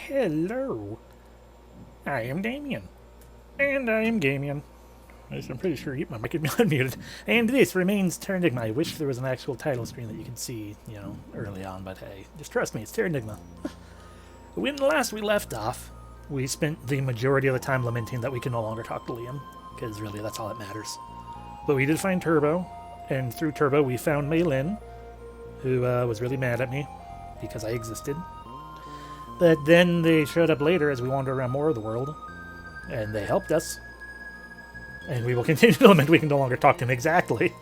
Hello. I am Damien. And I am Gamien. I'm pretty sure my mic can be unmuted. And this remains Terranigma. I wish there was an actual title screen that you could see, early on, but hey, just trust me, it's Terranigma. When last we left off, we spent the majority of the time lamenting that we can no longer talk to Liam, because really that's all that matters. But we did find Turbo, and through Turbo we found Maylin, who was really mad at me because I existed. But then they showed up later as we wandered around more of the world, and they helped us. And we will continue to lament we can no longer talk to him exactly.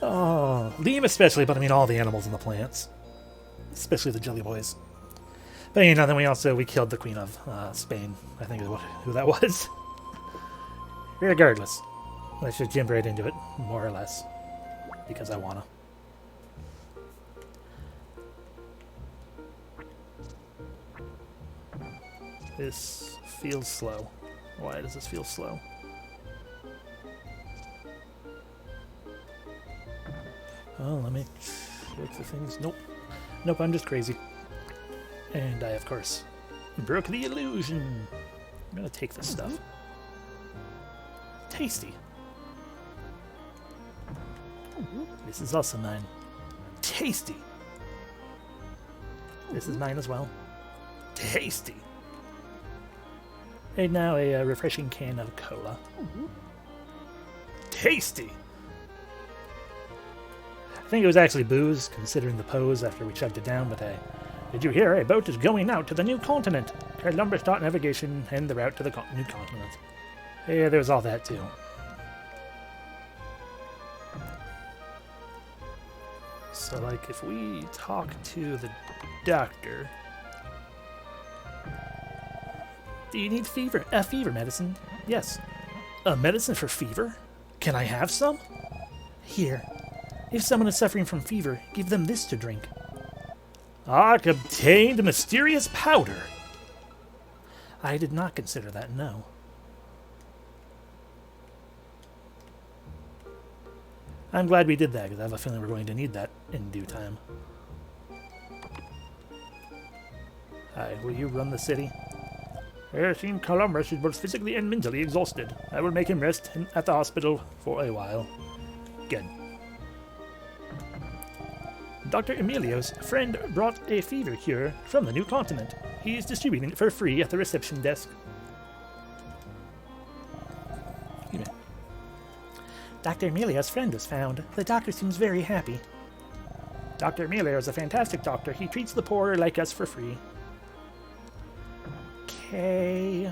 Oh, Liam especially, but I mean all the animals and the plants. Especially the Jelly Boys. But then we killed the Queen of Spain. I think is who that was. Regardless, let's just jump right into it, more or less. Because I wanna. This feels slow. Why does this feel slow? Oh, let me check the things. Nope. Nope, I'm just crazy. And I, of course, broke the illusion. I'm gonna take this stuff. Tasty. This is also mine. Tasty. This is mine as well. Tasty. And now a refreshing can of cola. Tasty! I think it was actually booze, considering the pose after we chugged it down, but hey. Did you hear? A boat is going out to the new continent. Columbus taught navigation and the route to the new continent. Yeah, there was all that too. So, like, if we talk to the doctor... Do you need fever medicine? Yes. A medicine for fever? Can I have some? Here. If someone is suffering from fever, give them this to drink. Ark obtained mysterious powder. I did not consider that, no. I'm glad we did that, because I have a feeling we're going to need that in due time. Hi, will you run the city? King Columbus is both physically and mentally exhausted. I will make him rest at the hospital for a while. Good. Dr. Emilio's friend brought a fever cure from the new continent. He is distributing it for free at the reception desk. Dr. Emilio's friend was found. The doctor seems very happy. Dr. Emilio is a fantastic doctor. He treats the poor like us for free. Okay.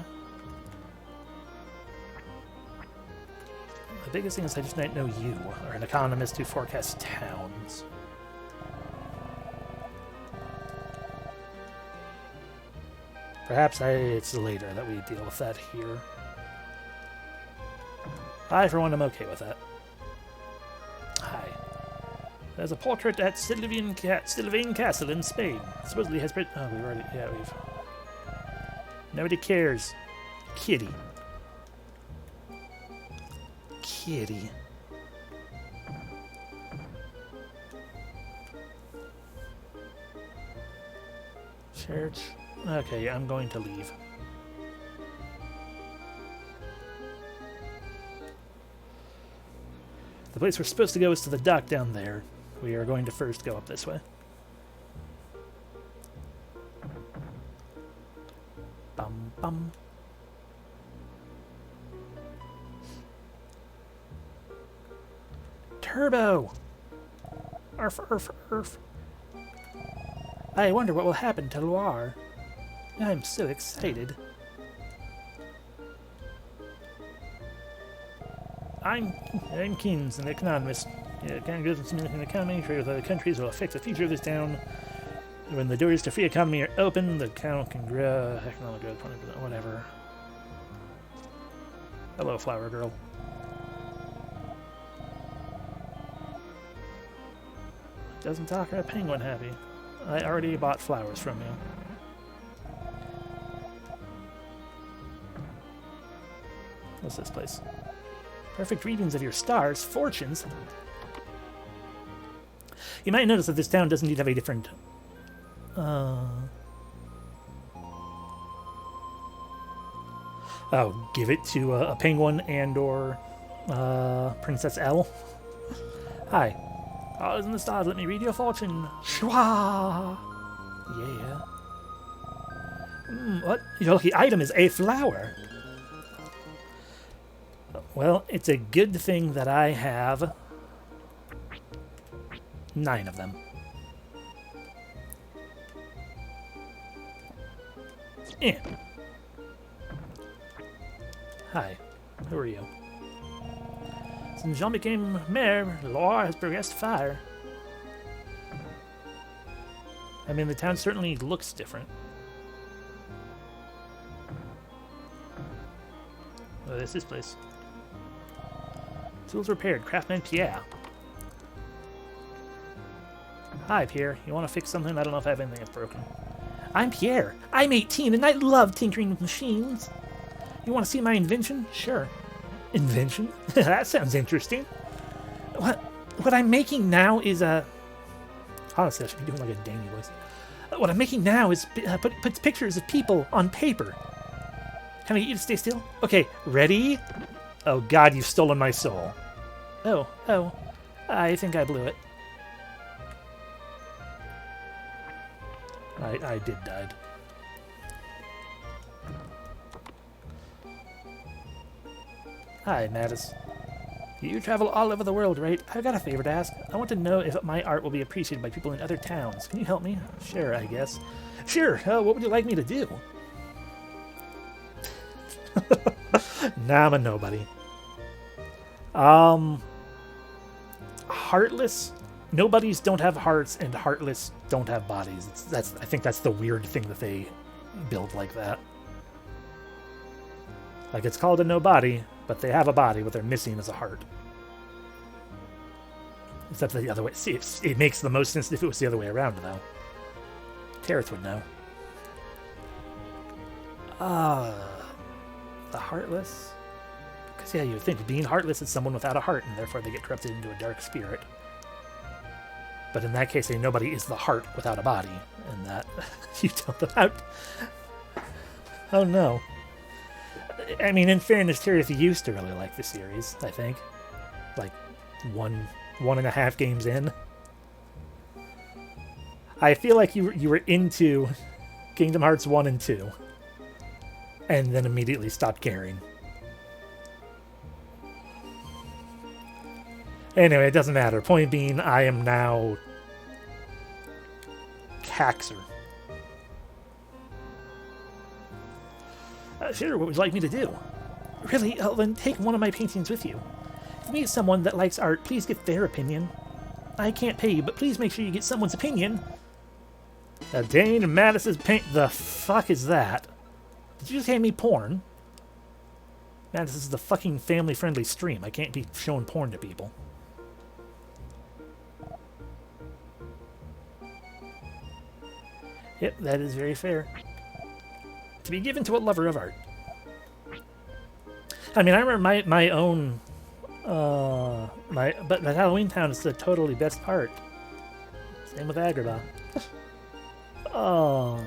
The biggest thing is I just might know you are an economist who forecasts towns. Perhaps it's later that we deal with that here. I, for one, am okay with that. Hi. There's a portrait at Sylvain Castle in Spain. Supposedly has... Oh, we've already... Yeah, we've... Nobody cares. Kitty. Kitty. Church. Okay, I'm going to leave. The place we're supposed to go is to the dock down there. We are going to first go up this way. Bum bum. Turbo! Arf, arf, arf. I wonder what will happen to Loire. I'm so excited. I'm Keynes, an economist. Kind of in the economy, trade with other countries will affect the future of this town. When the doors to free economy are open, the town can grow, economic growth, 20%, whatever. Hello, flower girl. Doesn't talk a penguin happy. I already bought flowers from you. What's this place? Perfect readings of your stars, fortunes. You might notice that this town does indeed have a different Oh, give it to a penguin and or Princess L. Hi. Stars in the stars, let me read your fortune. Shwa! Yeah. What? Your lucky item is a flower. Well, it's a good thing that I have 9 of them. Hi. Who are you? Since Jean became mayor, law has progressed far. I mean, the town certainly looks different. Oh, this is this place. Tools repaired. Craftsman Pierre. Hi, Pierre. You want to fix something? I don't know if I have anything that's broken. I'm Pierre. I'm 18 and I love tinkering with machines. You want to see my invention? Sure. Invention? That sounds interesting. What I'm making now is a... Honestly, I should be doing like a Damien voice. What I'm making now is puts pictures of people on paper. Can I get you to stay still? Okay, ready? Oh god, you've stolen my soul. Oh. I think I blew it. I did died. Hi, Mattis. You travel all over the world, right? I've got a favor to ask. I want to know if my art will be appreciated by people in other towns. Can you help me? Sure, I guess. Sure, what would you like me to do? Nah, I'm a nobody. Heartless? Nobodies don't have hearts, and heartless don't have bodies. I think that's the weird thing that they build like that. Like, it's called a nobody, but they have a body. What they're missing is a heart. Except the other way. See, it makes the most sense if it was the other way around, though. Terrace would know. The heartless? Because, yeah, you would think being heartless is someone without a heart, and therefore they get corrupted into a dark spirit. But in that case, a nobody is the heart without a body, and that you don't know how. Oh no. I mean, in fairness, Terrace used to really like the series, I think. Like, one and a half games in. I feel like you were into Kingdom Hearts 1 and 2. And then immediately stopped caring. Anyway, it doesn't matter. Point being, I am now Caxer. Sure, what would you like me to do? Really? Then take one of my paintings with you. If you meet someone that likes art, please get their opinion. I can't pay you, but please make sure you get someone's opinion. Dane and Mattis's paint... The fuck is that? Did you just hand me porn? Man, this is the fucking family-friendly stream. I can't be showing porn to people. Yep, that is very fair. To be given to a lover of art. I mean, I remember my own... but the Halloween Town is the totally best part. Same with Agrabah. Oh...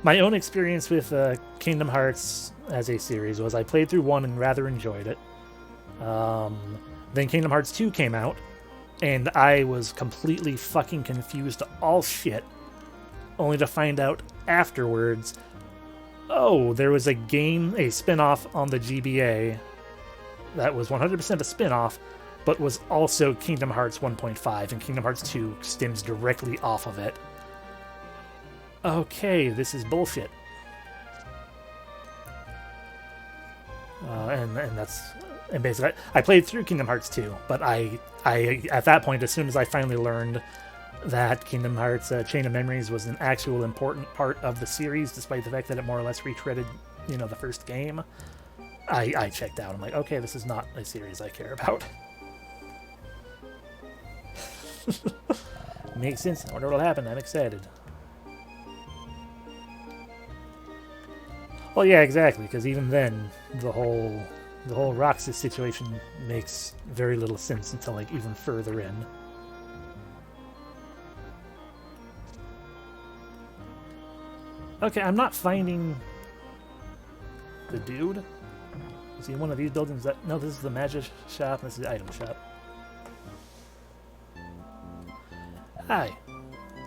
My own experience with Kingdom Hearts as a series was I played through 1 and rather enjoyed it. Then Kingdom Hearts 2 came out, and I was completely fucking confused to all shit, only to find out afterwards, oh, there was a game, a spin-off on the GBA that was 100% a spin-off, but was also Kingdom Hearts 1.5, and Kingdom Hearts 2 stems directly off of it. Okay, this is bullshit. And basically, I played through Kingdom Hearts 2, but I at that point, as soon as I finally learned that Kingdom Hearts Chain of Memories was an actual important part of the series, despite the fact that it more or less retreaded, the first game, I checked out. I'm like, okay, this is not a series I care about. Makes sense. I wonder what'll happen. I'm excited. Well, yeah, exactly, because even then, the whole Roxas situation makes very little sense until, like, even further in. Okay, I'm not finding... the dude. Is he in one of these buildings? That no, this is the magic shop. This is the item shop. Hi.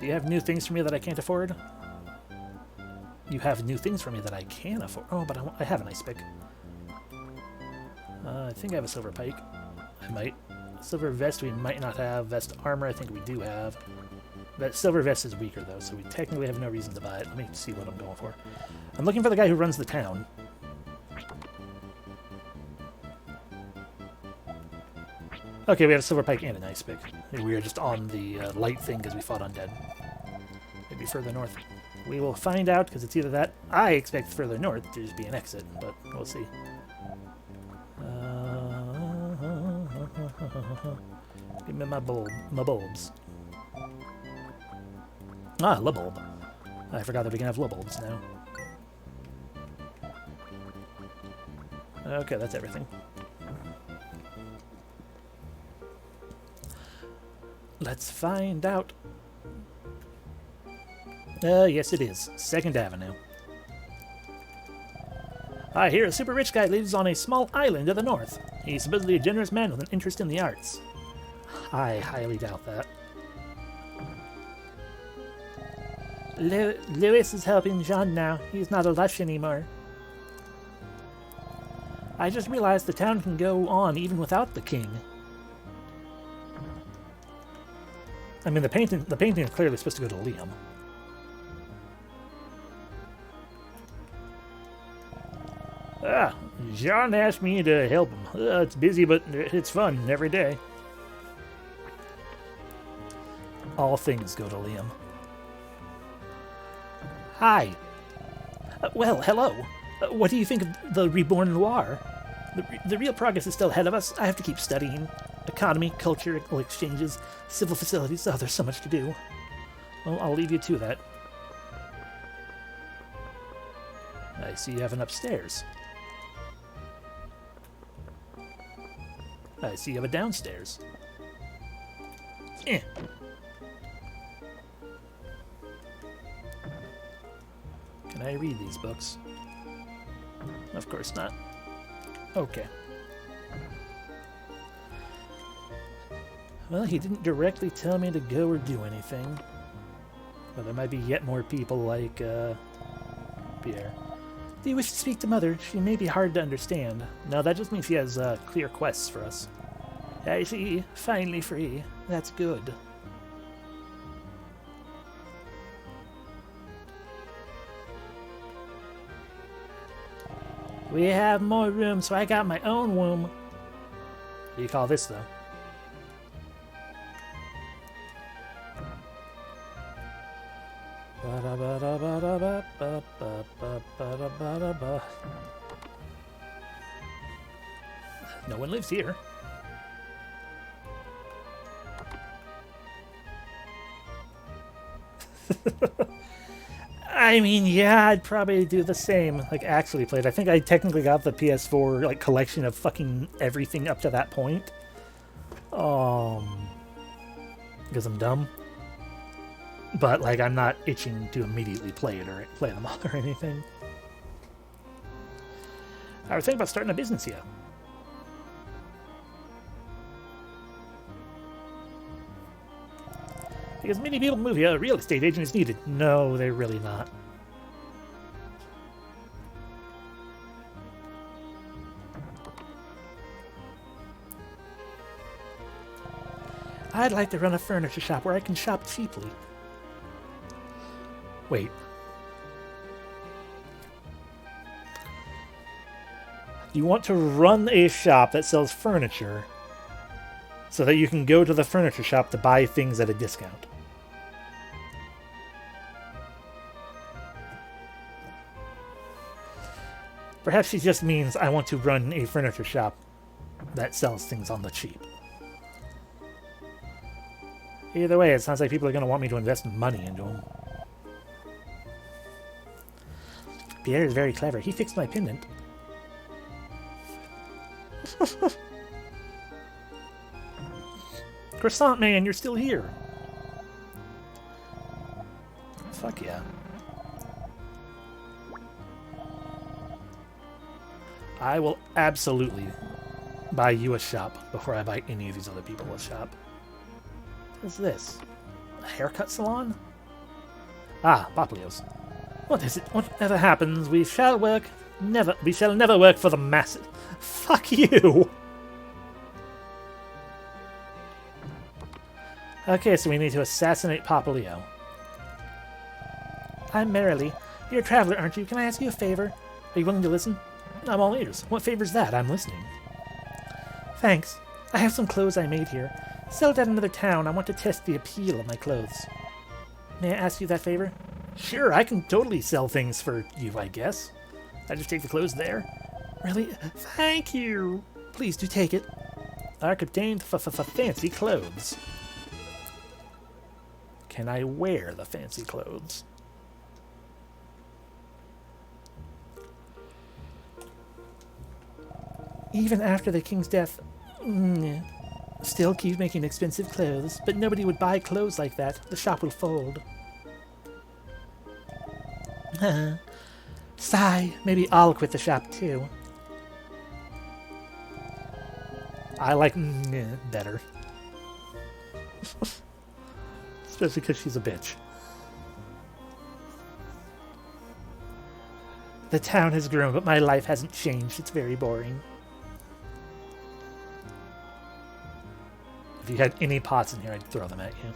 Do you have new things for me that I can't afford? You have new things for me that I can afford. Oh, but I have an ice pick. I think I have a silver pike. I might. Silver vest we might not have. Vest armor I think we do have. That silver vest is weaker though, so we technically have no reason to buy it. Let me see what I'm going for. I'm looking for the guy who runs the town. Okay, we have a silver pike and an ice pick. We are just on the light thing because we fought undead. Maybe further north. We will find out because it's either that. I expect further north to just be an exit, but we'll see. Give me my bulbs. Ah, la bulb. I forgot that we can have la bulbs now. Okay, that's everything. Let's find out. Yes it is. 2nd Avenue. I hear a super rich guy lives on a small island to the north. He's supposedly a generous man with an interest in the arts. I highly doubt that. Louis is helping Jean now. He's not a lush anymore. I just realized the town can go on even without the king. I mean, the painting is clearly supposed to go to Liam. Ah, Jean asked me to help him. It's busy, but it's fun every day. All things go to Liam. Hi. Well, hello. What do you think of the Reborn Noir? The real progress is still ahead of us. I have to keep studying. Economy, cultural exchanges, civil facilities. Oh, there's so much to do. Well, I'll leave you to that. I see you have an upstairs. I see you have a downstairs. Eh. Can I read these books? Of course not. Okay. Well, he didn't directly tell me to go or do anything. But there might be yet more people like, Pierre. Do you wish to speak to Mother? She may be hard to understand. No, that just means she has, clear quests for us. I see. Finally free. That's good. We have more room, so I got my own womb. What do you call this, though? No one lives here. I mean, yeah, I'd probably do the same. Like, actually played. I think I technically got the PS4 like collection of fucking everything up to that point. Because I'm dumb. But like, I'm not itching to immediately play it or play them all or anything. I was thinking about starting a business here. Because many people move here, a real estate agent is needed. No, they're really not. I'd like to run a furniture shop where I can shop cheaply. Wait. You want to run a shop that sells furniture so that you can go to the furniture shop to buy things at a discount. Perhaps she just means I want to run a furniture shop that sells things on the cheap. Either way, it sounds like people are going to want me to invest money into them. Pierre is very clever. He fixed my pendant. Croissant Man, you're still here. Fuck yeah. I will absolutely buy you a shop before I buy any of these other people a shop. What is this? A haircut salon? Ah, Poplios. What is it? Whatever happens, we shall never work for the masses. Fuck you! Okay, so we need to assassinate Poplio. I'm Merrily. You're a traveler, aren't you? Can I ask you a favor? Are you willing to listen? I'm all ears. What favor's that? I'm listening. Thanks. I have some clothes I made here. Sell it at another town. I want to test the appeal of my clothes. May I ask you that favor? Sure, I can totally sell things for you, I guess. I just take the clothes there. Really? Thank you. Please do take it. I contain fancy clothes. Can I wear the fancy clothes? Even after the king's death, still keep making expensive clothes, but nobody would buy clothes like that. The shop will fold. Sigh, maybe I'll quit the shop too. I like better. Especially because she's a bitch. The town has grown, but my life hasn't changed. It's very boring. If you had any pots in here, I'd throw them at you.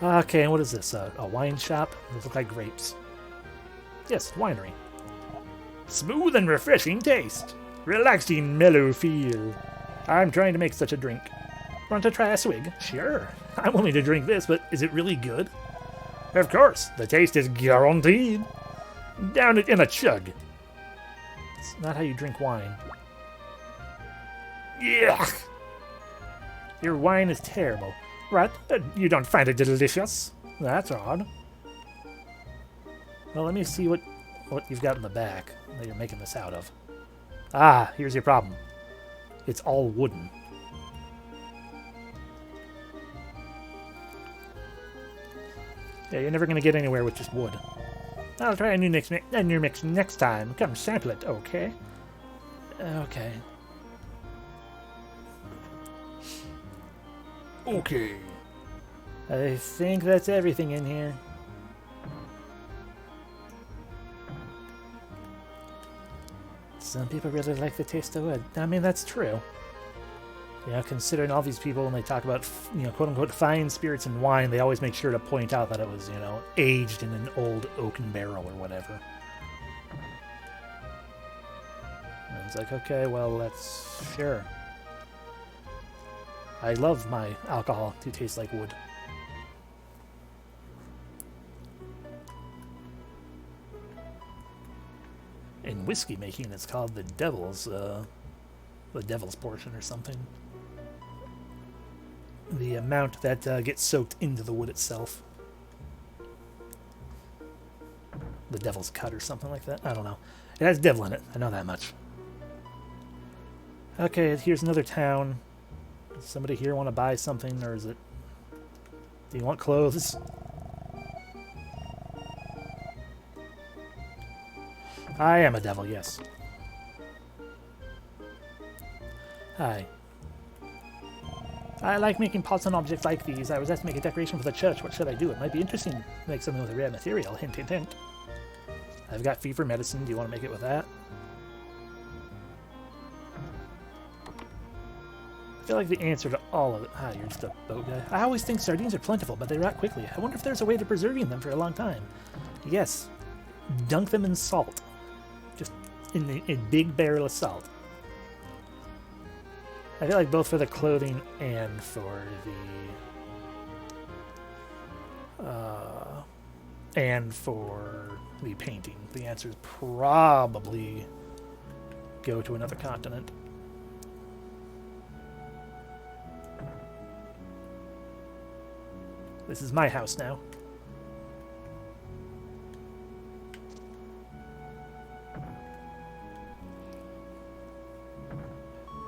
Okay, what is this? A wine shop? Those look like grapes. Yes, winery. Smooth and refreshing taste. Relaxing, mellow feel. I'm trying to make such a drink. Want to try a swig? Sure. I'm willing to drink this, but is it really good? Of course. The taste is guaranteed. Down it in a chug. It's not how you drink wine. Yuck! Your wine is terrible. What? You don't find it delicious? That's odd. Well, let me see what you've got in the back that you're making this out of. Ah, here's your problem. It's all wooden. Yeah, you're never going to get anywhere with just wood. I'll try a new mix next time. Come sample it, okay? Okay. Okay. I think that's everything in here. Some people really like the taste of wood. I mean, that's true. You know, considering all these people, when they talk about, you know, quote-unquote fine spirits and wine, they always make sure to point out that it was, you know, aged in an old oaken barrel or whatever. And it's like, okay, well, that's... sure. I love my alcohol to taste like wood. In whiskey making, it's called the devil's portion or something. The amount that gets soaked into the wood itself. The devil's cut or something like that. I don't know. It has devil in it. I know that much. Okay, here's another town. Does somebody here want to buy something, or is it... do you want clothes? I am a devil, yes. Hi. I like making pots and objects like these. I was asked to make a decoration for the church. What should I do? It might be interesting to make something with a rare material. Hint, hint, hint. I've got fever medicine. Do you want to make it with that? I feel like the answer to all of it... ah, you're just a boat guy. I always think sardines are plentiful, but they rot quickly. I wonder if there's a way to preserving them for a long time. Yes. Dunk them in salt. Just in a big barrel of salt. I feel like both for the clothing and for the painting, the answer is probably go to another continent. This is my house now.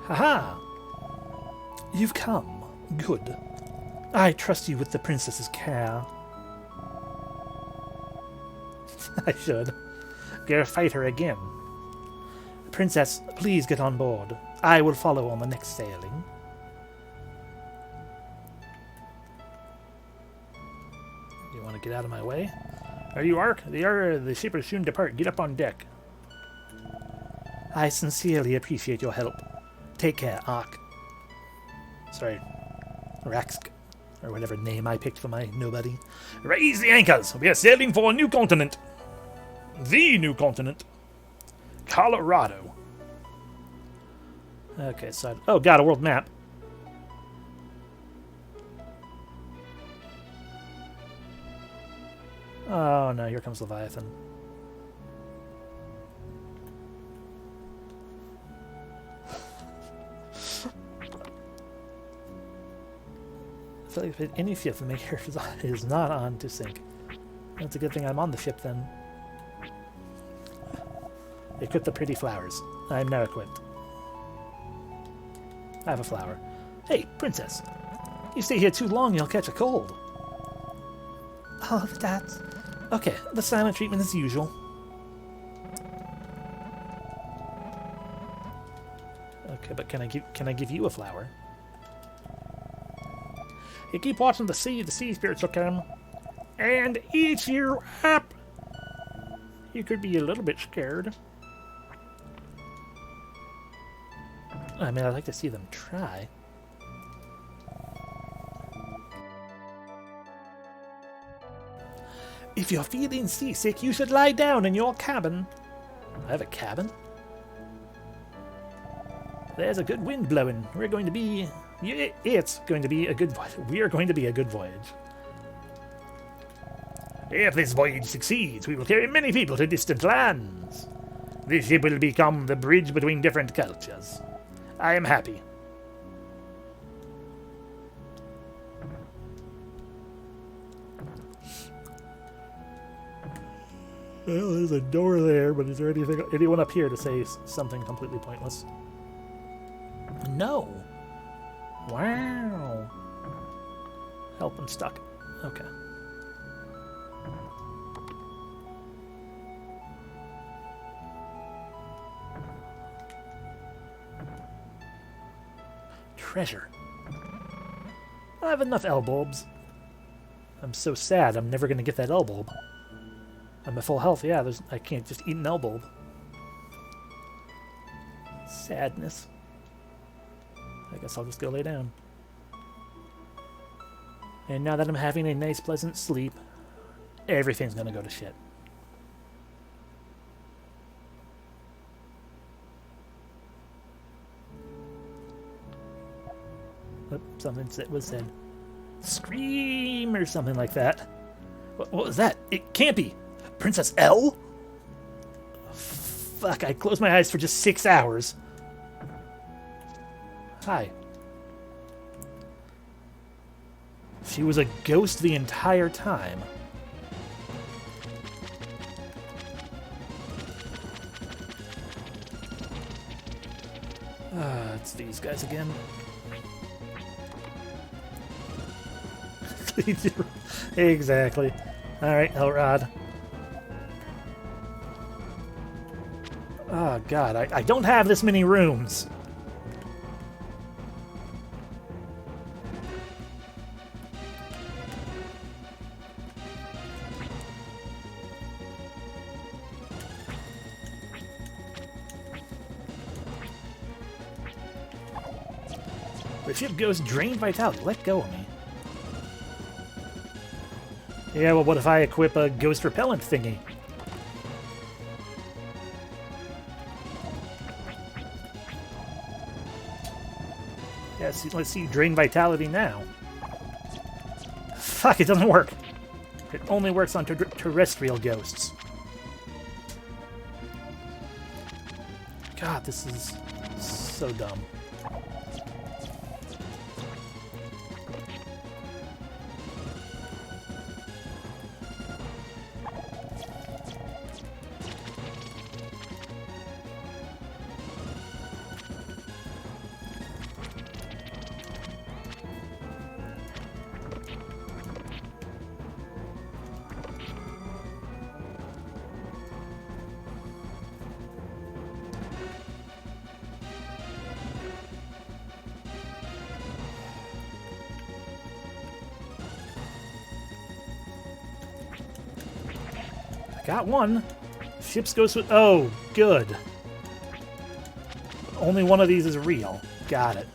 Haha! You've come. Good. I trust you with the princess's care. I should. Go fight her again. Princess, please get on board. I will follow on the next sailing. You want to get out of my way? Are you Ark? The ship will soon depart. Get up on deck. I sincerely appreciate your help. Take care, Ark. Sorry. Raxk. Or whatever name I picked for my nobody. Raise the anchors! We are sailing for a new continent. The new continent. Colorado. Okay, so... Oh, got a world map. Oh, no, here comes Leviathan. I feel like if any ship the maker is not on to sink. That's a good thing I'm on the ship, then. Equip the pretty flowers. I'm now equipped. I have a flower. Hey, princess. You stay here too long, you'll catch a cold. Oh, that's... Okay, the silent treatment as usual. Okay, but can I give you a flower? You keep watching the sea spirits will come and eat you up. You could be a little bit scared. I mean, I'd like to see them try. If you're feeling seasick, you should lie down in your cabin. I have a cabin? There's a good wind blowing. We're going to be... It's going to be a good... We are going to be a good voyage. If this voyage succeeds, we will carry many people to distant lands. This ship will become the bridge between different cultures. I am happy. Well, there's a door there, but is there anyone up here to say something completely pointless? No. Wow. Help, I'm stuck. Okay. Treasure. I have enough L-bulbs. I'm so sad I'm never going to get that L-bulb. I'm at full health, yeah, I can't just eat an L-bulb. Sadness. I guess I'll just go lay down. And now that I'm having a nice, pleasant sleep, everything's gonna go to shit. Oh, something was said. Scream or something like that. What was that? It can't be. Princess L? Fuck, I closed my eyes for just 6 hours. Hi. She was a ghost the entire time. It's these guys again. Exactly. Alright, Elrod. Oh god, I don't have this many rooms. The ship goes drained vitality. Let go of me. Yeah, well, what if I equip a ghost repellent thingy? Yeah, let's see drain vitality now. Fuck, it doesn't work. It only works on terrestrial ghosts. God, this is so dumb. I got one. Ships goes with... Oh, good. Only one of these is real. Got it.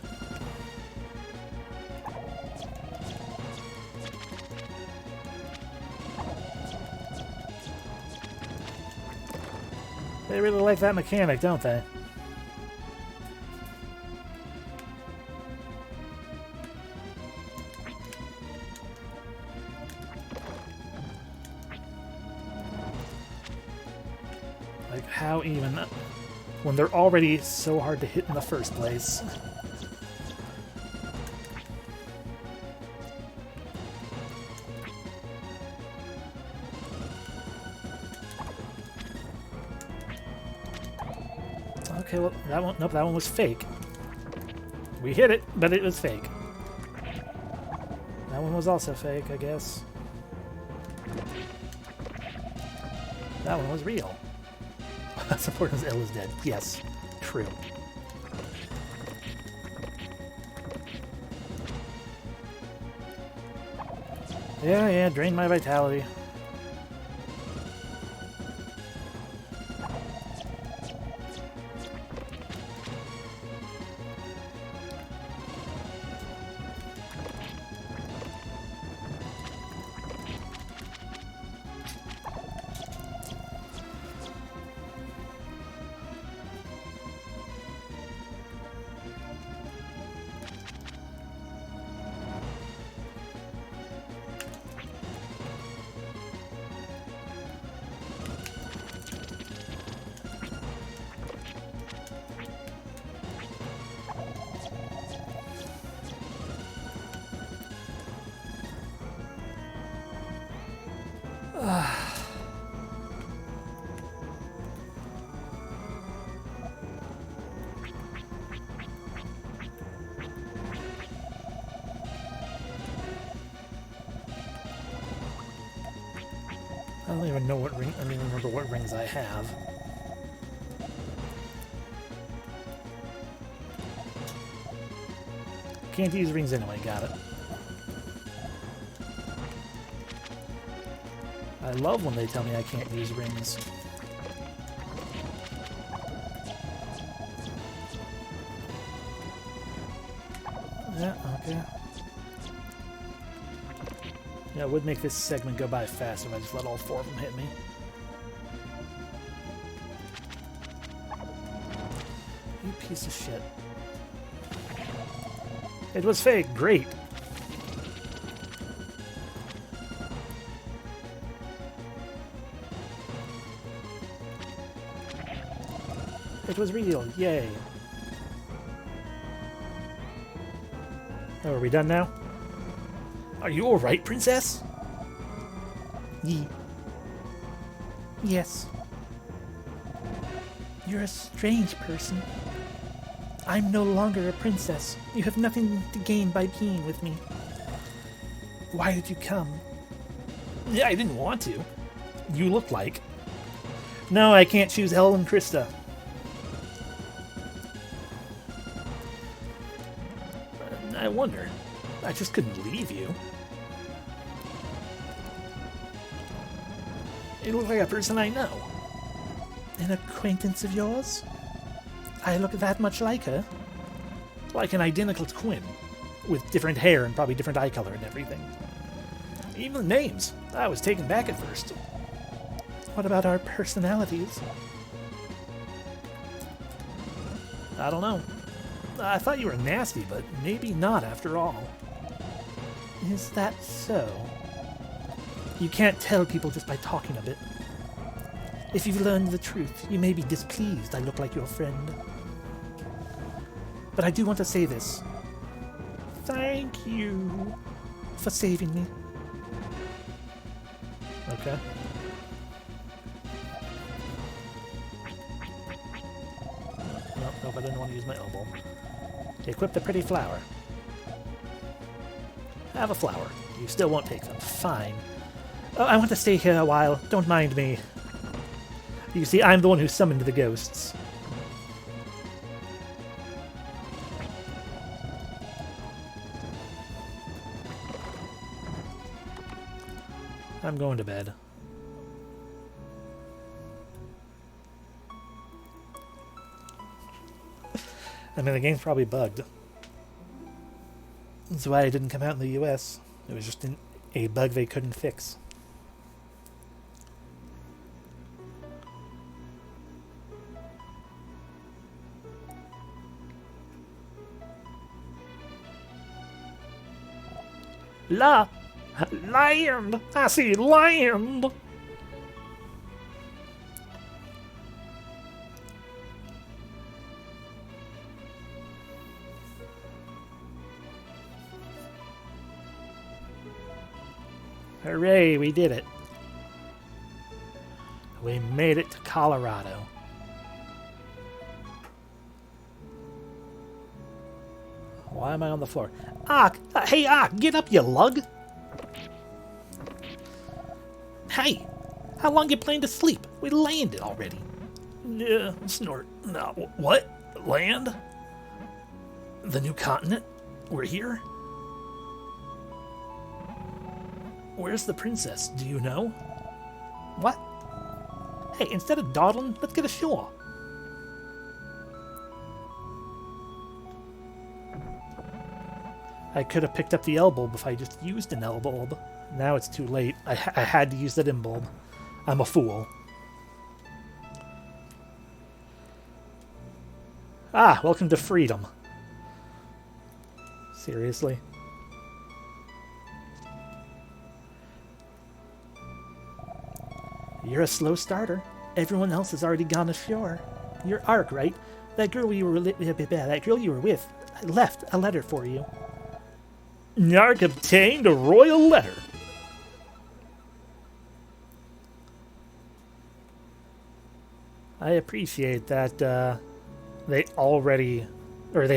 They really like that mechanic, don't they? Like, how even... when they're already so hard to hit in the first place. Okay, well, that one... Nope, that one was fake. We hit it, but it was fake. That one was also fake, I guess. That one was real. That's important as L is dead. Yes, true. Yeah, drain my vitality. I don't even know what ring. I don't even remember what rings I have. Can't use rings anyway. Got it. I love when they tell me I can't use rings. Yeah. Okay. Yeah, it would make this segment go by faster if I just let all four of them hit me. You piece of shit. It was fake. Great. It was real. Yay. Oh, are we done now? Are you alright, princess? Yes. You're a strange person. I'm no longer a princess. You have nothing to gain by being with me. Why did you come? Yeah, I didn't want to. You look like... No, I can't choose Helen Krista. I wonder. I just couldn't leave you. You look like a person I know. An acquaintance of yours? I look that much like her? Like an identical twin. With different hair and probably different eye color and everything. Even the names. I was taken back at first. What about our personalities? I don't know. I thought you were nasty, but maybe not after all. Is that so? You can't tell people just by talking a bit. If you've learned the truth, you may be displeased I look like your friend. But I do want to say this. Thank you for saving me. Okay. Nope, I didn't want to use my elbow. Equip the pretty flower. Have a flower. You still won't take them. Fine. Oh, I want to stay here a while. Don't mind me. You see, I'm the one who summoned the ghosts. I'm going to bed. I mean, the game's probably bugged. That's why it didn't come out in the US. It was just a bug they couldn't fix. Land! I see land! Hooray, we did it. We made it to Colorado. Why am I on the floor? Ark! Hey, Ark, get up, you lug! Hey! How long you planning to sleep? We landed already. Yeah, snort. No, what? Land? The new continent? We're here? Where's the princess? Do you know? What? Hey, instead of dawdling, let's get ashore. I could have picked up the L-bulb if I just used an L-bulb. Now it's too late. I had to use that M-bulb. I'm a fool. Ah, welcome to freedom. Seriously? You're a slow starter. Everyone else has already gone ashore. You're Ark, right? That girl you were with left a letter for you. Nark obtained a royal letter. I appreciate that they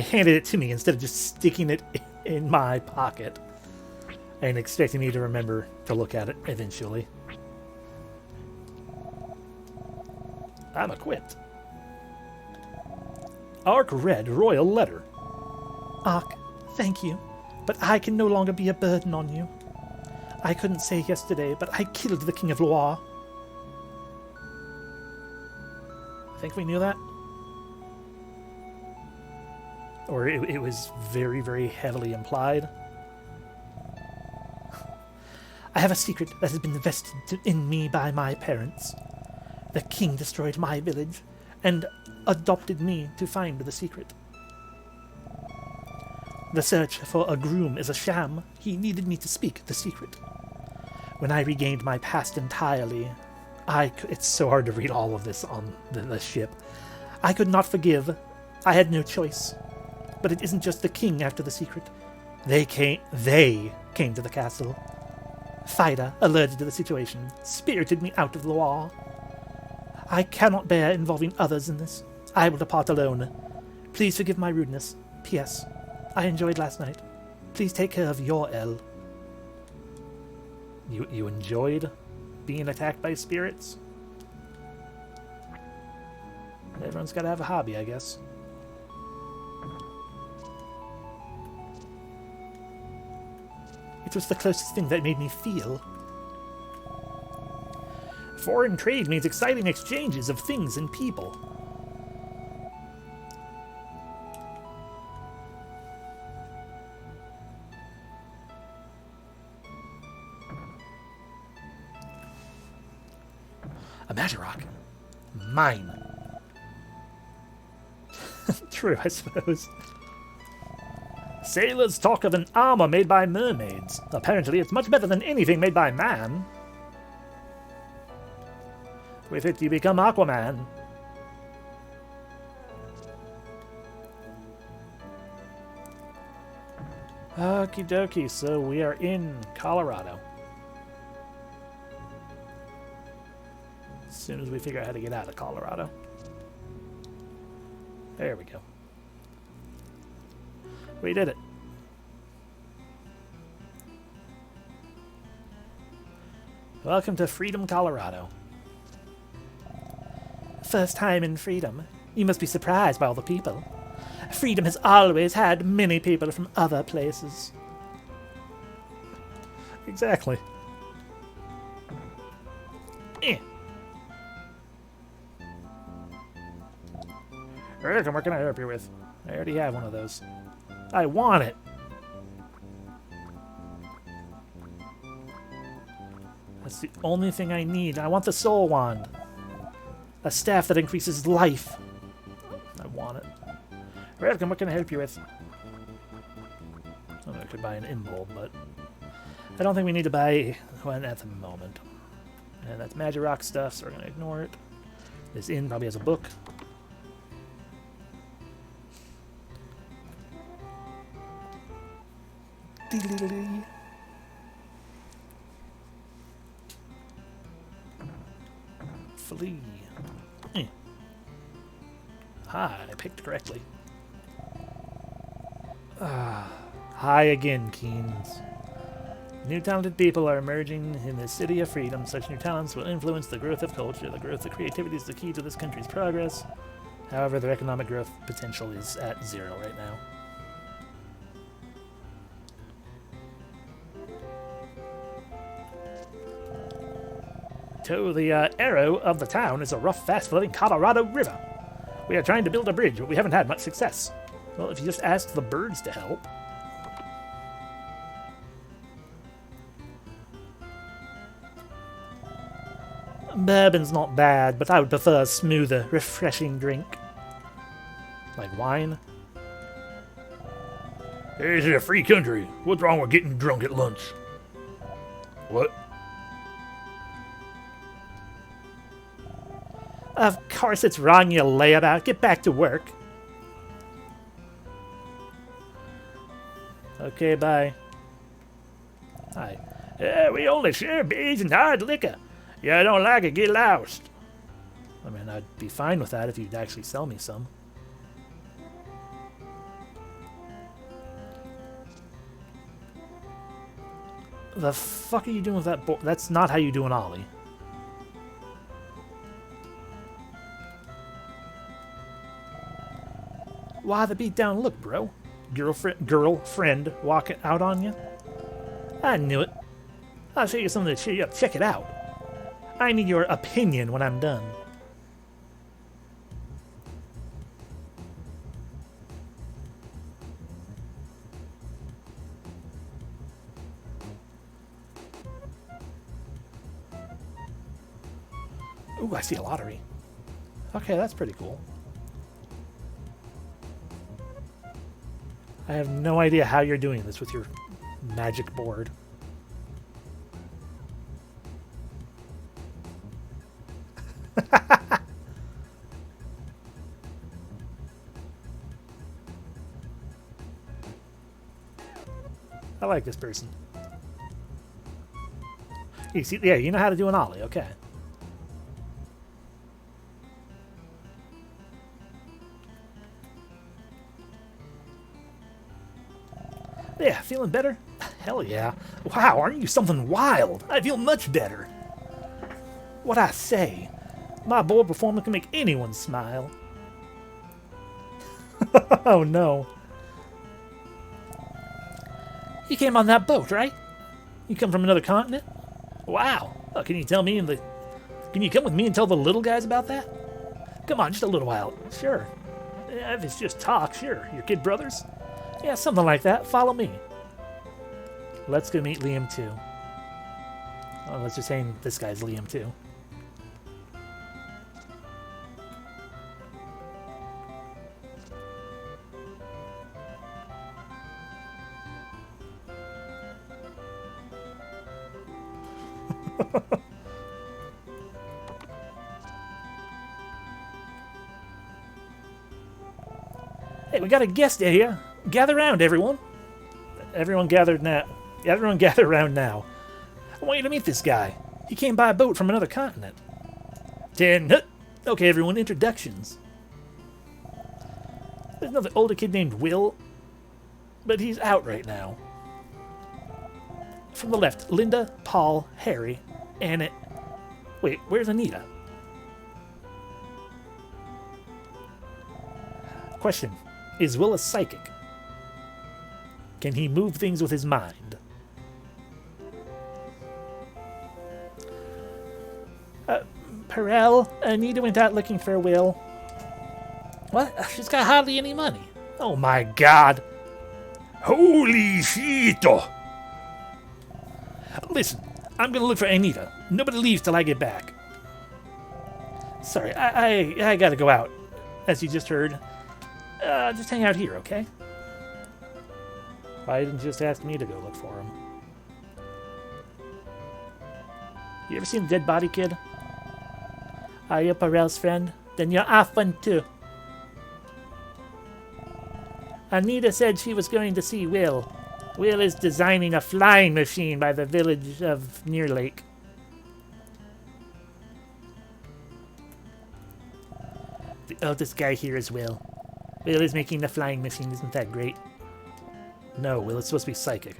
handed it to me instead of just sticking it in my pocket and expecting me to remember to look at it eventually. I'm equipped. Ark read royal letter. Ark, thank you. But I can no longer be a burden on you. I couldn't say yesterday, but I killed the King of Loire. I think we knew that. Or it was very, very heavily implied. I have a secret that has been invested in me by my parents. The king destroyed my village and adopted me to find the secret. The search for a groom is a sham. He needed me to speak the secret. When I regained my past entirely, it's so hard to read all of this on the ship. I could not forgive. I had no choice. But it isn't just the king after the secret. They came to the castle. Fida, alerted to the situation, spirited me out of Loire. I cannot bear involving others in this. I will depart alone. Please forgive my rudeness. P.S. I enjoyed last night. Please take care of your L. You enjoyed being attacked by spirits? Everyone's got to have a hobby, I guess. It was the closest thing that made me feel. Foreign trade means exciting exchanges of things and people. A magic rock. Mine. True, I suppose. Sailors talk of an armor made by mermaids. Apparently it's much better than anything made by man. With it you become Aquaman. Okie dokie, so we are in Colorado. As soon as we figure out how to get out of Colorado. There we go. We did it. Welcome to Freedom, Colorado. First time in Freedom. You must be surprised by all the people. Freedom has always had many people from other places. Exactly. Alright, what can I help you with? I already have one of those. I want it! That's the only thing I need. I want the soul wand. A staff that increases life. I want it. Welcome, what can I help you with? I could buy an imbolc, but I don't think we need to buy one at the moment. And that's magic rock stuff, so we're going to ignore it. This inn probably has a book. Flee. Hi, I picked correctly. Hi again, Keens. New talented people are emerging in the city of freedom. Such new talents will influence the growth of culture. The growth of creativity is the key to this country's progress. However, their economic growth potential is at 0 right now. To the arrow of the town is a rough, fast-flowing Colorado River. We are trying to build a bridge, but we haven't had much success. Well, if you just ask the birds to help. Bourbon's not bad, but I would prefer a smoother, refreshing drink. Like wine? This is a free country. What's wrong with getting drunk at lunch? What? Of course it's wrong, you layabout. Get back to work. Okay, bye. Hi. We only share beans and hard liquor. Yeah, I don't like it. Get lost. I mean, I'd be fine with that if you'd actually sell me some. The fuck are you doing with that board? That's not how you do an ollie. Why the beat down look, bro? Girlfriend walking out on you? I knew it. I'll show you something to cheer you up. Check it out. I need your opinion when I'm done. Ooh, I see a lottery. Okay, that's pretty cool. I have no idea how you're doing this with your magic board. I like this person. You see, yeah, you know how to do an ollie, okay. Yeah, feeling better? Hell yeah. Wow, aren't you something wild? I feel much better. What I say? My board performance can make anyone smile. Oh no. You came on that boat, right? You come from another continent? Wow. Oh, can you tell me can you come with me and tell the little guys about that? Come on, just a little while. Sure. Yeah, if it's just talk, sure. Your kid brothers? Yeah, something like that. Follow me. Let's go meet Liam too. Oh, let's just say this guy's Liam too. Hey, we got a guest here. Gather round, everyone. Everyone gathered now. Everyone gather around now. I want you to meet this guy. He came by a boat from another continent. Okay, everyone, introductions. There's another older kid named Will, but he's out right now. From the left, Linda, Paul, Harry, Anna. Wait, where's Anita? Question. Is Will a psychic? Can he move things with his mind? Perel, Anita went out looking for Will. What? She's got hardly any money. Oh my god. Holy shit! Listen, I'm gonna look for Anita. Nobody leaves till I get back. Sorry, I gotta go out. As you just heard. Just hang out here, okay? Why didn't you just ask me to go look for him? You ever seen a dead body, kid? Are you Perel's friend? Then you're off one too. Anita said she was going to see Will. Will is designing a flying machine by the village of Near Lake. The oldest guy here is Will. Will is making the flying machine. Isn't that great? No, Will, it's supposed to be psychic.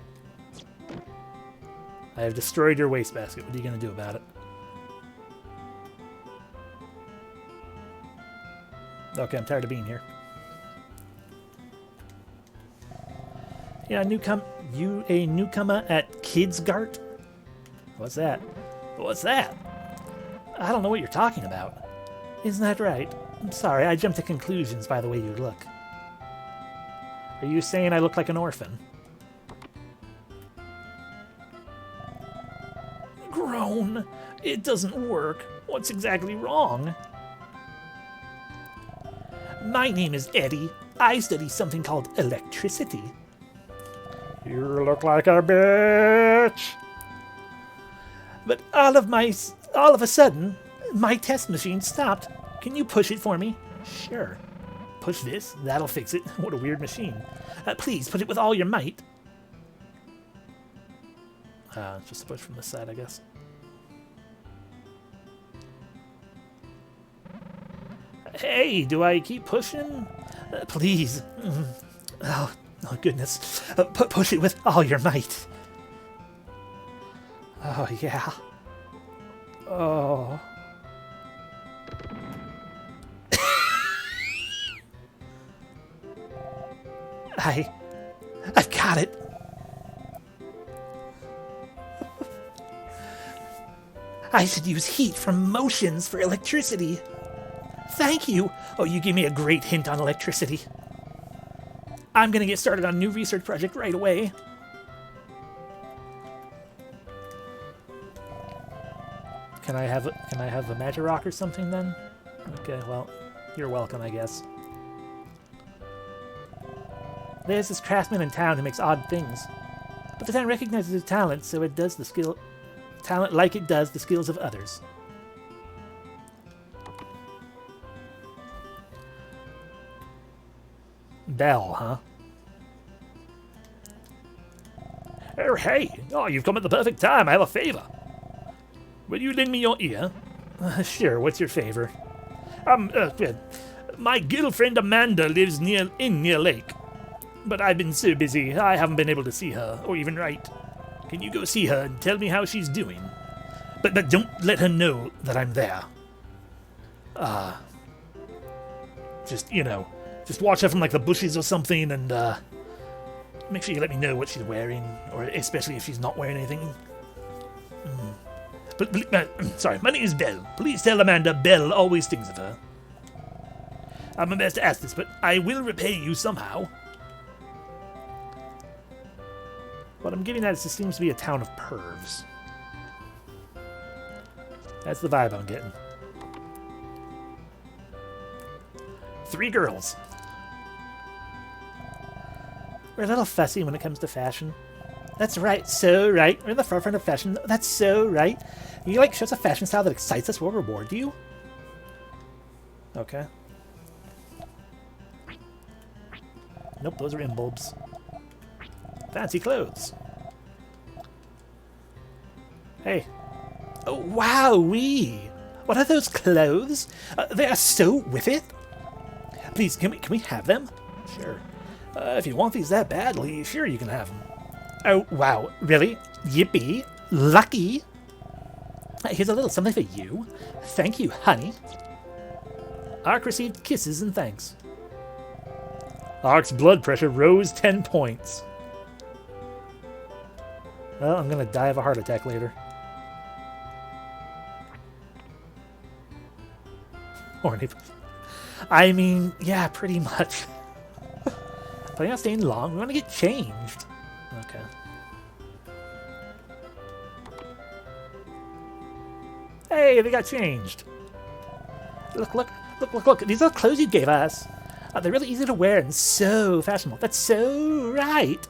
I have destroyed your wastebasket. What are you going to do about it? Okay, I'm tired of being here. Yeah, you a newcomer at Kidsgart? What's that? What's that? I don't know what you're talking about. Isn't that right? I'm sorry, I jumped to conclusions by the way you look. Are you saying I look like an orphan? Groan. It doesn't work. What's exactly wrong? My name is Eddie. I study something called electricity. You look like a bitch. But all of a sudden, my test machine stopped. Can you push it for me? Sure. Push this. That'll fix it. What a weird machine. Please, push it with all your might. Just push from this side, I guess. Hey, do I keep pushing? Please. Oh, goodness. Push it with all your might. Oh, yeah. Oh. I've got it. I should use heat from motions for electricity. Thank you. Oh, you gave me a great hint on electricity. I'm gonna get started on a new research project right away. Can I have a magic rock or something then? Okay, well, you're welcome, I guess. There's this craftsman in town who makes odd things, but the town recognizes his talent, so it does the talent like it does the skills of others. Bell, huh? Oh, hey! Oh, you've come at the perfect time. I have a favor. Will you lend me your ear? Sure, what's your favor? My girlfriend Amanda lives near Lake, but I've been so busy I haven't been able to see her, or even write. Can you go see her and tell me how she's doing? But don't let her know that I'm there. Just watch her from like the bushes or something, and make sure you let me know what she's wearing, or especially if she's not wearing anything. Sorry, my name is Belle. Please tell Amanda Belle always thinks of her. I'm embarrassed to ask this, but I will repay you somehow. What I'm getting at is this seems to be a town of pervs. That's the vibe I'm getting. 3 girls. We're a little fussy when it comes to fashion. That's right, so right. We're in the forefront of fashion. That's so right. You like shows a fashion style that excites us, we'll reward you. Okay. Nope, those are imbulbs. Fancy clothes. Hey. Oh, wowee! What are those clothes? They are so with it. Please, can we have them? Sure. If you want these that badly, sure you can have them. Oh, wow. Really? Yippee. Lucky. Here's a little something for you. Thank you, honey. Ark received kisses and thanks. Ark's blood pressure rose 10 points. Well, I'm gonna die of a heart attack later. Horny. I mean, yeah, pretty much. Planning on staying long? We want to get changed. Okay. Hey, they got changed. Look, look, look, look, look. These are the clothes you gave us. They're really easy to wear and so fashionable. That's so right.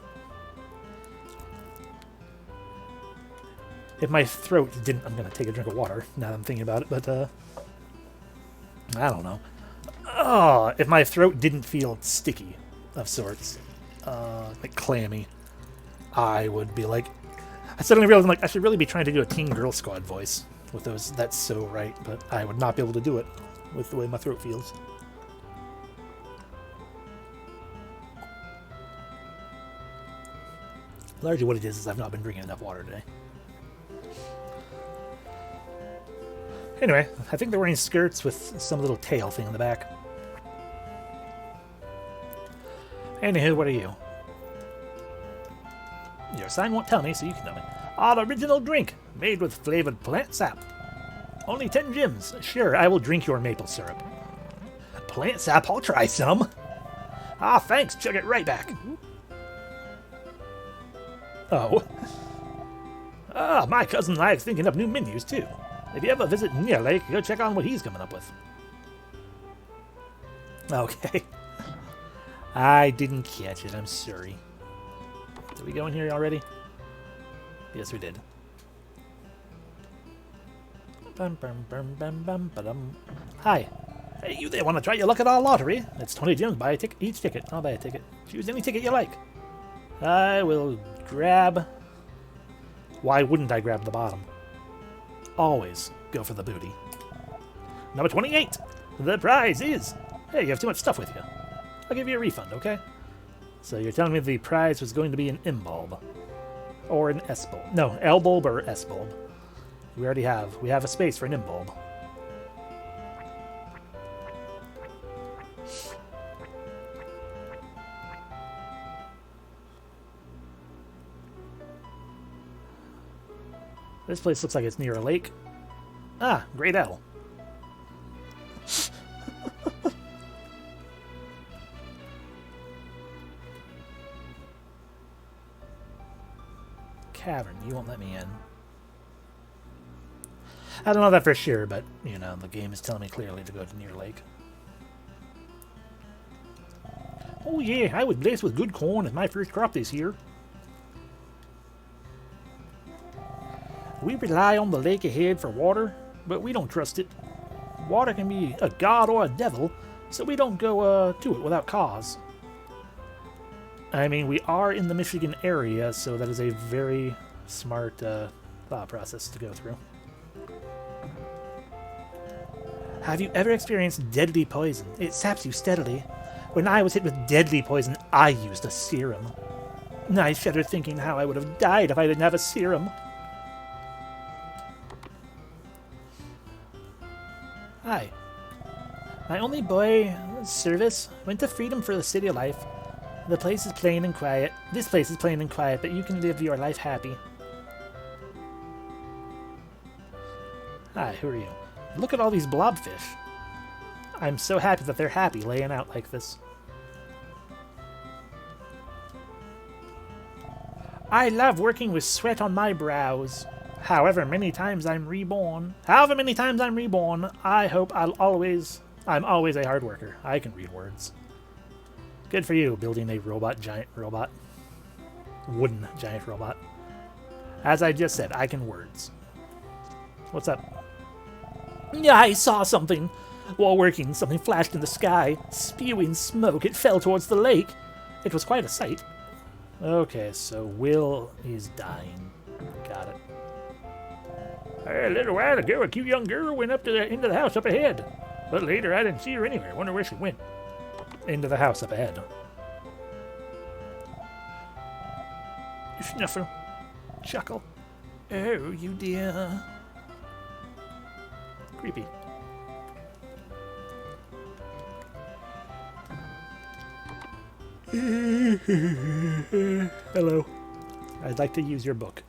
If my throat didn't... I'm going to take a drink of water now that I'm thinking about it, but, I don't know. Oh, if my throat didn't feel sticky of sorts, like clammy, I would be like... I suddenly realized, I'm like, I should really be trying to do a Teen Girl Squad voice with those. That's so right, but I would not be able to do it with the way my throat feels. Largely what it is I've not been drinking enough water today. Anyway, I think they're wearing skirts with some little tail thing in the back. Anywho, what are you? Your sign won't tell me, so you can tell me. Our original drink, made with flavored plant sap. Only 10 gems. Sure, I will drink your maple syrup. Plant sap, I'll try some. Ah, thanks, chug it right back. Oh. Ah, my cousin likes thinking up new menus, too. If you ever visit Near Lake, go check on what he's coming up with. Okay. I didn't catch it, I'm sorry. Did we go in here already? Yes, we did. Hi. Hey, you there want to try your luck at our lottery? It's 20 gems, buy a each ticket. I'll buy a ticket. Choose any ticket you like. I will grab... Why wouldn't I grab the bottom? Always go for the booty. Number 28. The prize is... Hey, you have too much stuff with you. I'll give you a refund, okay? So you're telling me the prize was going to be an M-bulb. Or an S-bulb. No, L-bulb or S-bulb. We already have. We have a space for an M-bulb. This place looks like it's near a lake. Ah, Great L. Cavern, you won't let me in. I don't know that for sure, but, you know, the game is telling me clearly to go to Near Lake. Oh yeah, I was blessed with good corn as my first crop this year. We rely on the lake ahead for water, but we don't trust it. Water can be a god or a devil, so we don't go to it without cause. I mean, we are in the Michigan area, so that is a very smart thought process to go through. Have you ever experienced deadly poison? It saps you steadily. When I was hit with deadly poison, I used a serum. I shudder thinking how I would have died if I didn't have a serum. Hi. My only boy service went to freedom for the city life. The place is plain and quiet. This place is plain and quiet, but you can live your life happy. Hi, who are you? Look at all these blobfish. I'm so happy that they're happy laying out like this. I love working with sweat on my brows. However many times I'm reborn, I hope I'm always a hard worker. I can read words. Good for you, building a giant robot. Wooden giant robot. As I just said, I can words. What's up? Yeah, I saw something. While working, something flashed in the sky. Spewing smoke, it fell towards the lake. It was quite a sight. Okay, so Will is dying. Got it. A little while ago, a cute young girl went up to into the house up ahead. But later, I didn't see her anywhere. Wonder where she went. Into the house up ahead. Snuffle. Chuckle. Oh, you dear. Creepy. Hello. I'd like to use your book.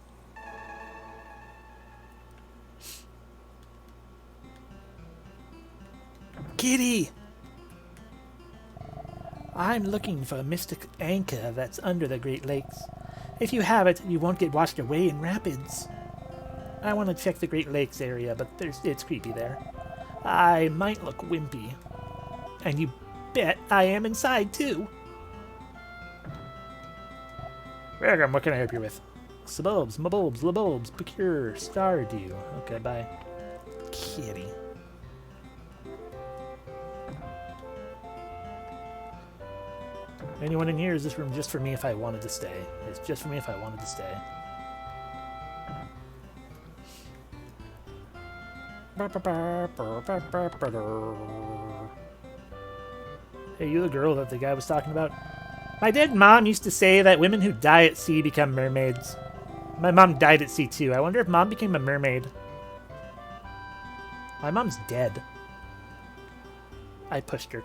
Kitty! I'm looking for a mystic anchor that's under the Great Lakes. If you have it, you won't get washed away in rapids. I want to check the Great Lakes area, but it's creepy there. I might look wimpy. And you bet I am inside, too. Welcome, what can I help you with? Subulbs, mabulbs, labulbs, procure, stardew. Okay, bye. Kitty. Anyone in here? Is this room just for me if I wanted to stay? It's just for me if I wanted to stay. Hey, you the girl that the guy was talking about? My dead mom used to say that women who die at sea become mermaids. My mom died at sea too. I wonder if mom became a mermaid. My mom's dead. I pushed her.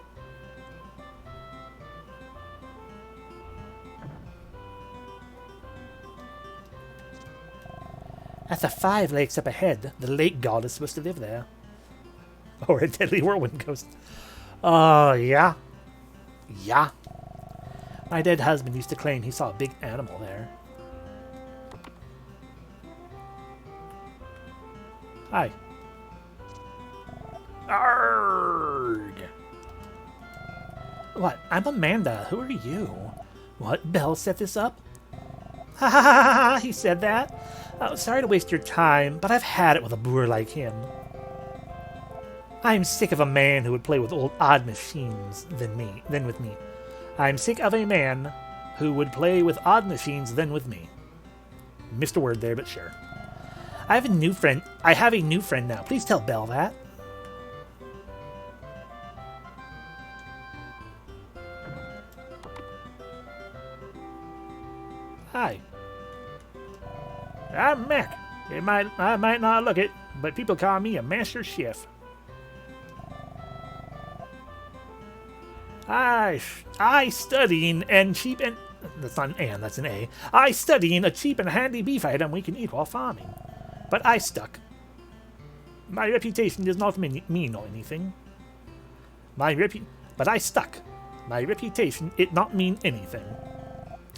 At the 5 lakes up ahead, the lake god is supposed to live there. Or a deadly whirlwind ghost. Oh, yeah. Yeah. My dead husband used to claim he saw a big animal there. Hi. Arrgh. What? I'm Amanda. Who are you? What? Belle set this up? Ha ha ha ha! He said that. Oh, sorry to waste your time, but I've had it with a boor like him. I'm sick of a man who would play with old odd machines than with me. I'm sick of a man who would play with odd machines than with me. Missed a word there, but sure. I have a new friend now. Please tell Belle that. Hi. I'm Mac. I might not look it, but people call me a master chef. I studying and cheap and... That's not an and, that's an A. I studying a cheap and handy beef item we can eat while farming. But I stuck. My reputation does not mean or anything. But I stuck. My reputation, it not mean anything.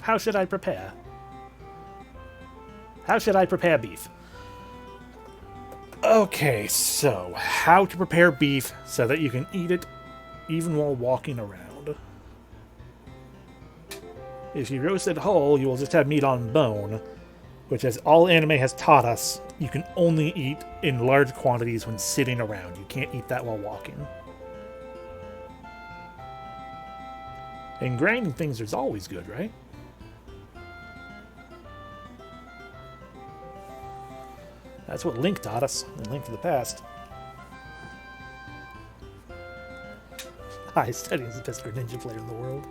How should I prepare? How should I prepare beef? Okay, so how to prepare beef so that you can eat it even while walking around. If you roast it whole, you will just have meat on bone, which, as all anime has taught us, you can only eat in large quantities when sitting around. You can't eat that while walking. And grinding things is always good, right? That's what Link taught us in Link to the Past. I study as the best ninja player in the world.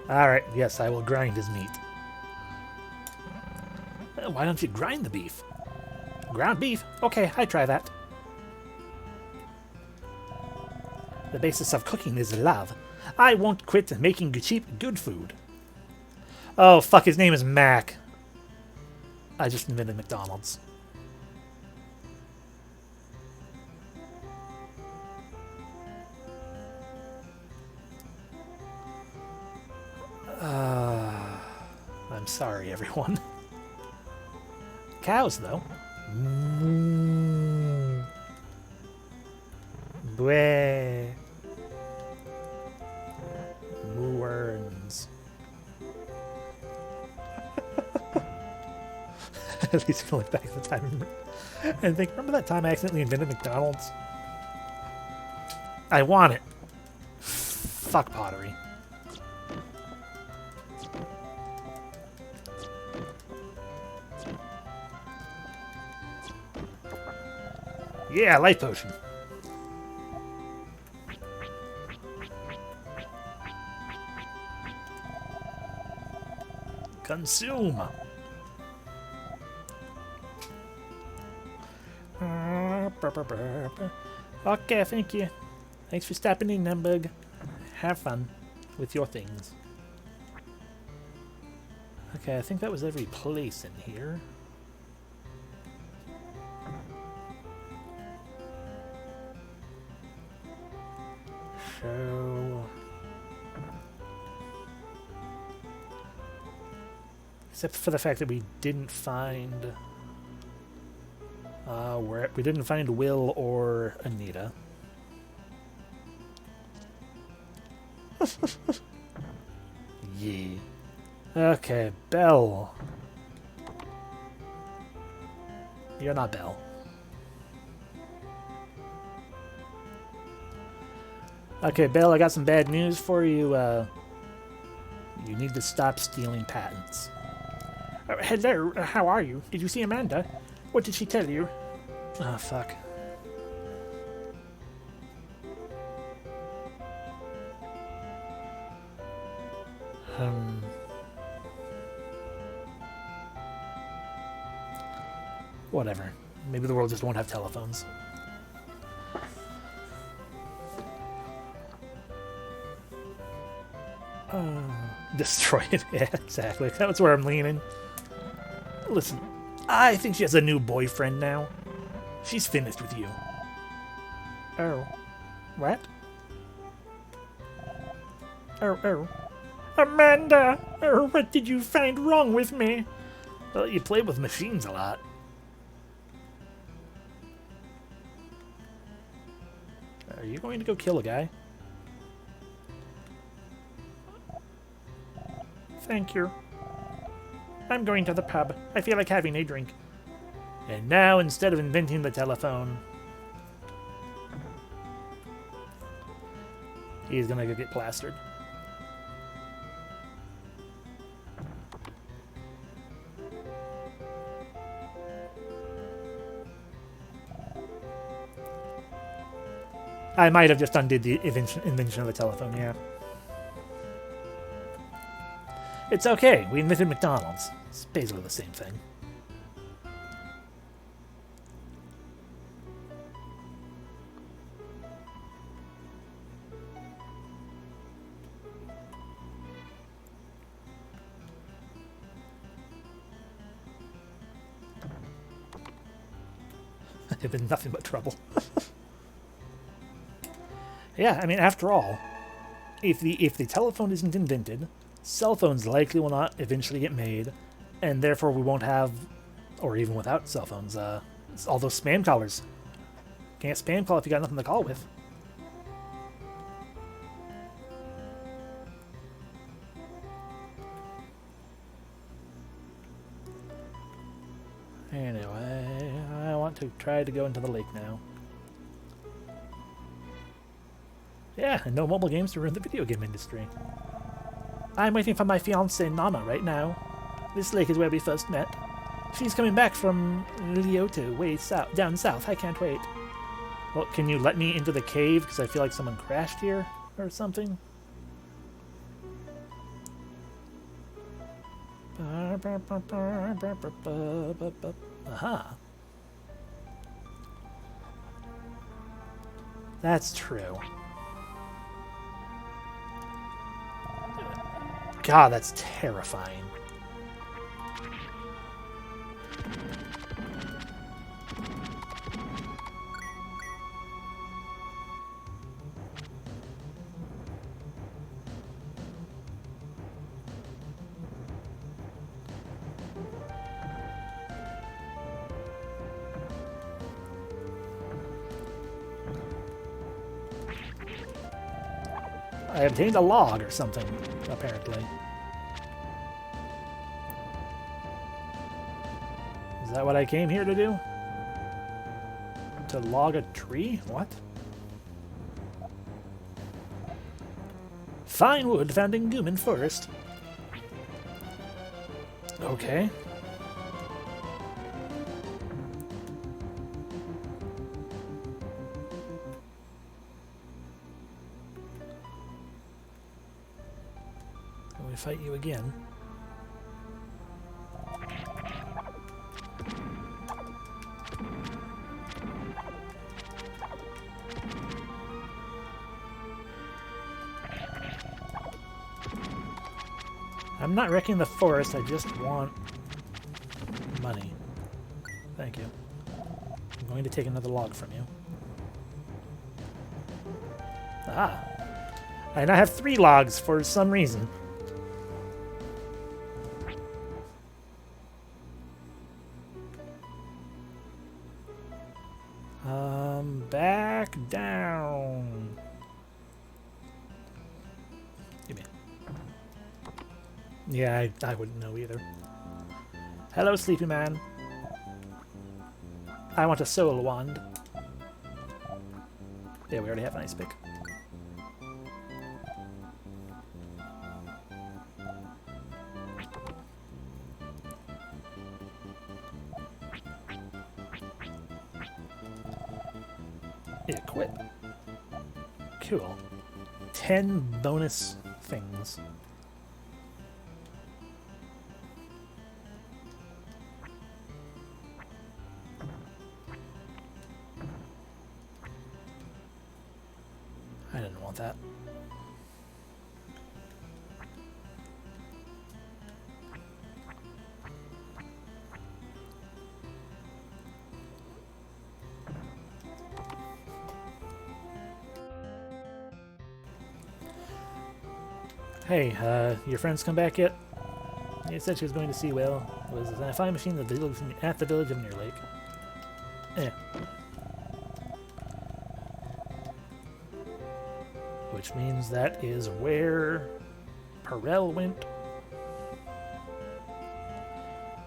Alright, yes, I will grind his meat. Why don't you grind the beef? Ground beef? Okay, I try that. The basis of cooking is love. I won't quit making cheap, good food. Oh, fuck, his name is Mac. I just invented McDonald's. I'm sorry, everyone. Cows, though. Bleh. Worms. At least I look back at the time and think, remember that time I accidentally invented McDonald's? I want it. Fuck pottery. Yeah, life potion. Consume. Okay, thank you. Thanks for stopping in, Numbug. Have fun with your things. Okay, I think that was every place in here. So Except for the fact that we didn't find... we didn't find Will or Anita. Yeah. Okay, Belle. You're not Belle. Okay, Belle, I got some bad news for you. You need to stop stealing patents. Hello, how are you? Did you see Amanda? What did she tell you? Oh, fuck. Whatever. Maybe the world just won't have telephones. Destroy it. Yeah, exactly. That's where I'm leaning. Listen, I think she has a new boyfriend now. She's finished with you. Oh. What? Oh. Amanda! Oh, what did you find wrong with me? Well, you play with machines a lot. Are you going to go kill a guy? Thank you. I'm going to the pub. I feel like having a drink. And now, instead of inventing the telephone, he's gonna go get plastered. I might have just undid the invention of the telephone, yeah. It's okay, we invented McDonald's. It's basically the same thing. It's been nothing but trouble. Yeah, I mean, after all, if the telephone isn't invented, cell phones likely will not eventually get made, and therefore we won't have, or even without cell phones, all those spam callers. Can't spam call if you got nothing to call with. Anyway, I want to try to go into the lake now. Yeah, and no mobile games to ruin the video game industry. I'm waiting for my fiancée Nama right now. This lake is where we first met. She's coming back from Lyoto, way south, down south. I can't wait. Well, can you let me into the cave? Because I feel like someone crashed here or something. Aha. That's true. God, that's terrifying. I obtained a log or something, apparently. Is that what I came here to do? To log a tree? What? Fine wood found in Gamien forest. Okay. Can we fight you again? I'm not wrecking the forest, I just want money. Thank you. I'm going to take another log from you. Ah. And I have 3 logs for some reason. Back down. Give me. Yeah, I wouldn't know either. Hello, sleepy man. I want a soul wand. Yeah, we already have an ice pick. Equip. Cool. 10 bonus things. I didn't want that. Hey, your friends come back yet? You said she was going to see Will. Was a flying machine at the village of Near Lake. Eh. Which means that is where Perel went.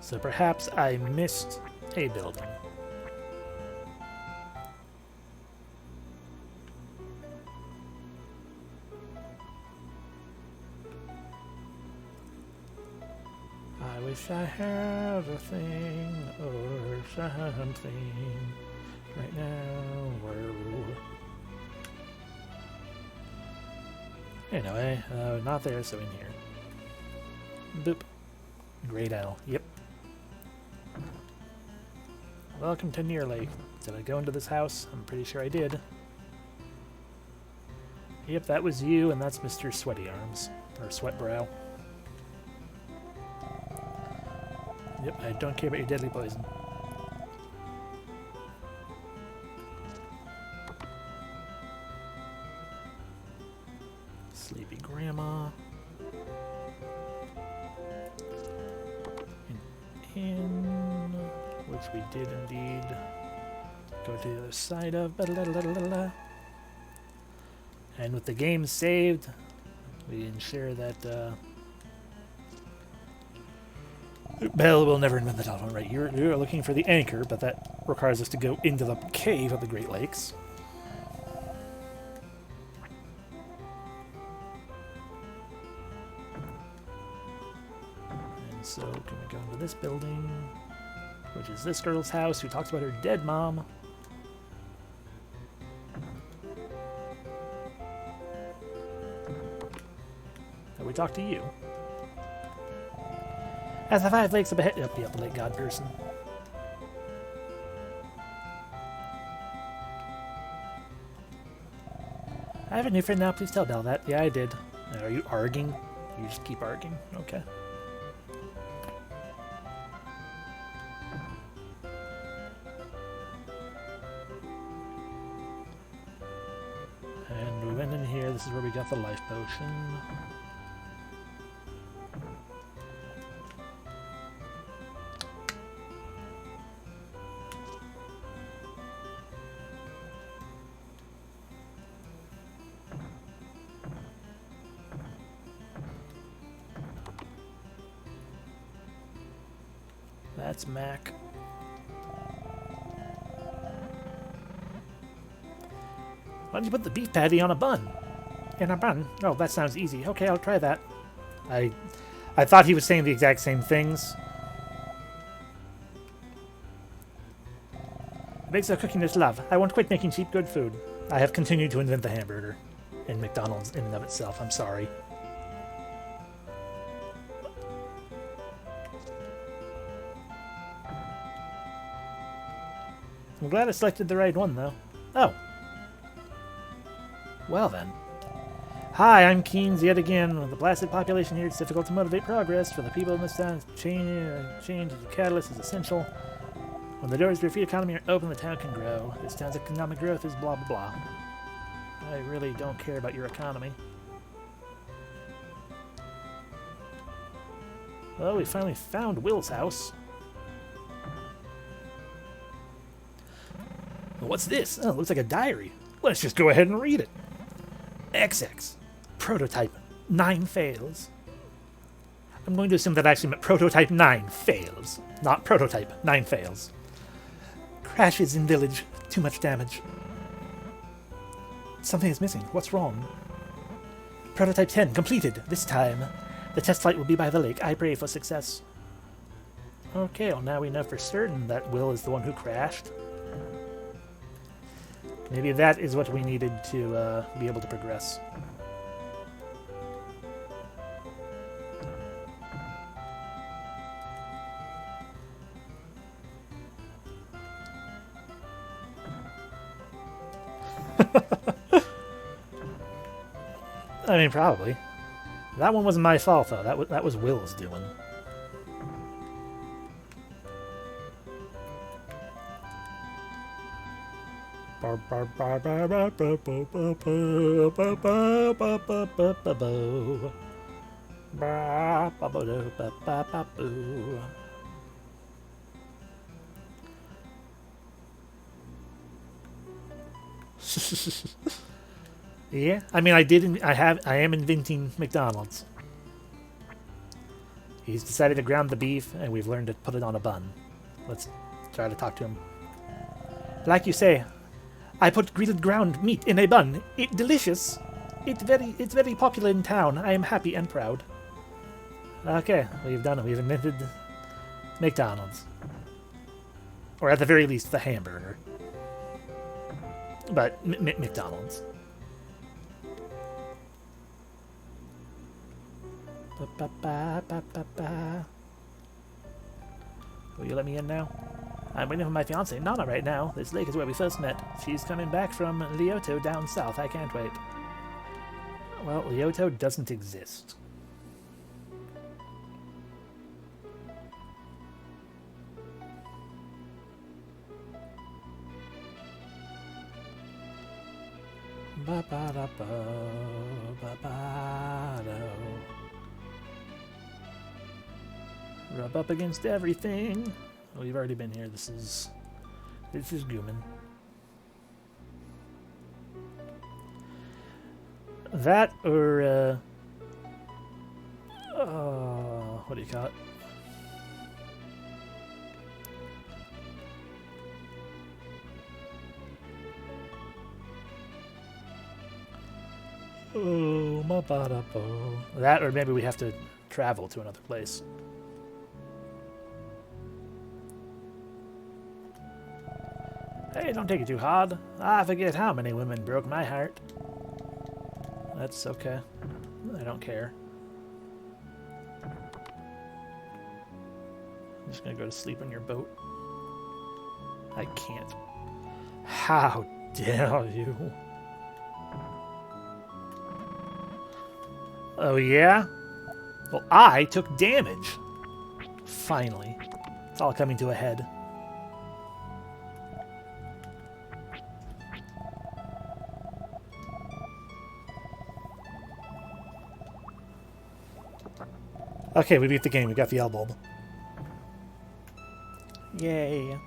So perhaps I missed a building. I wish I had a thing or something right now. Whoa. Anyway, not there, so in here. Boop. Great Owl. Yep. Welcome to Near Lake. Did I go into this house? I'm pretty sure I did. Yep, that was you, and that's Mr. Sweaty Arms. Or Sweat Brow. Yep, I don't care about your deadly poison. Sleepy Grandma. In, which we did indeed go to the other side of. And with the game saved, we ensure that Bell will never invent the telephone. Right, you're looking for the anchor, but that requires us to go into the cave of the Great Lakes. And so, can we go into this building, which is this girl's house, who talks about her dead mom. Have we talked to you? As the 5 lakes up ahead. Yep, the lake god person. I have a new friend now. Please tell Belle that. Yeah, I did. Are you arguing? You just keep arguing. Okay. And we went in here. This is where we got the life potion. That's Mac. Why don't you put the beef patty on a bun? In a bun? Oh, that sounds easy. Okay, I'll try that. I thought he was saying the exact same things. It makes our cooking this love. I won't quit making cheap, good food. I have continued to invent the hamburger. And McDonald's in and of itself. I'm sorry. I'm glad I selected the right one, though. Oh. Well, then. Hi, I'm Keynes yet again. With the blasted population here, it's difficult to motivate progress. For the people in this town, change as a catalyst is essential. When the doors to your free economy are open, the town can grow. This town's economic growth is blah, blah, blah. I really don't care about your economy. Well, we finally found Will's house. What's this? Oh, it looks like a diary. Let's just go ahead and read it. XX. Prototype 9 fails. I'm going to assume that actually meant prototype 9 fails. Not prototype 9 fails. Crashes in village. Too much damage. Something is missing. What's wrong? Prototype 10 completed. This time. The test flight will be by the lake. I pray for success. Okay, well now we know for certain that Will is the one who crashed. Maybe that is what we needed to be able to progress. I mean, probably. That one wasn't my fault, though. That was Will's doing. Yeah, I mean, I am inventing McDonald's. He's decided to ground the beef, and we've learned to put it on a bun. Let's try to talk to him. Like you say, I put grilled ground meat in a bun. It's delicious. It's very popular in town. I am happy and proud. Okay, we've done it. We've invented McDonald's. Or at the very least, the hamburger. But McDonald's. Will you let me in now? I'm waiting for my fiancée, Nana, right now. This lake is where we first met. She's coming back from Lyoto down south. I can't wait. Well, Lyoto doesn't exist. Rub up against everything. Oh, we've already been here. This is Gamien. That or what do you call it? Oh, my badapo. That or maybe we have to travel to another place. Hey, don't take it too hard. I forget how many women broke my heart. That's okay. I don't care. I'm just gonna go to sleep on your boat. I can't. How dare you? Oh yeah? Well, I took damage. Finally. It's all coming to a head. Okay, we beat the game. We got the L-bulb. Yay.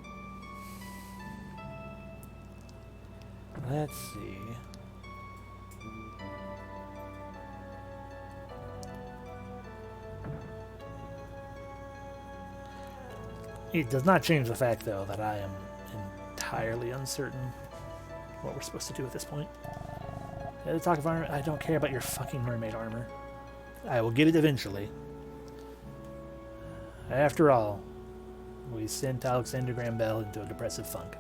Let's see. It does not change the fact, though, that I am entirely uncertain what we're supposed to do at this point. Yeah, to talk of armor, I don't care about your fucking mermaid armor. I will get it eventually. After all, we sent Alexander Graham Bell into a depressive funk.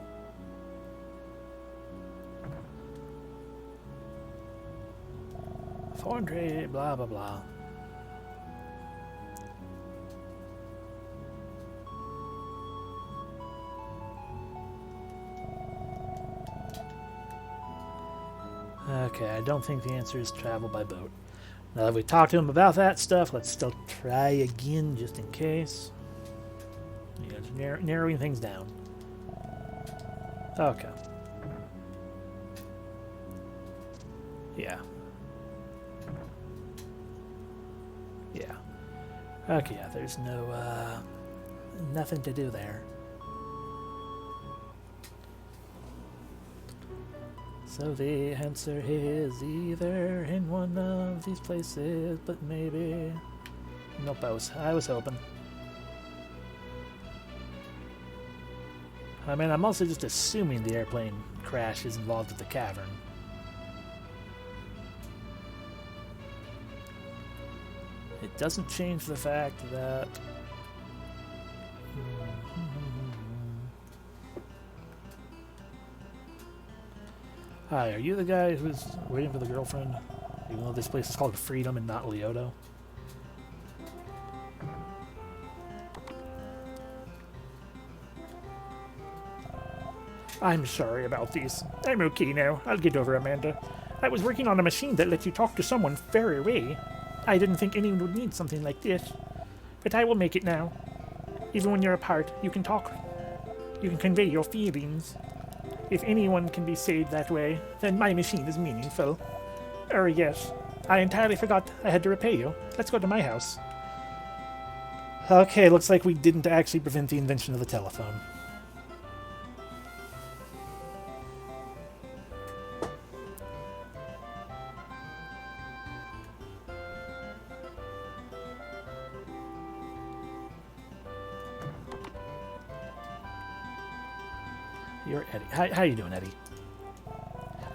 Fondre, blah blah blah. Okay, I don't think the answer is travel by boat. Now that we talked to him about that stuff, let's still try again just in case. Yeah, just narrowing things down. Okay. Yeah. Yeah. Okay, yeah, there's no, nothing to do there. So the answer is either in one of these places, but maybe... Nope, I was hoping. I mean, I'm also just assuming the airplane crash is involved with the cavern. It doesn't change the fact that... Hi, are you the guy who's waiting for the girlfriend? Even though this place is called Freedom and not Leoto? I'm sorry about this. I'm okay now. I'll get over, Amanda. I was working on a machine that lets you talk to someone far away. I didn't think anyone would need something like this. But I will make it now. Even when you're apart, you can talk. You can convey your feelings. If anyone can be saved that way, then my machine is meaningful. Yes. I entirely forgot I had to repay you. Let's go to my house. Okay, looks like we didn't actually prevent the invention of the telephone. You're Eddie. How you doing, Eddie?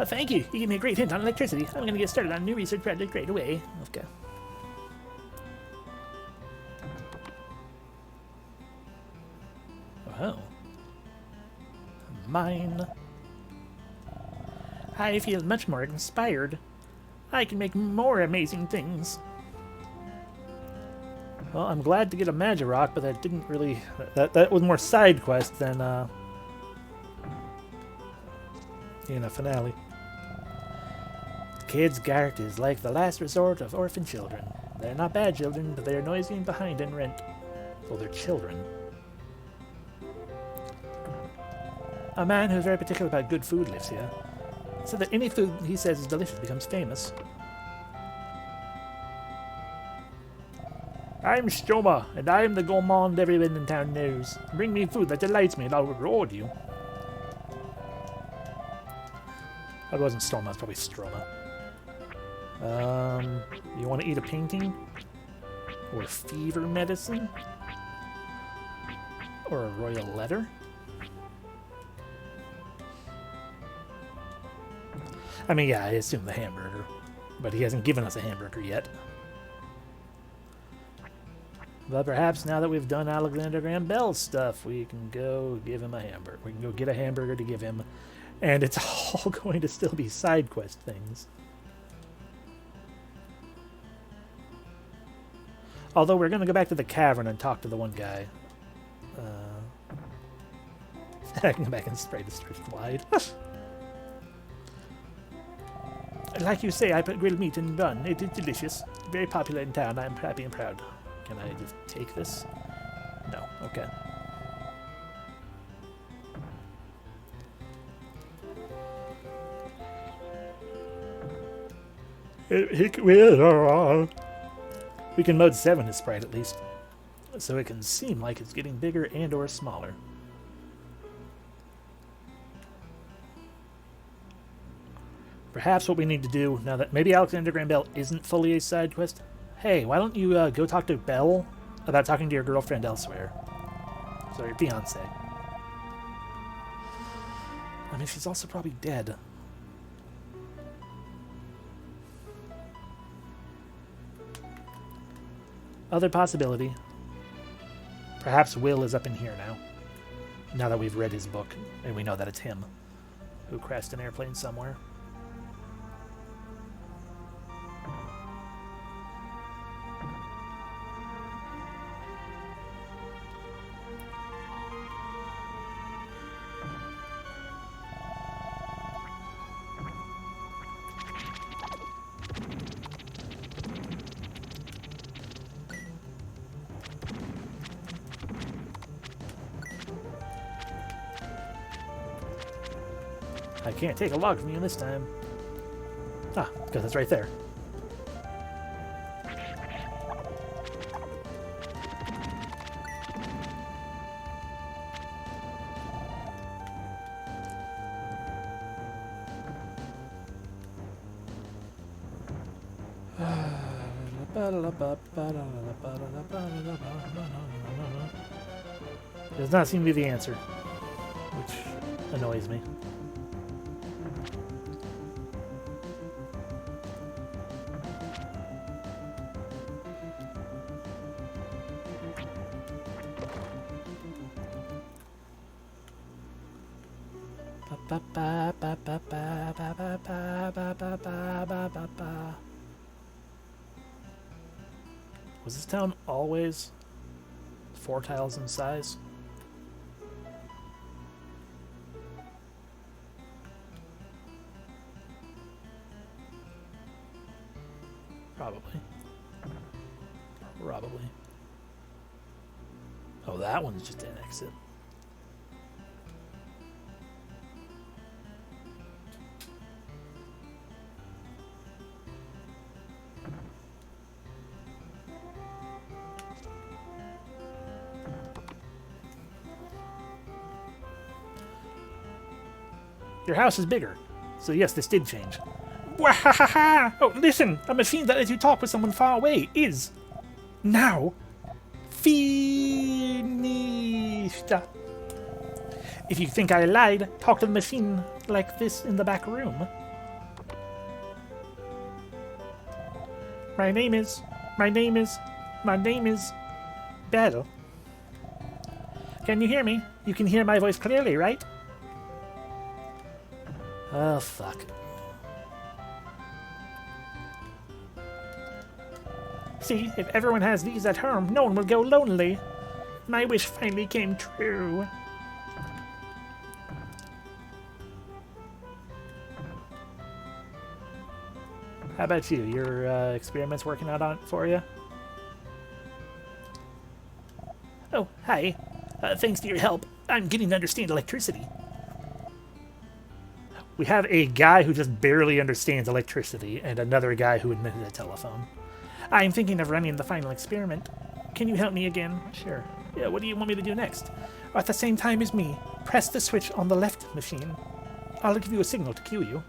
Thank you. You gave me a great hint on electricity. I'm going to get started on a new research project right away. Okay. Oh. Mine. I feel much more inspired. I can make more amazing things. Well, I'm glad to get a Magirock, but that didn't really... That was more side quest than, in a finale. Kids' Gart is like the last resort of orphan children. They're not bad children, but they're noisy and behind in rent. Well, they're children. A man who's very particular about good food lives here. So that any food he says is delicious becomes famous. I'm Stoma, and I'm the gourmand everyone in town knows. Bring me food that delights me, and I'll reward you. That wasn't Stoma, that's probably Stroma. You want to eat a painting? Or fever medicine? Or a royal letter? I mean, yeah, I assume the hamburger. But he hasn't given us a hamburger yet. But perhaps now that we've done Alexander Graham Bell's stuff, we can go give him a hamburger. We can go get a hamburger to give him. And it's all going to still be side quest things. Although we're going to go back to the cavern and talk to the one guy. I can go back and spray the street wide. Like you say, I put grilled meat in bun. It is delicious. Very popular in town. I'm happy and proud. Can I just take this? No. Okay. We can mode 7 his sprite at least, so it can seem like it's getting bigger and or smaller. Perhaps what we need to do, now that maybe Alexander Graham Bell isn't fully a side quest, hey, why don't you go talk to Bell about talking to your girlfriend elsewhere? So your fiancé. I mean, she's also probably dead. Other possibility. Perhaps Will is up in here now. Now that we've read his book, and we know that it's him who crashed an airplane somewhere. I can't take a log from you this time. Ah, because it's right there. Does not seem to be the answer, which annoys me. Was this town always 4 tiles in size? Probably. Probably. Oh, that one's just an exit. Your house is bigger. So yes, this did change. Wahahaha! Oh, listen! A machine that lets you talk with someone far away is... now... finished. If you think I lied, talk to the machine like this in the back room. My name is... Belle. Can you hear me? You can hear my voice clearly, right? Oh, fuck. See, if everyone has these at home, no one will go lonely. My wish finally came true. How about you? Your experiments working out on for you? Oh, hi. Thanks to your help, I'm getting to understand electricity. We have a guy who just barely understands electricity and another guy who invented a telephone. I'm thinking of running the final experiment. Can you help me again? Sure. Yeah, what do you want me to do next? At the same time as me, press the switch on the left machine. I'll give you a signal to cue you.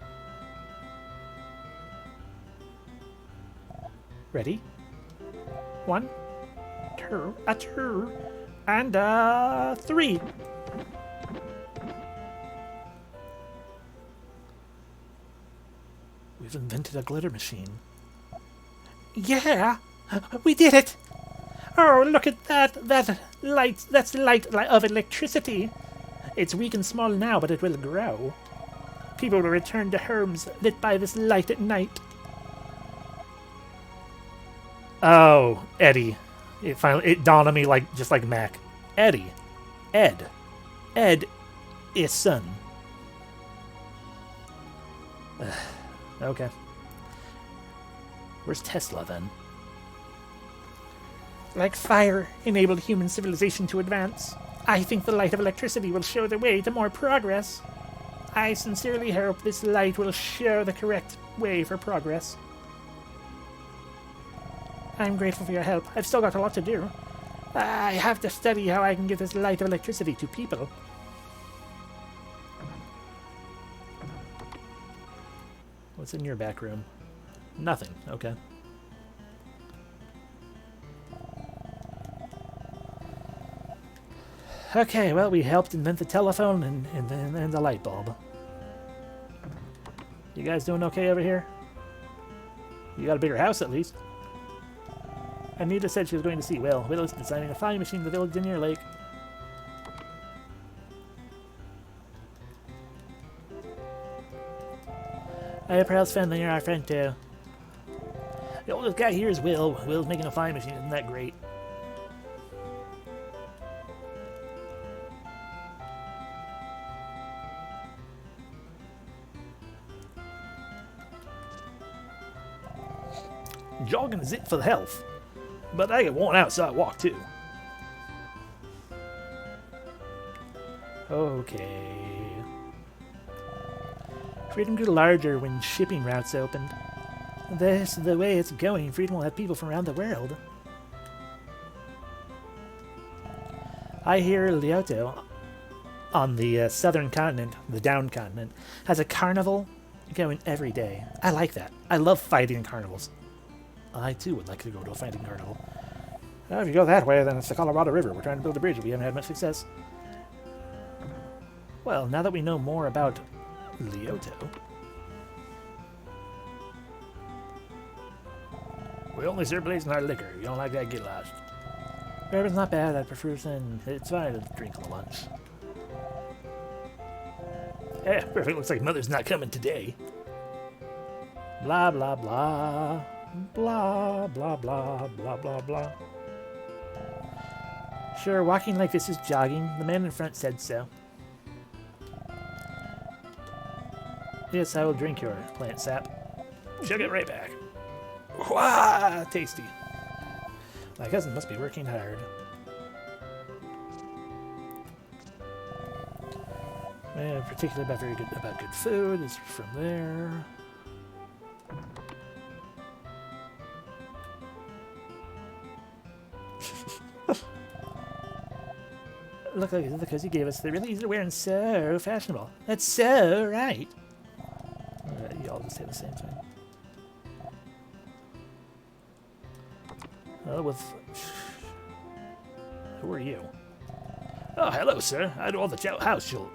Ready? 1, 2, a 2, and 3. We've invented a glitter machine. Yeah! We did it! Oh, look at that! That light! That's the light of electricity! It's weak and small now, but it will grow. People will return to homes lit by this light at night. Oh, Eddie. It dawned on me just like Mac. Eddie. Ed. Ed is son. Okay. Where's Tesla, then? Like fire enabled human civilization to advance, I think the light of electricity will show the way to more progress. I sincerely hope this light will show the correct way for progress. I'm grateful for your help. I've still got a lot to do. I have to study how I can give this light of electricity to people. What's in your back room? Nothing. Okay. Okay, well, we helped invent the telephone and the light bulb. You guys doing okay over here? You got a bigger house, at least. Anita said she was going to see Will. Will is designing a flying machine in the village near Lake. Hey, Pearl's family, you're our friend too. The oldest guy here is Will. Will's making a flying machine. Isn't that great? Jogging is it for the health, but I get worn out, so I walk too. Okay. Freedom grew larger when shipping routes opened. This the way it's going. Freedom will have people from around the world. I hear Lyoto, on the southern continent, the down continent, has a carnival going every day. I like that. I love fighting in carnivals. I too would like to go to a fighting carnival. If you go that way, then it's the Colorado River. We're trying to build a bridge, but we haven't had much success. Well, now that we know more about Leoto... We only serve blazing our liquor. You don't like that, get lost. Bourbon's not bad. I prefer sin. It's fine to drink on the lunch. Eh, perfect. Looks like Mother's not coming today. Blah, blah, blah. Blah, blah, blah, blah, blah, blah. Sure, walking like this is jogging. The man in front said so. Yes, I will drink your plant sap. Chug it right back. Wah! Tasty. My cousin must be working hard. And particularly about good food is from there. Look like the clothes you gave us. They're really easy to wear and so fashionable. That's so right. You all just say the same thing. Who are you? Oh, hello, sir. I do all the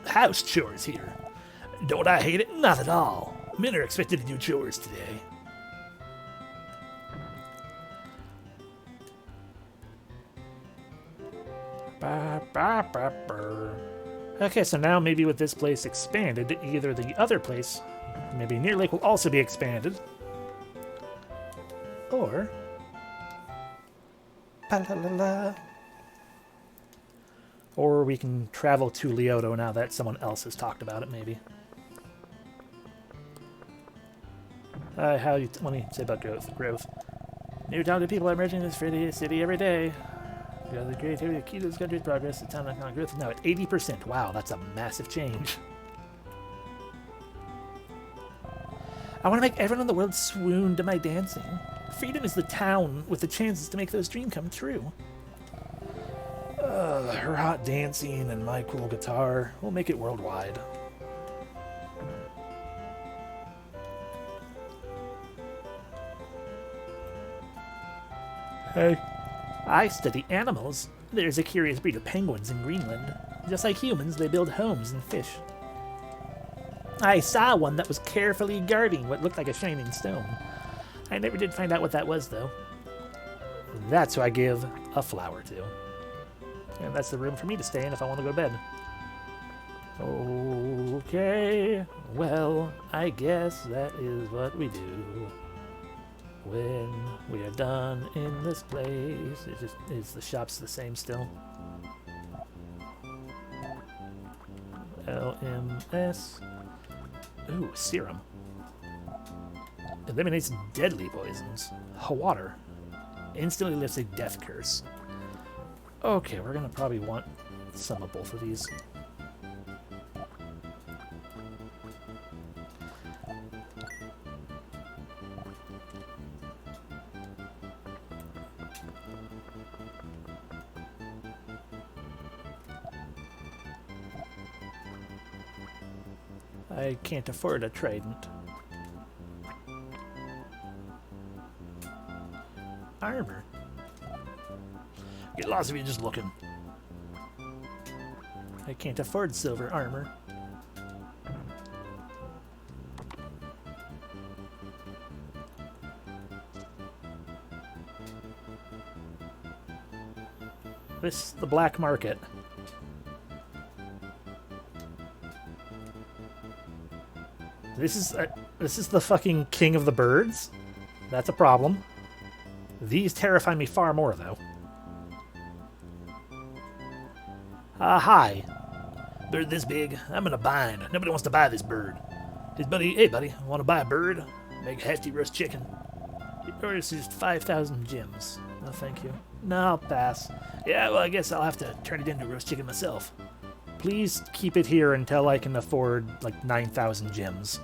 house chores here. Don't I hate it? Not at all. Men are expected to do chores today. Okay, so now maybe with this place expanded, either the other place, maybe Near Lake, will also be expanded, or or we can travel to Leoto now that someone else has talked about it, maybe. Let me say about growth. New talented people are emerging in this city every day. The creativity the key to this country's progress. The town economic growth is now at 80%. Wow, that's a massive change. I want to make everyone in the world swoon to my dancing. Freedom is the town with the chances to make those dreams come true. Her hot dancing and my cool guitar will make it worldwide. Hey. I study animals. There's a curious breed of penguins in Greenland. Just like humans, they build homes and fish. I saw one that was carefully guarding what looked like a shining stone. I never did find out what that was, though. That's who I give a flower to. And that's the room for me to stay in if I want to go to bed. Okay, well, I guess that is what we do. When we are done in this place, is the shop's the same still? LMS. Ooh, serum. Eliminates deadly poisons. Water. Instantly lifts a death curse. Okay, we're gonna probably want some of both of these. I can't afford a trident. Armor. Get lost if you're just looking. I can't afford silver armor. This is the black market. This is the fucking king of the birds. That's a problem. These terrify me far more, though. Hi. Bird this big, I'm in a bind. Nobody wants to buy this bird. Hey buddy, want to buy a bird? Make a hefty roast chicken. Or it's just 5,000 gems. No, thank you. No, I'll pass. Yeah, well, I guess I'll have to turn it into roast chicken myself. Please keep it here until I can afford, like, 9,000 gems.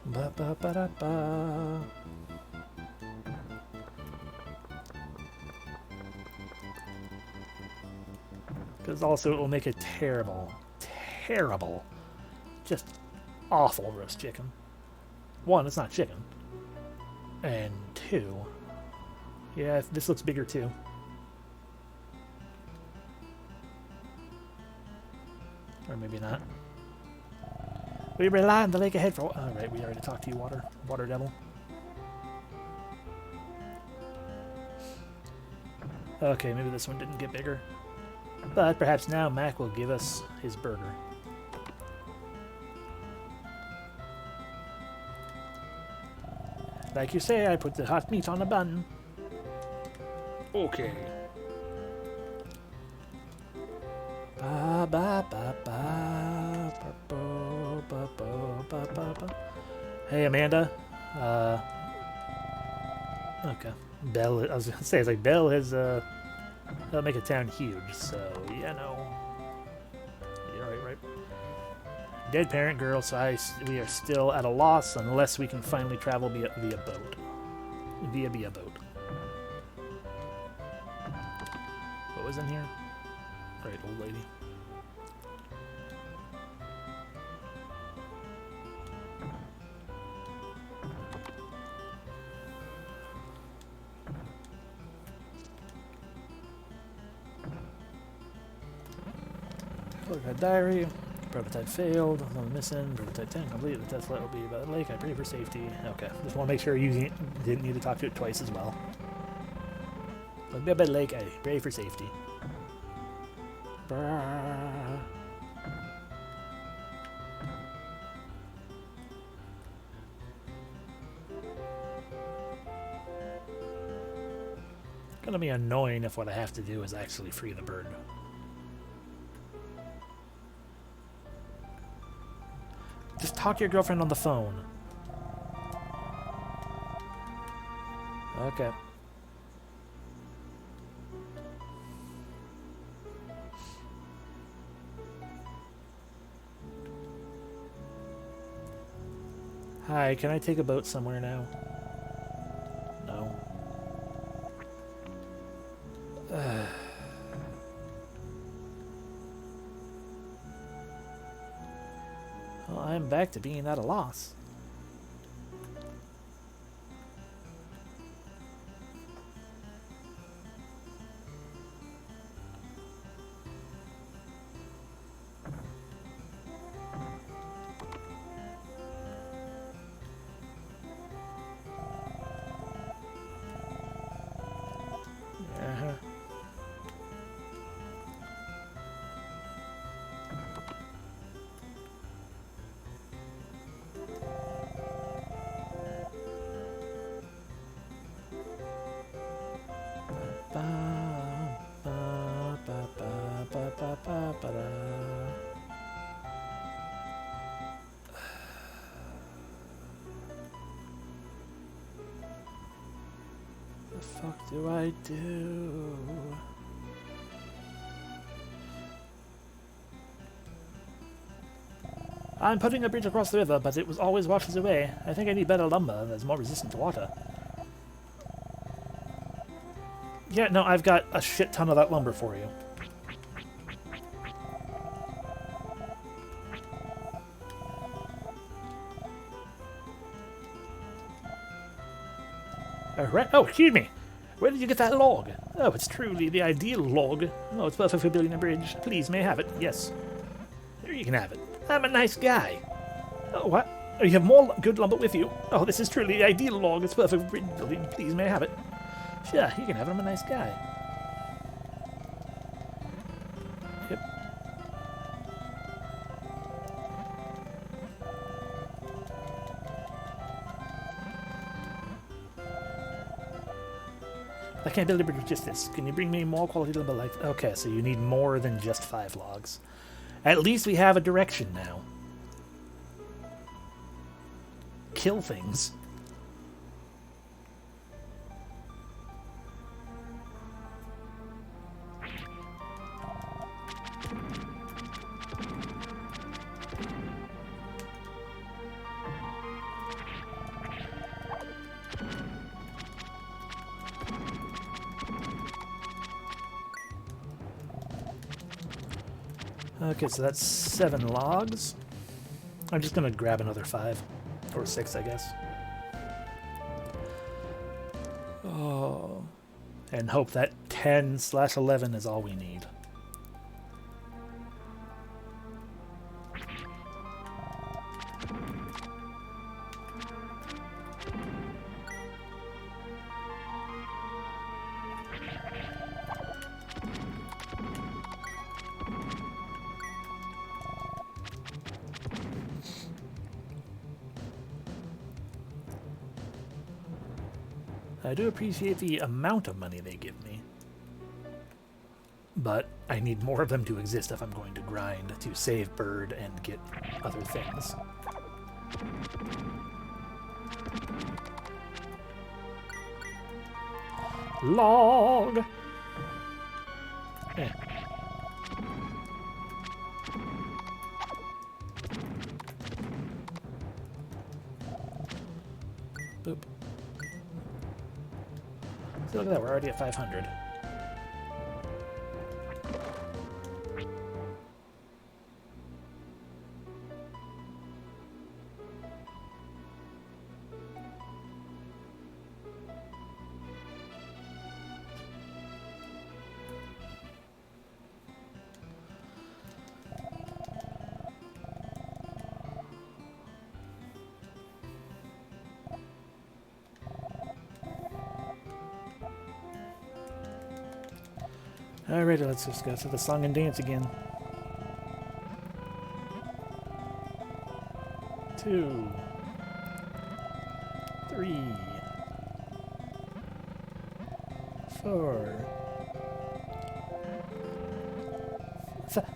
Ba-ba-ba-da-ba. Because also it will make a terrible, just awful roast chicken. One, it's not chicken. And two, yeah, this looks bigger too. Or maybe not. We rely on the lake ahead for... Oh, right, we already talked to you, Water Devil. Okay, maybe this one didn't get bigger. But perhaps now Mac will give us his burger. Like you say, I put the hot meat on a bun. Okay. Ba ba ba ba ba ba ba ba ba ba. Hey Amanda. Okay. Belle. I was gonna say, it's like Belle has that'll make a town huge. So yeah, no. You're right. Dead parent girl. So we are still at a loss unless we can finally travel via boat. Via boat. What was in here? Great old lady. Look at diary. Prototype failed. I'm missing. Prototype 10 complete. The test flight will be by the lake. I pray for safety. Okay. Just want to make sure you didn't need to talk to it twice as well. It'll be by the lake. I pray for safety. Brrr. Gonna be annoying if what I have to do is actually free the bird. Just talk to your girlfriend on the phone. Okay. Hi, can I take a boat somewhere now? No. Well, I'm back to being at a loss. The fuck do I do? I'm putting a bridge across the river, but it always washes away. I think I need better lumber that's more resistant to water. Yeah, no, I've got a shit ton of that lumber for you. Alright. Oh, excuse me. Where did you get that log? Oh, it's truly the ideal log. Oh, it's perfect for building a bridge. Please, may I have it? Yes. Here, you can have it. I'm a nice guy. Oh, what? Oh, you have more good lumber with you. Oh, this is truly the ideal log. It's perfect for bridge building. Please, may I have it? Sure, you can have it. I'm a nice guy. Yep. I can't build a bridge with just this. Can you bring me more quality lumber like... Okay, so you need more than just 5 logs. At least we have a direction now. Kill things. Okay, so that's 7 logs. I'm just gonna grab another 5. Or 6, I guess. Oh. And hope that 10/11 is all we need. I do appreciate the amount of money they give me, but I need more of them to exist if I'm going to grind to save Bird and get other things. Log! Eh. Boop. So look at that, we're already at 500. Alright, let's just go to the song and dance again. 2, 3, 4.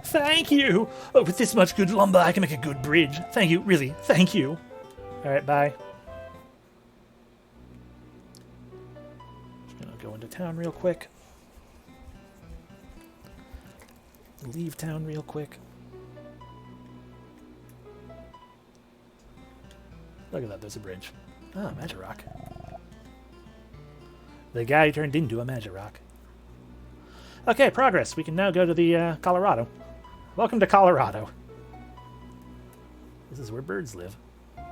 Thank you! Oh, with this much good lumber, I can make a good bridge. Thank you, really, thank you. Alright, bye. Just gonna go into town real quick. Leave town real quick. Look at that, there's a bridge. Ah, Magic Rock. The guy turned into a Magic Rock. Okay, progress. We can now go to the Colorado. Welcome to Colorado. This is where birds live. I'm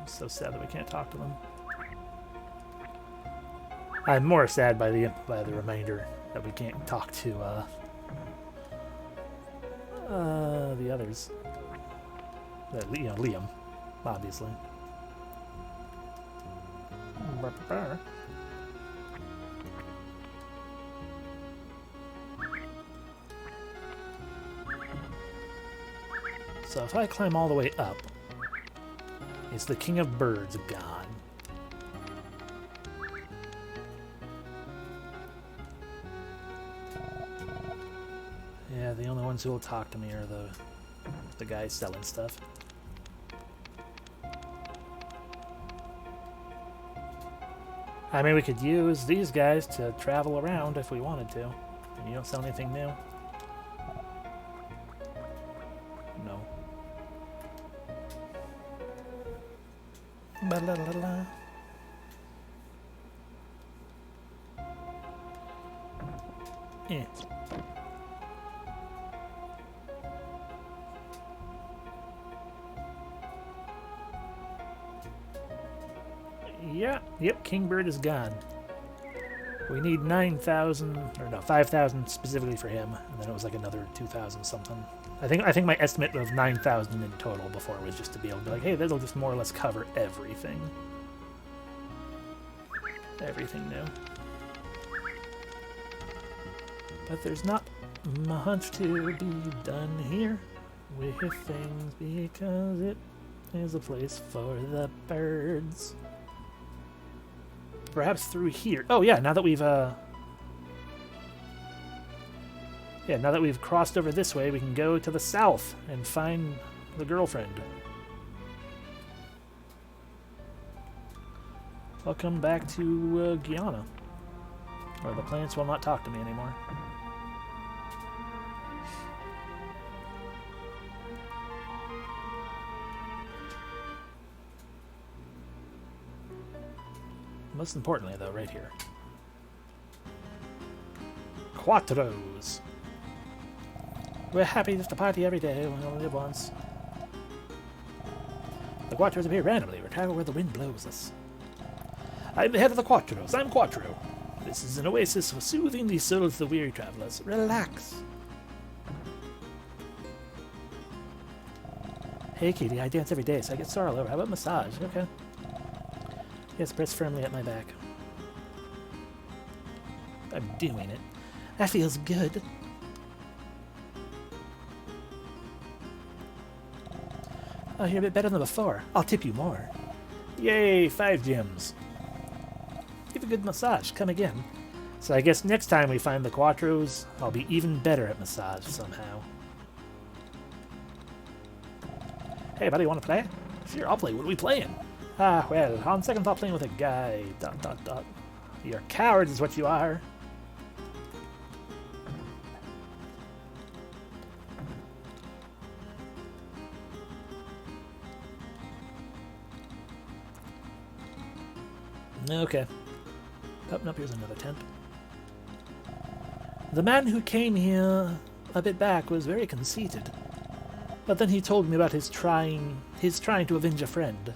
so sad that we can't talk to them. I'm more sad by the reminder that we can't talk to the others. You know, Liam, obviously. So if I climb all the way up, is the King of Birds gone? Yeah, the only ones who will talk to me are the guys selling stuff. I mean, we could use these guys to travel around if we wanted to. And you don't sell anything new? No. Ba-la-la-la. Eh. Yeah, yep, Kingbird is gone. We need 9,000, or no, 5,000 specifically for him, and then it was like another 2,000 something. I think my estimate of 9,000 in total before was just to be able to be like, hey, that'll just more or less cover everything. Everything new. But there's not much to be done here with things because it is a place for the birds. Perhaps through here. Oh yeah, now that we've now that we've crossed over this way, we can go to the south and find the girlfriend. Welcome back to Guyana. Or the plants will not talk to me anymore. Most importantly, though, right here. Quattros. We're happy just to party every day. We only live once. The Quattros appear randomly. We travel where the wind blows us. I'm the head of the Quattros. I'm Quattro. This is an oasis for soothing the souls of the weary travelers. Relax. Hey, Kitty, I dance every day, so I get sore all over. How about massage? Okay. Yes, press firmly at my back. I'm doing it. That feels good. Oh, you're a bit better than before. I'll tip you more. Yay, 5 gems. Give a good massage. Come again. So I guess next time we find the Quattros, I'll be even better at massage somehow. Hey, buddy, want to play? Sure, I'll play. What are we playing? Ah, well, on second thought, playing with a guy. ... You're cowards is what you are. Okay. Oh, nope, here's another temp. The man who came here a bit back was very conceited. But then he told me about his trying to avenge a friend.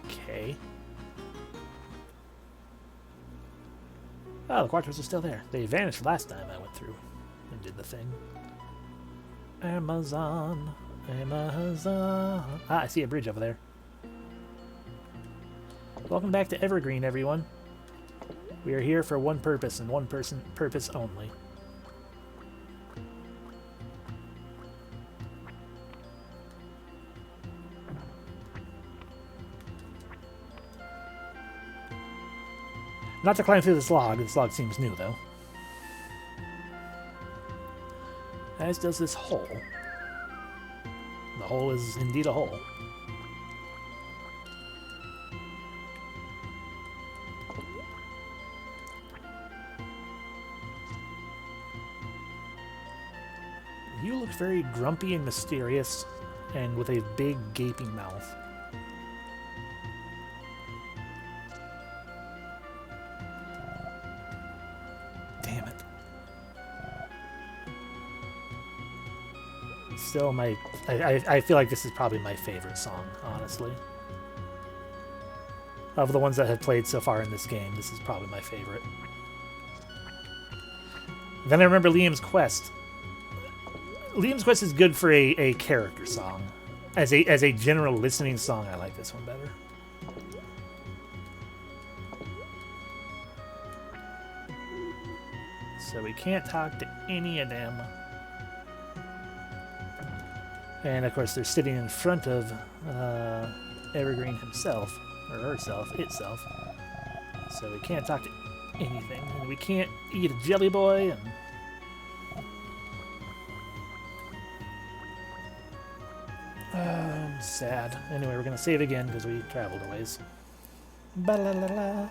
Okay. Oh, the Quattros are still there. They vanished last time I went through and did the thing. Amazon. Amazon. Ah, I see a bridge over there. Welcome back to Evergreen, everyone. We are here for one purpose and one purpose only. Not to climb through this log. This log seems new, though. As does this hole. The hole is indeed a hole. You look very grumpy and mysterious, and with a big gaping mouth. Damn it. Still I feel like this is probably my favorite song, honestly. Of the ones that have played so far in this game, this is probably my favorite. Then I remember Liam's Quest. Liam's Quest is good for a character song. As a general listening song, I like this one better. So we can't talk to any of them. And of course they're sitting in front of Evergreen himself, or herself, itself. So we can't talk to anything. And we can't eat a jelly boy, and I'm sad. Anyway, we're going to save again because we traveled a ways. Ba-la-la-la.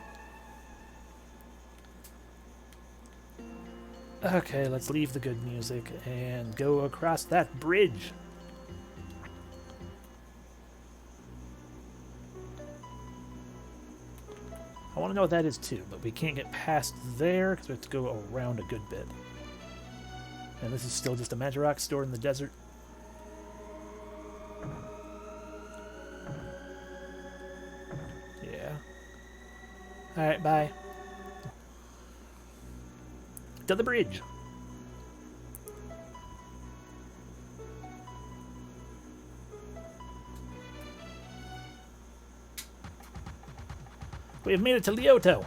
Okay, let's leave the good music and go across that bridge. I want to know what that is too, but we can't get past there because we have to go around a good bit. And this is still just a magic rock stored in the desert. Alright, bye. To the bridge. We have made it to Lyoto.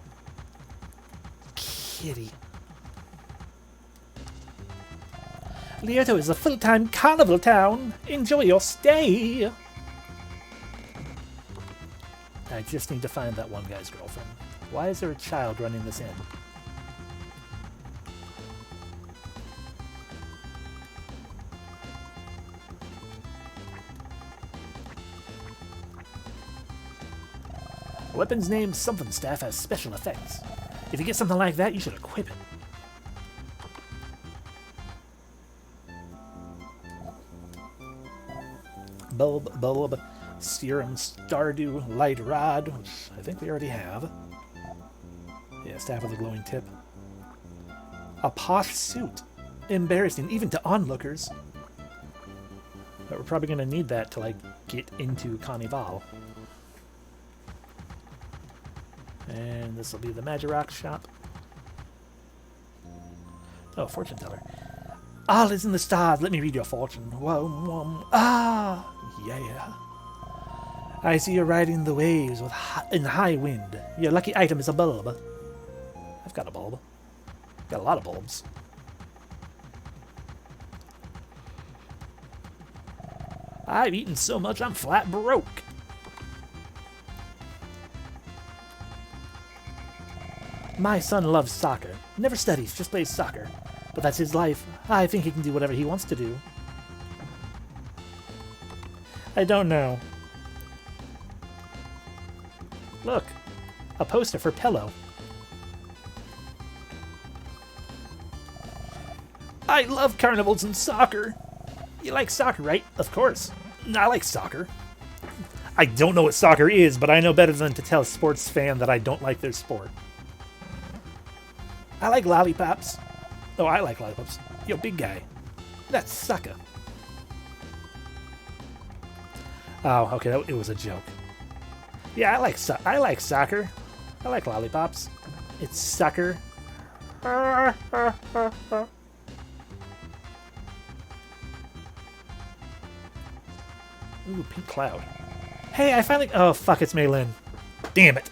Kitty. Lyoto is a full-time carnival town. Enjoy your stay. I just need to find that one guy's girlfriend. Why is there a child running this inn? A weapon's named something staff has special effects. If you get something like that, you should equip it. Bulb, Serum, Stardew, Light Rod, which I think we already have. Yeah, staff with a glowing tip. A posh suit. embarrassing, even to onlookers. But we're probably going to need that to, like, get into Carnival. And this will be the Magirock shop. Oh, fortune teller. All is in the stars. Let me read your fortune. Whoa, whoa. Ah, yeah. I see you're riding the waves in high wind. Your lucky item is a bulb. I've got a bulb. Got a lot of bulbs. I've eaten so much I'm flat broke. My son loves soccer. Never studies, just plays soccer. But that's his life. I think he can do whatever he wants to do. I don't know. Look, a poster for Pello. I love carnivals and soccer. You like soccer, right? Of course. I like soccer. I don't know what soccer is, but I know better than to tell a sports fan that I don't like their sport. I like lollipops. Oh, I like lollipops. Yo, big guy. That's sucker. Oh, okay, it was a joke. Yeah, I like soccer. I like lollipops. It's sucker. Ooh, pink cloud. Hey, I finally... Oh, fuck, it's Maylin. Damn it.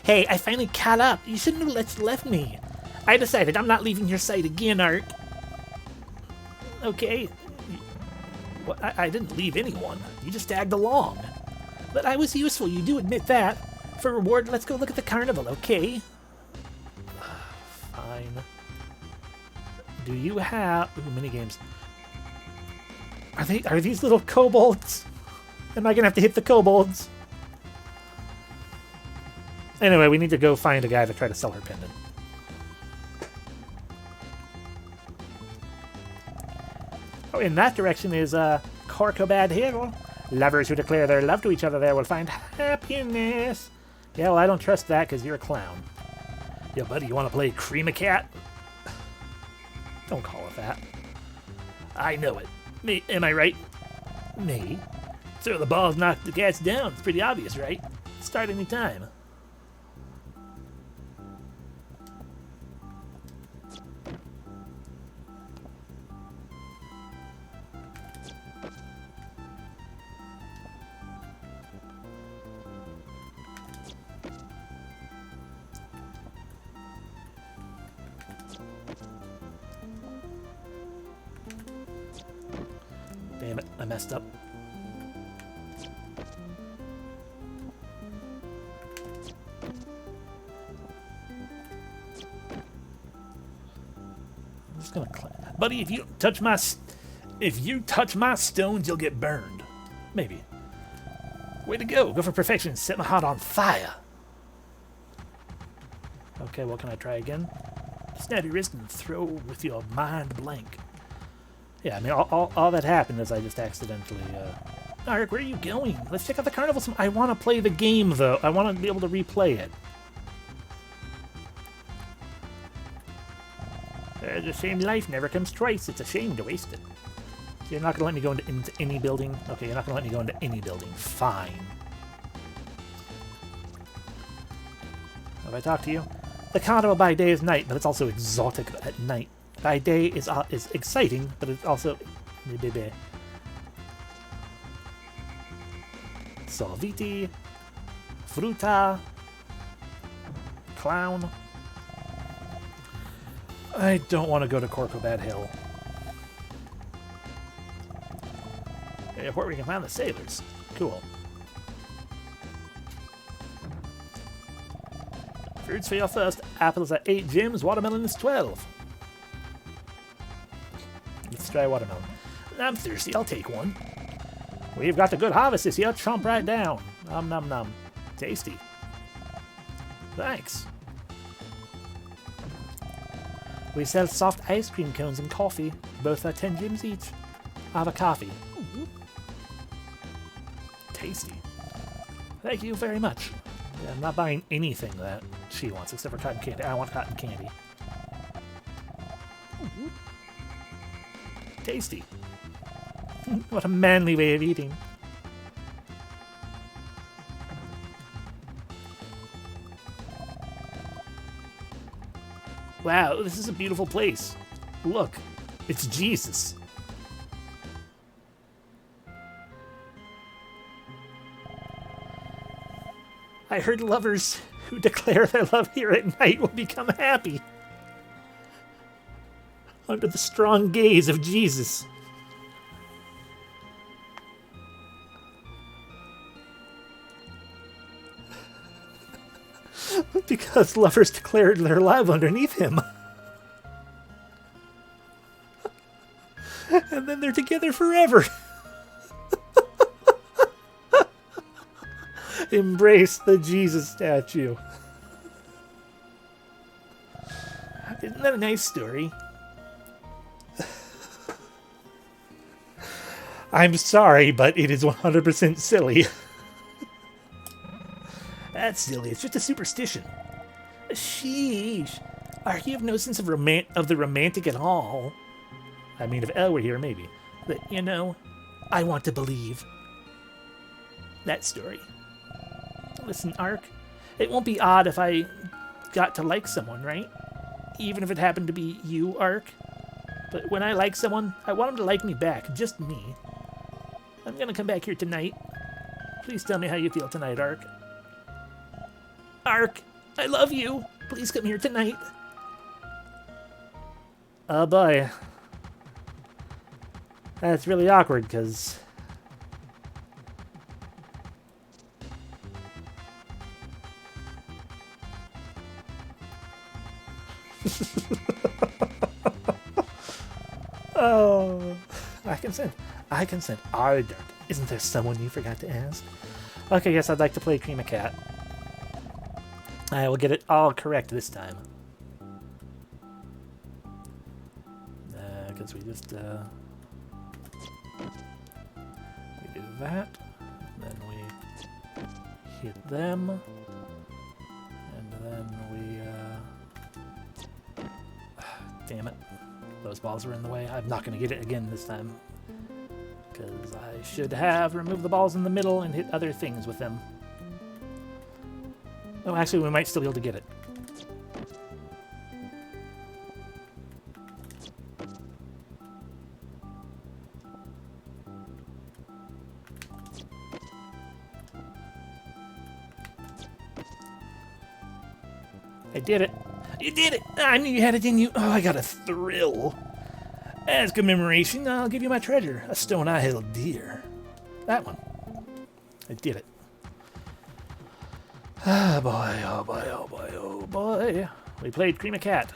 Hey, I finally caught up. You shouldn't have left me. I decided I'm not leaving your site again, Art. Okay. Well, I didn't leave anyone. You just tagged along. But I was useful, you do admit that. For reward, let's go look at the carnival, okay? Fine. Do you have... Ooh, minigames. Are these little kobolds? Am I gonna have to hit the kobolds? Anyway, we need to go find a guy to try to sell her pendant. Oh, in that direction is Corcobad Hill. Lovers who declare their love to each other there will find happiness. Yeah, well, I don't trust that because you're a clown. Yo, buddy, you want to play Cream a Cat? Don't call it that. I know it. Me, am I right? Me? So the balls knock the cats down. It's pretty obvious, right? Start any time. Damn it, I messed up. I'm just gonna buddy, if you touch my stones, you'll get burned. Maybe. Way to go. Go for perfection. Set my heart on fire. Okay, well, can I try again? Snap your wrist and throw with your mind blank. Yeah, I mean, all that happened is I just accidentally, Eric, where are you going? Let's check out the carnival. I want to play the game, though. I want to be able to replay it. The same life never comes twice. It's a shame to waste it. So you're not going to let me go into any building? Okay, you're not going to let me go into any building. Fine. Have I talked to you? The carnival by day is night, but it's also exotic at night. By day is exciting, but it's also... Solviti, Fruta, Clown. I don't want to go to Corcobad Hill. Airport where you can find the sailors. Cool. Fruits for your first. Apples at 8 gems, watermelon is 12. Let's try watermelon. I'm thirsty, I'll take one. We've got the good harvest this year. Chomp right down. Nom nom nom. Tasty. Thanks. We sell soft ice cream cones and coffee. Both are 10 gems each. I have a coffee. Ooh. Tasty. Thank you very much. Yeah, I'm not buying anything that she wants except for cotton candy. I want cotton candy. Tasty. What a manly way of eating. Wow, this is a beautiful place. Look, it's Jesus. I heard lovers who declare their love here at night will become happy under the strong gaze of Jesus. Because lovers declared their love underneath him. And then they're together forever. Embrace the Jesus statue. Isn't that a nice story? I'm sorry, but it is 100% silly. That's silly. It's just a superstition. Sheesh. You have no sense of the romantic at all. I mean, if Elle were here, maybe. But, you know, I want to believe. That story. Listen, Ark, it won't be odd if I got to like someone, right? Even if it happened to be you, Ark. But when I like someone, I want them to like me back. Just me. I'm gonna come back here tonight. Please tell me how you feel tonight, Ark. Ark, I love you. Please come here tonight. Oh boy. That's really awkward, because... Oh, I consent. Oh, dirt. Isn't there someone you forgot to ask? Okay, yes, I'd like to play Cream a Cat. I will get it all correct this time. Because we just, we do that, then we hit them, and then we, damn it. Those balls were in the way. I'm not going to get it again this time. Because I should have removed the balls in the middle and hit other things with them. Oh, actually, we might still be able to get it. I did it. You did it! I knew you had it in you. Oh, I got a thrill. As commemoration, I'll give you my treasure. A stone I held dear. That one. I did it. Ah, boy, oh boy, oh boy, oh boy. We played Cream a Cat.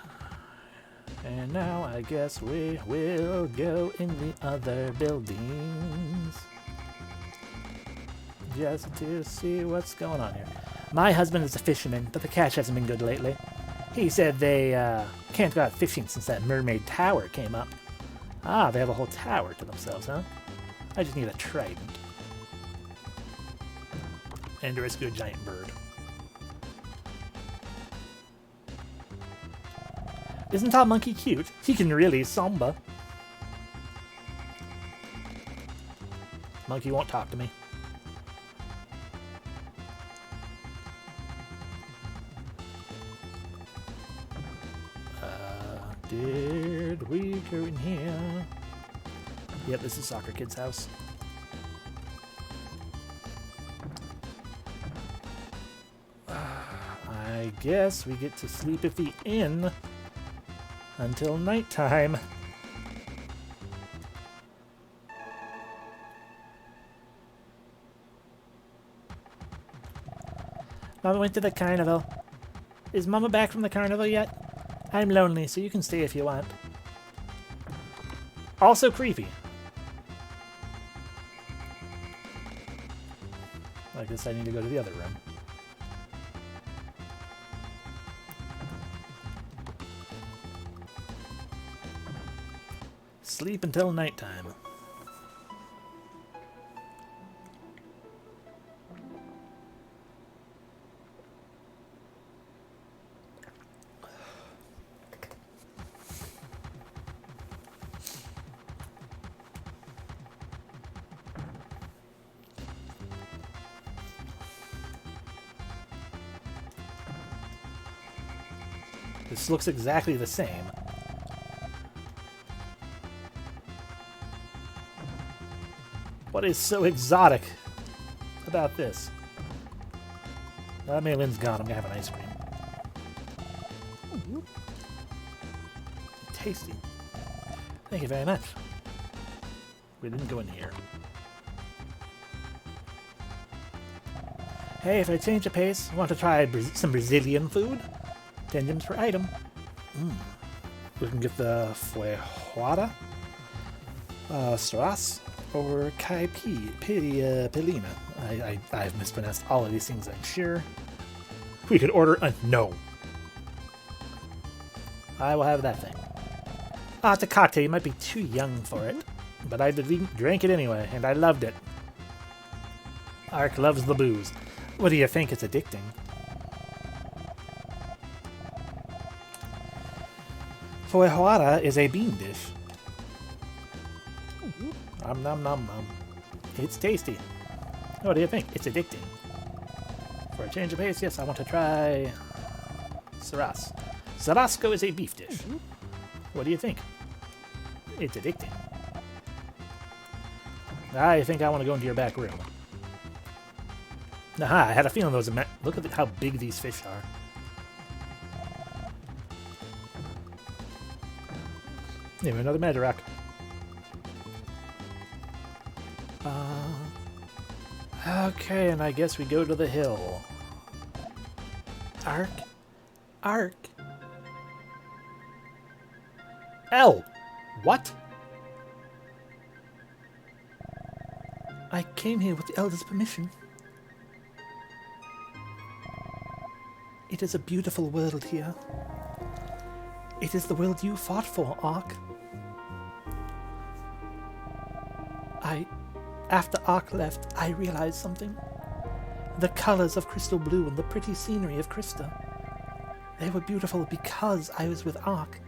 And now I guess we will go in the other buildings. Just to see what's going on here. My husband is a fisherman, but the catch hasn't been good lately. He said they can't go out fishing since that Mermaid Tower came up. Ah, they have a whole tower to themselves, huh? I just need a trident. And to rescue a giant bird. Isn't our monkey cute? He can really samba. Monkey won't talk to me. Did we go in here? Yep, this is Soccer Kid's house. I guess we get to sleep at the inn until nighttime. Mama went to the carnival. Is Mama back from the carnival yet? I'm lonely, so you can stay if you want. Also creepy. I guess I need to go to the other room. Sleep until nighttime. This looks exactly the same. What is so exotic about this? Maylin's gone. I'm gonna have an ice cream. Ooh. Tasty. Thank you very much. We didn't go in here. Hey, if I change the pace, want to try some Brazilian food? 10 gems per item. We can get the feijoada, Stras, or Pilina. I've mispronounced all of these things, I'm sure. We could order a no. I will have that thing. Ah, it's a cocktail. You might be too young for it. But I drank it anyway, and I loved it. Ark loves the booze. What do you think? It's addicting. Feijoada is a bean dish. Nom nom nom nom. It's tasty. What do you think? It's addicting. For a change of pace, yes, I want to try Saras. Sarasco is a beef dish. What do you think? It's addicting. I think I want to go into your back room. Aha, I had a feeling those. Look at how big these fish are. Anyway, another magic rock. Okay, and I guess we go to the hill. Ark? Ark? L! What? I came here with the Elder's permission. It is a beautiful world here. It is the world you fought for, Ark. After Ark left, I realized something. The colors of Crystal Blue and the pretty scenery of Krista. They were beautiful because I was with Ark.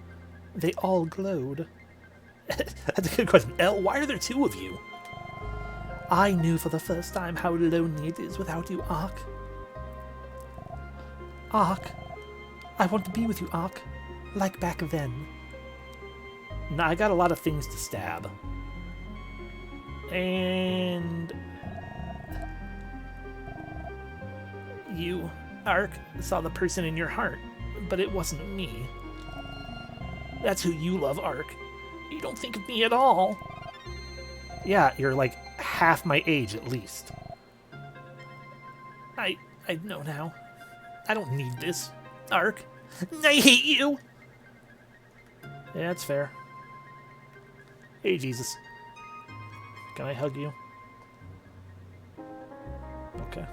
They all glowed. That's a good question. Elle, why are there two of you? I knew for the first time how lonely it is without you, Ark. Ark. I want to be with you, Ark. Like back then. Nah, I got a lot of things to stab. And you, Ark, saw the person in your heart, but it wasn't me. That's who you love, Ark. You don't think of me at all. Yeah, you're like half my age at least. I know now. I don't need this, Ark. I hate you! Yeah, that's fair. Hey, Jesus. Can I hug you? Okay.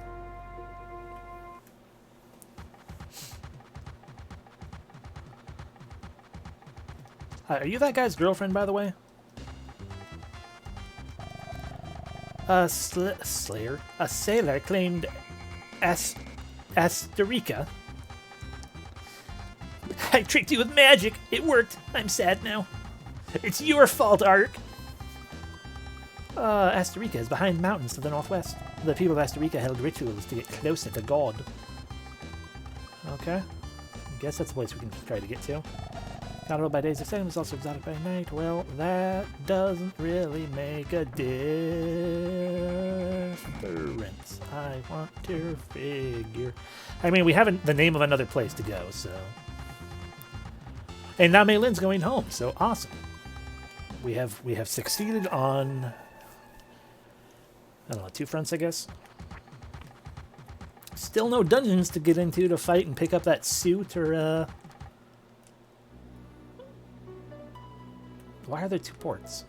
Hi, are you that guy's girlfriend, by the way? Slayer? A sailor claimed Asterica. I tricked you with magic. It worked. I'm sad now. It's your fault, Ark. Asterica is behind mountains to the northwest. The people of Asterica held rituals to get closer to God. Okay. I guess that's the place we can try to get to. Countable by days extended was also exotic by night. Well, that doesn't really make a difference. I want to figure. I mean, we haven't the name of another place to go, so. And now Maylin's going home, so awesome. We have succeeded on, I don't know, 2 fronts, I guess. Still no dungeons to get into to fight and pick up that suit or why are there 2 ports?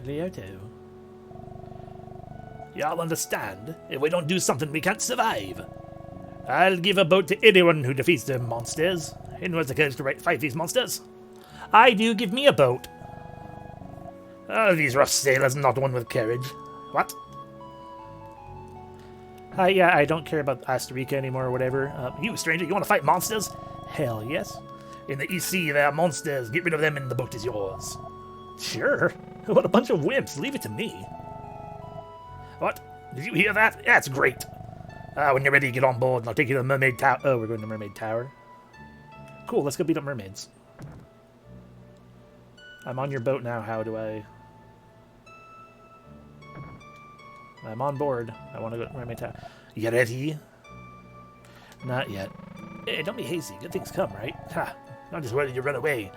Leoto. Y'all understand? If we don't do something, we can't survive. I'll give a boat to anyone who defeats the monsters. Anyone has the courage to fight these monsters? I do. Give me a boat. Oh, these rough sailors, not one with courage. What? Yeah, I don't care about Asterica anymore or whatever. You, stranger, you want to fight monsters? Hell yes. In the East Sea, there are monsters. Get rid of them and the boat is yours. Sure. What a bunch of wimps. Leave it to me. What? Did you hear that? That's great. When you're ready, get on board and I'll take you to the Mermaid Tower. Oh, we're going to Mermaid Tower. Cool, let's go beat up mermaids. I'm on your boat now. How do I... I'm on board. I want to go to Mermaid Tower. You ready? Not yet. Hey, don't be hasty. Good things come, right? Ha! I'm just ready to run away.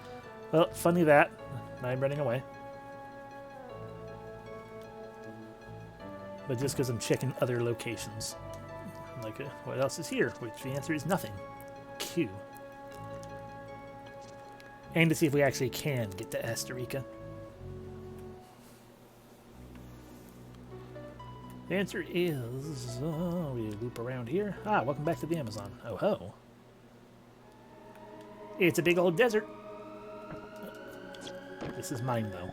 Well, funny that. I'm running away. But just because I'm checking other locations. Like, what else is here? Which the answer is nothing. Q. And to see if we actually can get to Asterica. The answer is... we loop around here. Ah, welcome back to the Amazon. Oh ho. It's a big old desert. This is mine, though.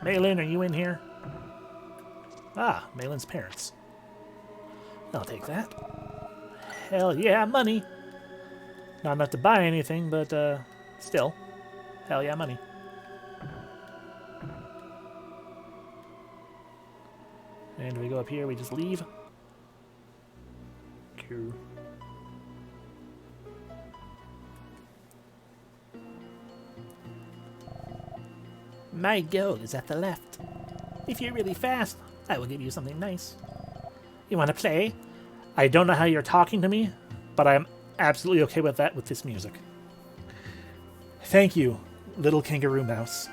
Malin, are you in here? Ah, Malin's parents. I'll take that. Hell yeah, money! Not enough to buy anything, but still. Hell yeah, money. And we go up here, we just leave. Cool. My goal is at the left. If you're really fast, I will give you something nice. You want to play? I don't know how you're talking to me, but I am absolutely okay with that with this music. Thank you, little kangaroo mouse.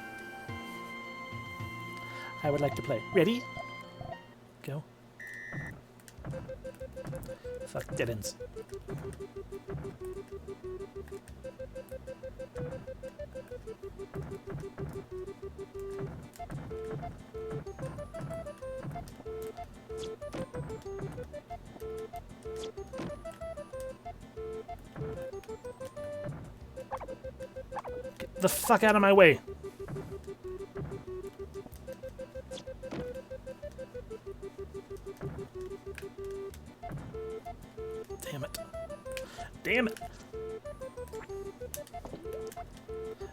I would like to play. Ready? Go. Fuck, dead ends. Get the fuck out of my way. Damn it. Damn it.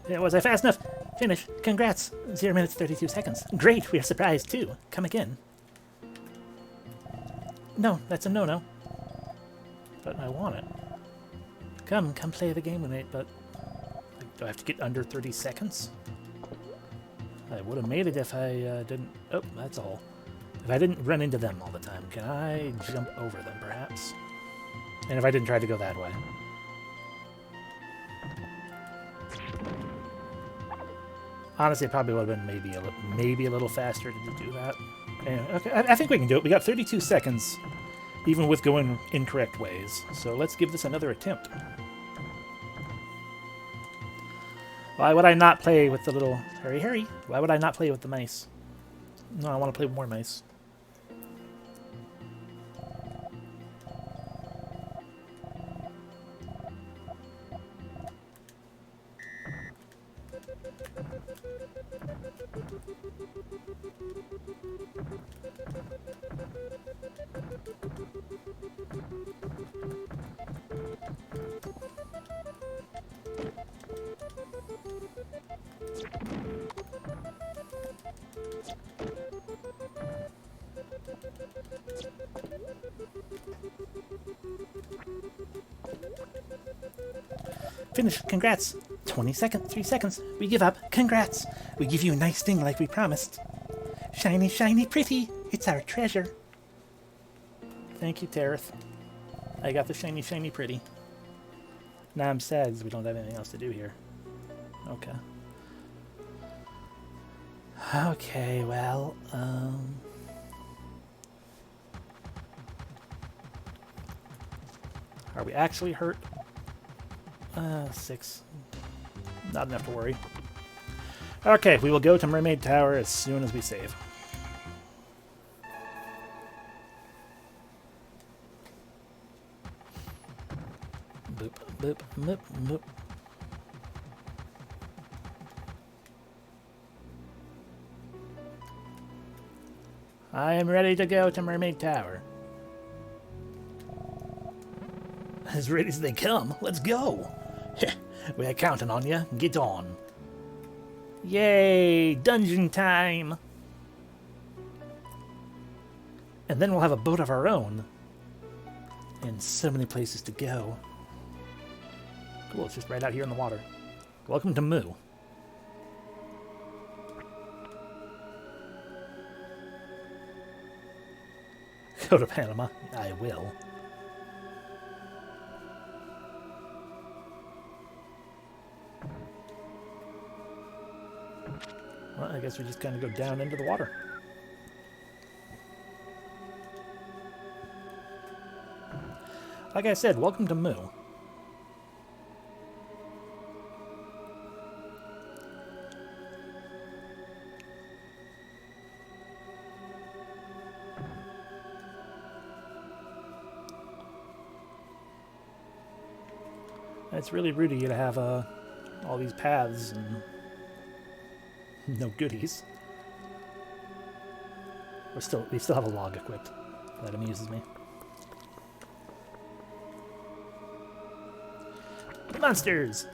Yeah, was I fast enough? Finish. Congrats. 0 minutes 32 seconds. Great, we are surprised too. Come again. No, that's a no-no. But I want it. Come play the game with me, but... do I have to get under 30 seconds? I would have made it if I didn't... Oh, that's all. If I didn't run into them all the time, can I jump over them, perhaps? And if I didn't try to go that way. Honestly, it probably would have been maybe a little faster to do that. Anyway, okay, I think we can do it. We got 32 seconds, even with going incorrect ways. So let's give this another attempt. Why would I not play with the little... Hurry, hurry. Why would I not play with the mice? No, I want to play with more mice. Finish. Congrats. 20 seconds. 3 seconds. We give up. Congrats. We give you a nice thing like we promised. Shiny, shiny, pretty. It's our treasure. Thank you, Tareth. I got the shiny, shiny, pretty. Now I'm sad because we don't have anything else to do here. Okay. Okay, well, are we actually hurt? 6. Not enough to worry. Okay, we will go to Mermaid Tower as soon as we save. Boop, boop, boop, boop. I am ready to go to Mermaid Tower. As ready as they come. Let's go. We're counting on you. Get on. Yay! Dungeon time! And then we'll have a boat of our own. And so many places to go. Cool, it's just right out here in the water. Welcome to Moo. Go to Panama. I will. Well, I guess we just kind of go down into the water. Like I said, welcome to Moo. It's really rude of you to have all these paths and no goodies. We still have a log equipped. That amuses me. Monsters!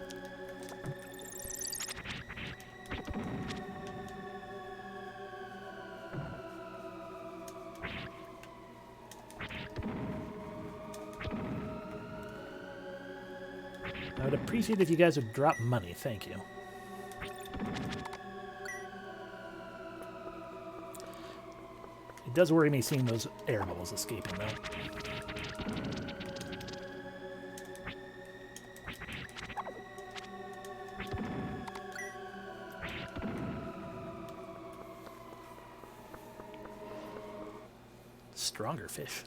I would appreciate if you guys would drop money. Thank you. It does worry me seeing those air bubbles escaping, though. Stronger fish.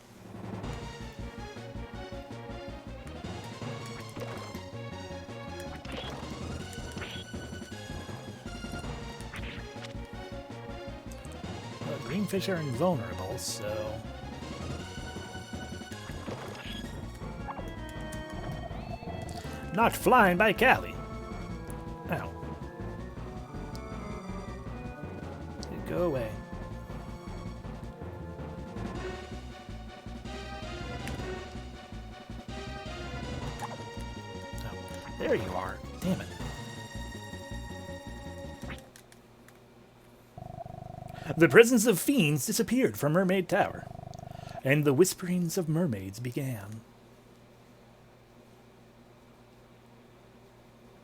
Green fish are invulnerable, so... Not flying by Callie. Ow. Go away. Oh, there you are. Damn it. The presence of fiends disappeared from Mermaid Tower, and the whisperings of mermaids began.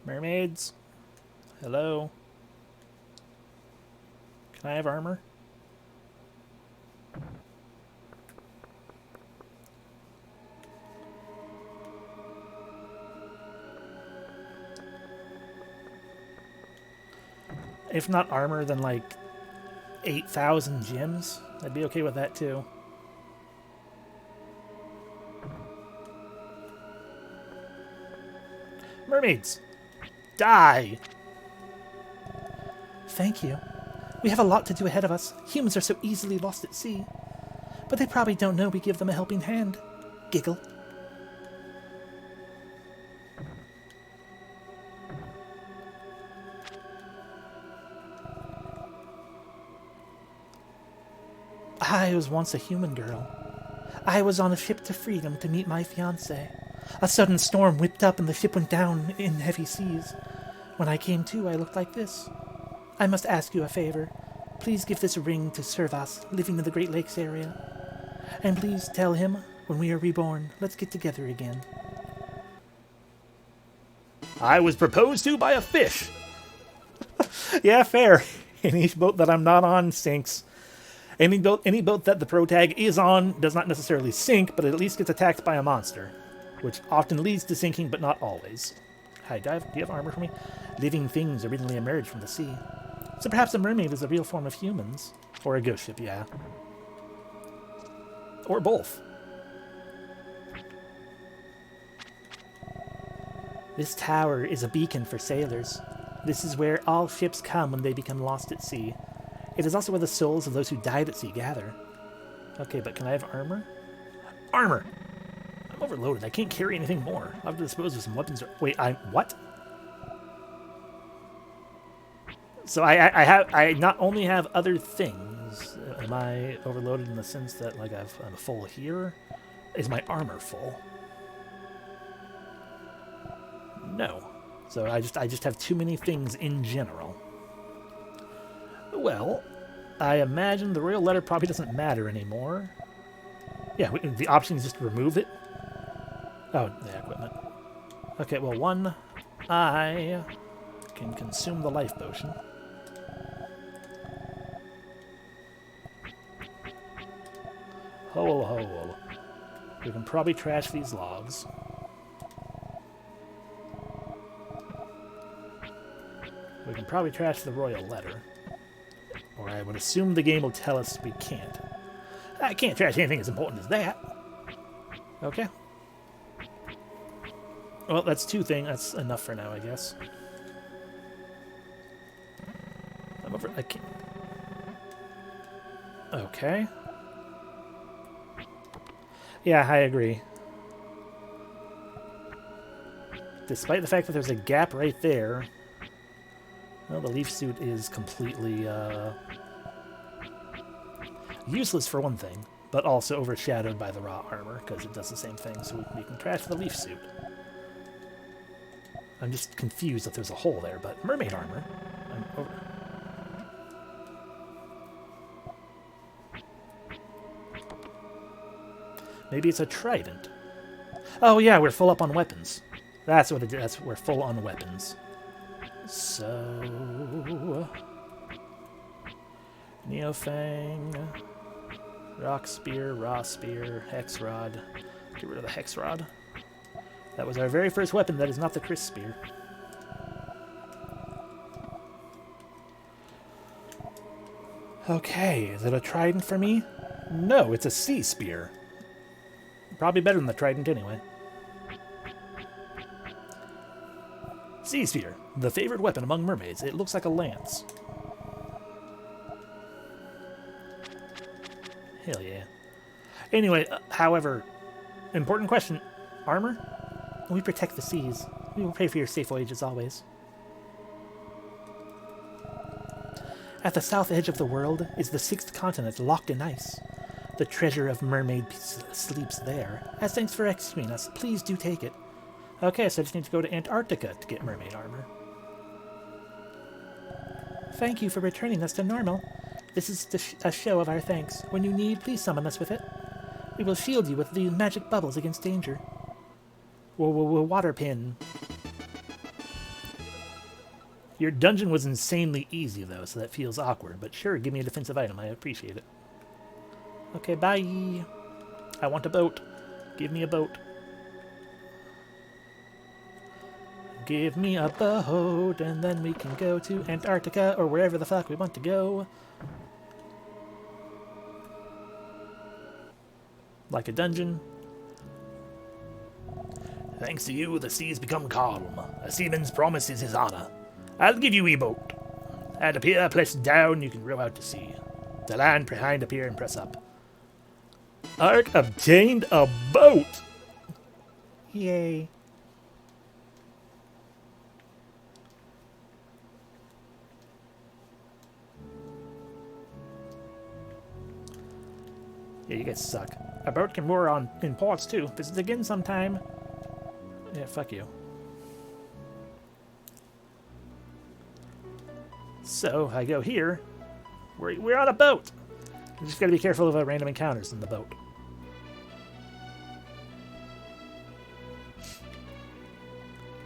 Mermaids? Hello? Can I have armor? If not armor, then like 8,000 gems. I'd be okay with that too. Mermaids! Die! Thank you. We have a lot to do ahead of us. Humans are so easily lost at sea. But they probably don't know we give them a helping hand. Giggle. I was once a human girl. I was on a ship to freedom to meet my fiancé. A sudden storm whipped up and the ship went down in heavy seas. When I came to, I looked like this. I must ask you a favor. Please give this ring to Servas, living in the Great Lakes area. And please tell him, when we are reborn, let's get together again. I was proposed to by a fish! Yeah, fair. Any boat that I'm not on sinks. Any boat that the pro tag is on does not necessarily sink, but it at least gets attacked by a monster, which often leads to sinking, but not always. Hi, do you have armor for me? Living things originally emerged from the sea. So perhaps a mermaid is a real form of humans. Or a ghost ship, yeah. Or both. This tower is a beacon for sailors. This is where all ships come when they become lost at sea. It is also where the souls of those who died at sea gather. Okay, but can I have armor? Armor! I'm overloaded. I can't carry anything more. I'll have to dispose of some weapons. Wait, what? So I not only have other things. Am I overloaded in the sense that like I'm full here? Is my armor full? No. So I just have too many things in general. Well, I imagine the royal letter probably doesn't matter anymore. Yeah, the option is just to remove it. Oh, the equipment. Okay, well, one, I can consume the life potion. Ho, ho, ho. We can probably trash these logs. We can probably trash the royal letter. Or I would assume the game will tell us we can't. I can't trash anything as important as that. Okay. Well, that's two things. That's enough for now, I guess. I'm over. I can't. Okay. Yeah, I agree. Despite the fact that there's a gap right there, well, the leaf suit is completely useless for one thing, but also overshadowed by the raw armor because it does the same thing. So we can trash the leaf suit. I'm just confused that there's a hole there, but mermaid armor. I'm over. Maybe it's a trident. Oh yeah, we're full up on weapons. That's what it is. We're full on weapons. So Neofang, Rock Spear, Raw Spear, Hex Rod. Get rid of the Hex Rod. That was our very first weapon. That is not the Chris Spear. Okay, is it a trident for me? No, it's a sea spear. Probably better than the trident anyway. Sea spear, the favorite weapon among mermaids. It looks like a lance. Hell yeah. Anyway, however, important question. Armor? We protect the seas. We will pray for your safe voyage as always. At the south edge of the world is the sixth continent locked in ice. The treasure of mermaid sleeps there. As thanks for rescuing us, please do take it. Okay, so I just need to go to Antarctica to get mermaid armor. Thank you for returning us to normal. This is a show of our thanks. When you need, please summon us with it. We will shield you with the magic bubbles against danger. Water pin. Your dungeon was insanely easy, though, so that feels awkward. But sure, give me a defensive item. I appreciate it. Okay, bye. I want a boat. Give me a boat. Give me a boat, and then we can go to Antarctica, or wherever the fuck we want to go. Like a dungeon. Thanks to you, the seas become calm. A seaman's promise is his honor. I'll give you a boat. At a pier, press down, you can row out to sea. To land behind a pier and press up. Ark obtained a boat! Yay. Yeah, you guys suck. A boat can moor in ports too. Visit again sometime. Yeah, fuck you. So, I go here. We're on a boat! You just gotta be careful of random encounters in the boat.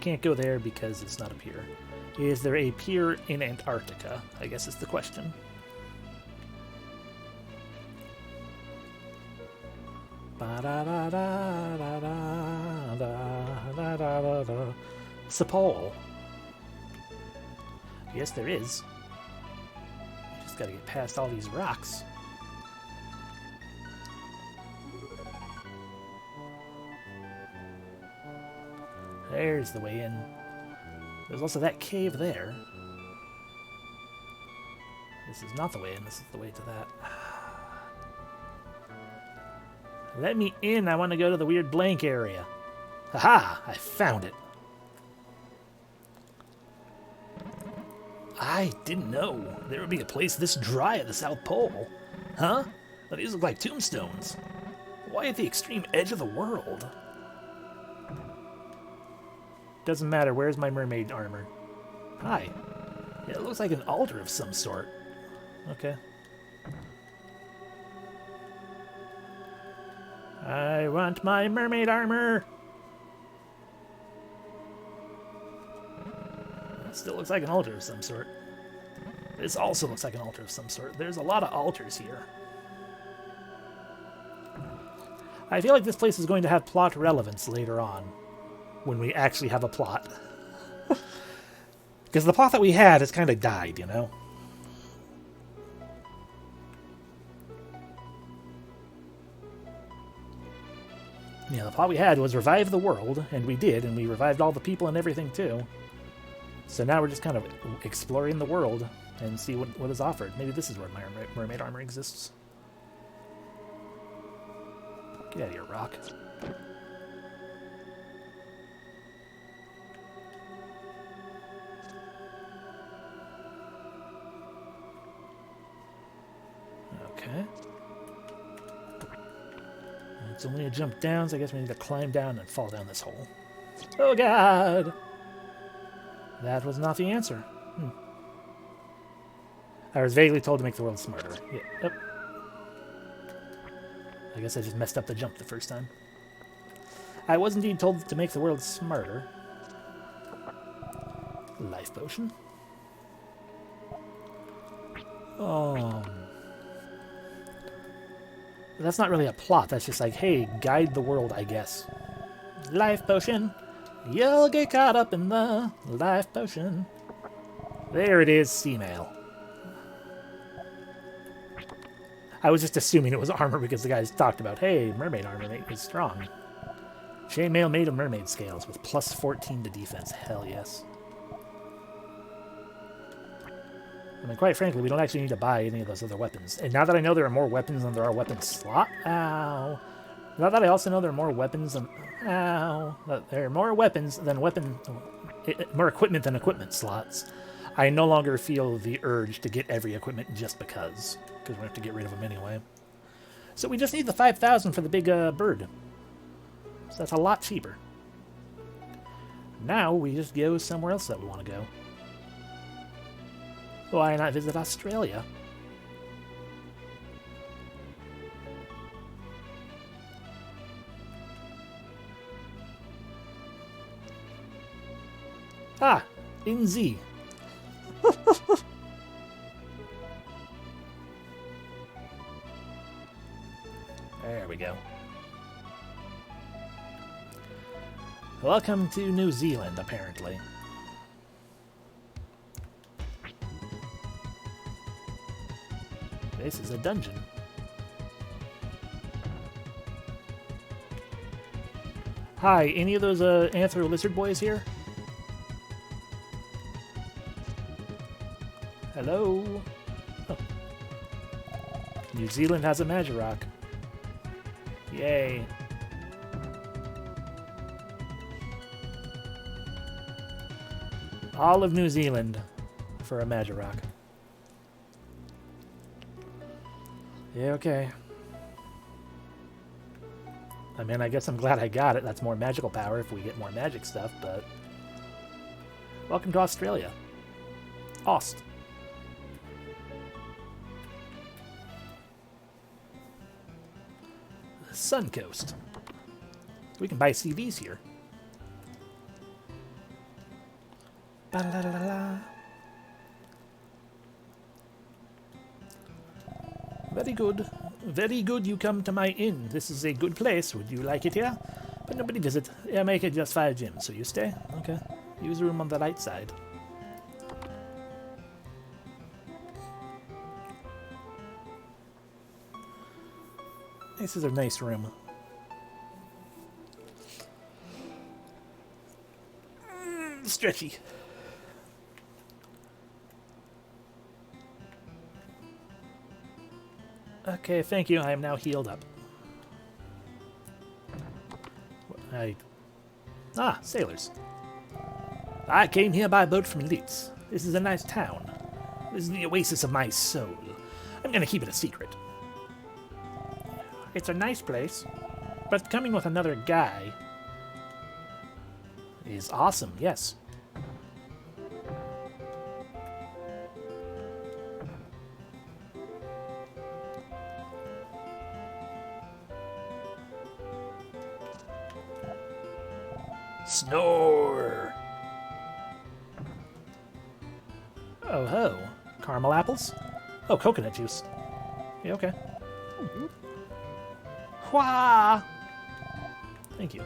Can't go there because it's not a pier. Is there a pier in Antarctica? I guess is the question. Sepul. Yes, there is. Just gotta get past all these rocks. There's the way in. There's also that cave there. This is not the way in, this is the way to that. Let me in, I want to go to the weird blank area. Haha, I found it. I didn't know there would be a place this dry at the South Pole. Huh? Now, these look like tombstones. Why at the extreme edge of the world? Doesn't matter, where's my mermaid armor? Hi. Yeah, it looks like an altar of some sort. Okay. I want my mermaid armor! That still looks like an altar of some sort. This also looks like an altar of some sort. There's a lot of altars here. I feel like this place is going to have plot relevance later on, when we actually have a plot. Because the plot that we had has kind of died, you know? Yeah, the plot we had was revive the world, and we did, and we revived all the people and everything too. So now we're just kind of exploring the world and see what is offered. Maybe this is where my mermaid armor exists. Get out of here, rock. Okay. It's only a jump down, so I guess we need to climb down and fall down this hole. Oh, God! That was not the answer. I was vaguely told to make the world smarter. Yeah. Yep. I guess I just messed up the jump the first time. I was indeed told to make the world smarter. Life potion. That's not really a plot. That's just like, hey, guide the world, I guess. Life potion. You'll get caught up in the life potion. There it is, female. I was just assuming it was armor because the guys talked about, hey, mermaid armor is strong. Chainmail made of mermaid scales with plus 14 to defense. Hell yes. I mean, quite frankly, we don't actually need to buy any of those other weapons. And now that I know there are more weapons than there are weapon slot... Ow. Now that I also know there are more weapons than... Ow. That there are more weapons than weapon... More equipment than equipment slots. I no longer feel the urge to get every equipment just because. Because we have to get rid of them anyway. So we just need the 5,000 for the big bird. So that's a lot cheaper. Now we just go somewhere else that we want to go. Why not visit Australia? Ah, in Z. There we go. Welcome to New Zealand, apparently. This is a dungeon. Hi, any of those Anthro Lizard boys here? Hello? Oh. New Zealand has a Magirock. Yay. All of New Zealand for a Magirock. Yeah, okay. I mean, I guess I'm glad I got it. That's more magical power if we get more magic stuff, but... Welcome to Australia. Aust. Suncoast. We can buy CVs here. Ba-la-la-la-la. Very good. Very good you come to my inn. This is a good place. Would you like it here? But nobody visit. Yeah, make it just 5 gems. So you stay? Okay. Use the room on the right side. This is a nice room. Stretchy. Okay, thank you. I am now healed up. Sailors. I came here by boat from Leeds. This is a nice town. This is the oasis of my soul. I'm gonna keep it a secret. It's a nice place, but coming with another guy is awesome, yes. Snore! Oh ho. Caramel apples? Oh, coconut juice. Yeah, okay. Hua! Thank you.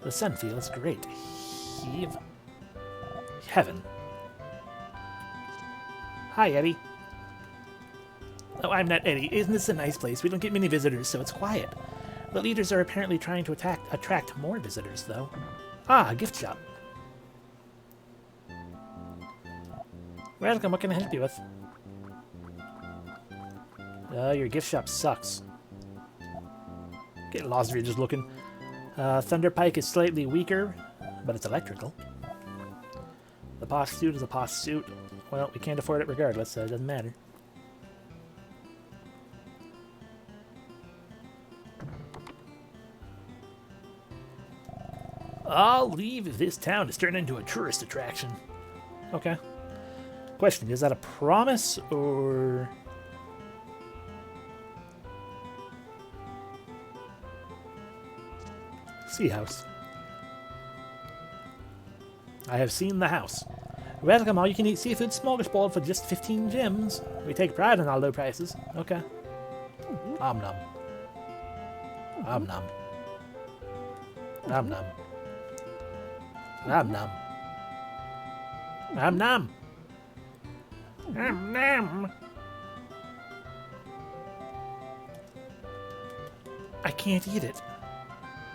The sun feels great. Heave. Heaven. Hi, Eddie. Oh, I'm not Eddie. Isn't this a nice place? We don't get many visitors, so it's quiet. The leaders are apparently trying to attract more visitors, though. Ah, a gift shop. Welcome, what can I help you with? Your gift shop sucks. Get lost if you're just looking. Thunder Pike is slightly weaker, but it's electrical. The posh suit is a posh suit. Well, we can't afford it regardless, so it doesn't matter. I'll leave if this town is turned into a tourist attraction. Okay. Question, is that a promise, or... Sea house. I have seen the house. Welcome, all you can eat seafood smorgasbord for just 15 gems. We take pride in our low prices. Okay. Om nom. Om nom. Om nom. Om nom. Om nom. Om nom. I can't eat it.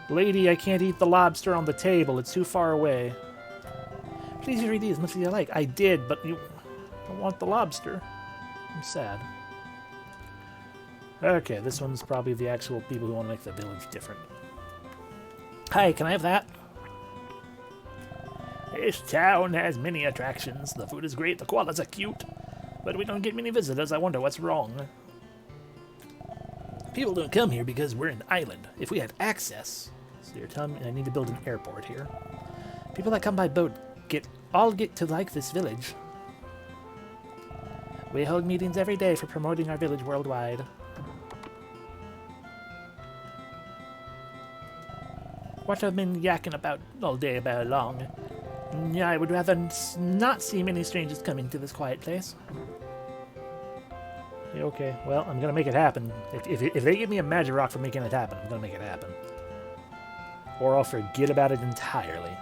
Lady, I can't eat the lobster on the table. It's too far away. Please read these as much as you like. I did, but you don't want the lobster. I'm sad. Okay, this one's probably the actual people who want to make the village different. Hi, can I have that? This town has many attractions. The food is great, the koalas are cute. But we don't get many visitors. I wonder what's wrong. People don't come here because we're an island. If we had access... So you're telling me I need to build an airport here. People that come by boat all get to like this village. We hold meetings every day for promoting our village worldwide. What have been yakking about all day about long? I would rather not see many strangers coming to this quiet place. Okay, well, I'm gonna make it happen. If they give me a magic rock for making it happen, I'm gonna make it happen. Or I'll forget about it entirely.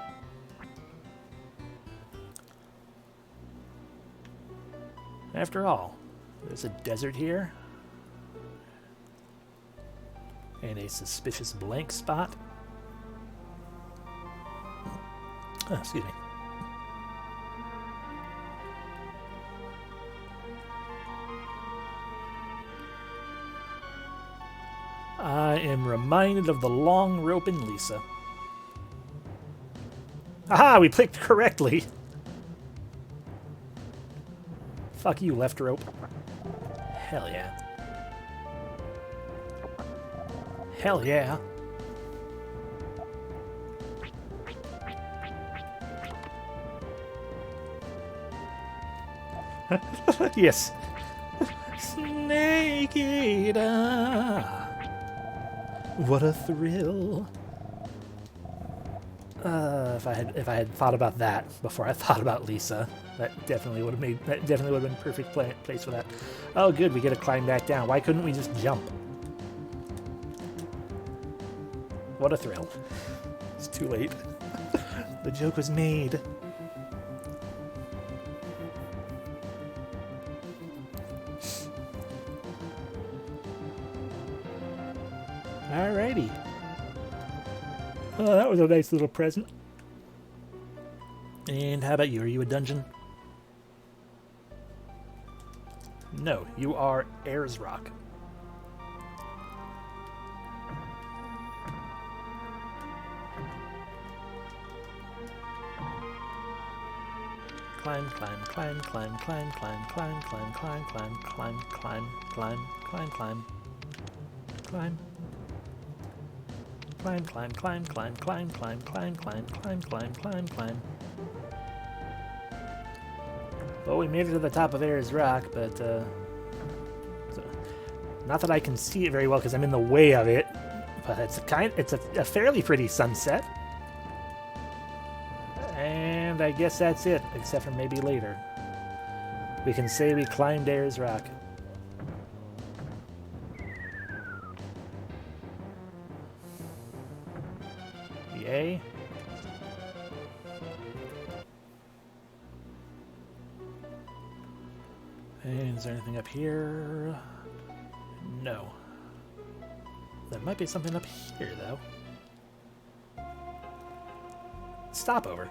After all, there's a desert here. And a suspicious blank spot. Oh, excuse me. I am reminded of the long rope in Lisa. Aha! We clicked correctly! Fuck you, left rope. Hell yeah. Hell yeah. Yes. Snake Eater. What a thrill. If I had thought about that before I thought about Lisa, that definitely would have been perfect place for that. Oh good, we get to climb back down. Why couldn't we just jump? What a thrill. It's too late. The joke was made. Alrighty. Oh, that was a nice little present. And how about you? Are you a dungeon? No, you are Ayers Rock. Climb, climb, climb, climb, climb, climb, climb, climb, climb, climb, climb, climb, climb, climb, climb, climb. Climb, climb, climb, climb, climb, climb, climb, climb, climb, climb, climb, climb. Well, we made it to the top of Ayers Rock, but not that I can see it very well because I'm in the way of it. But it's a fairly pretty sunset. And I guess that's it, except for maybe later. We can say we climbed Ayers Rock. Yay. And is there anything up here? No. There might be something up here, though. Stopover.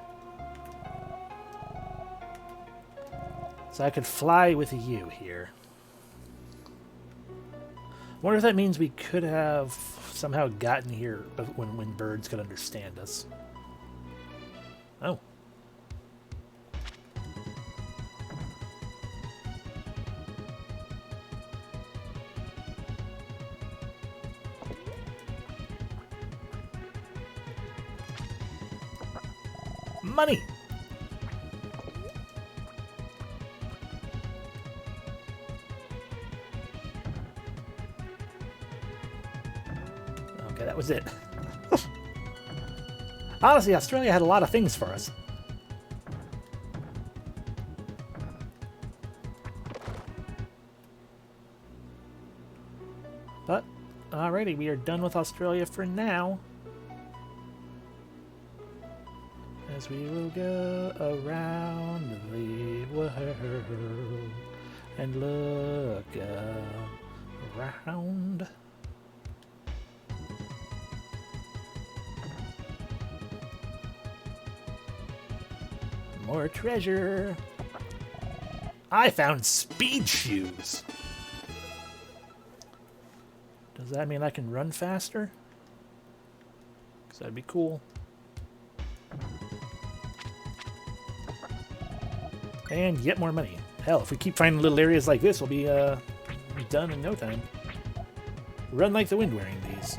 So I could fly with you here. Wonder if that means we could have somehow gotten here when birds could understand us. Oh. Money! Okay, that was it. Honestly, Australia had a lot of things for us. But, alrighty, we are done with Australia for now. As we will go around the world and look around. More treasure. I found speed shoes. Does that mean I can run faster? Because that'd be cool. And yet more money. Hell, if we keep finding little areas like this, we'll be done in no time. Run like the wind wearing these.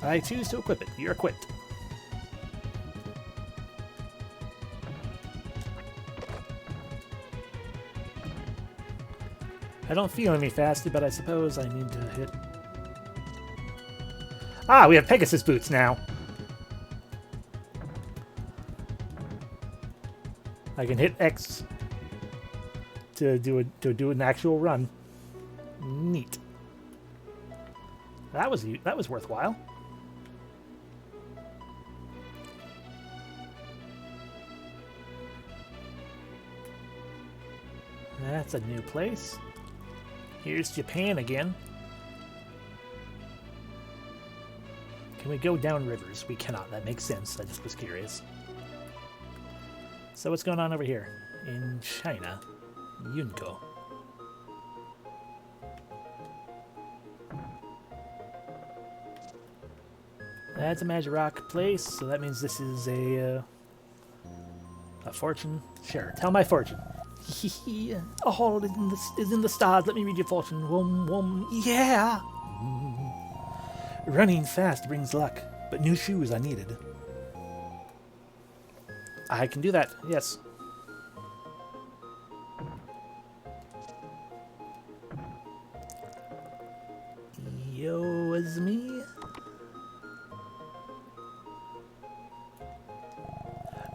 I choose to equip it. You're equipped. I don't feel any faster, but I suppose I need to hit... Ah, we have Pegasus Boots now. I can hit X to do an actual run. Neat. That was worthwhile. That's a new place. Here's Japan again. Can we go down rivers? We cannot. That makes sense. I just was curious. So what's going on over here? In China. Yunko. That's a Magic Rock place, so that means this is a fortune. Sure, tell my fortune. A hole is in the stars. Let me read your fortune. Wom wom. Yeah. Running fast brings luck, but new shoes are needed. I can do that. Yes. Yo, is me.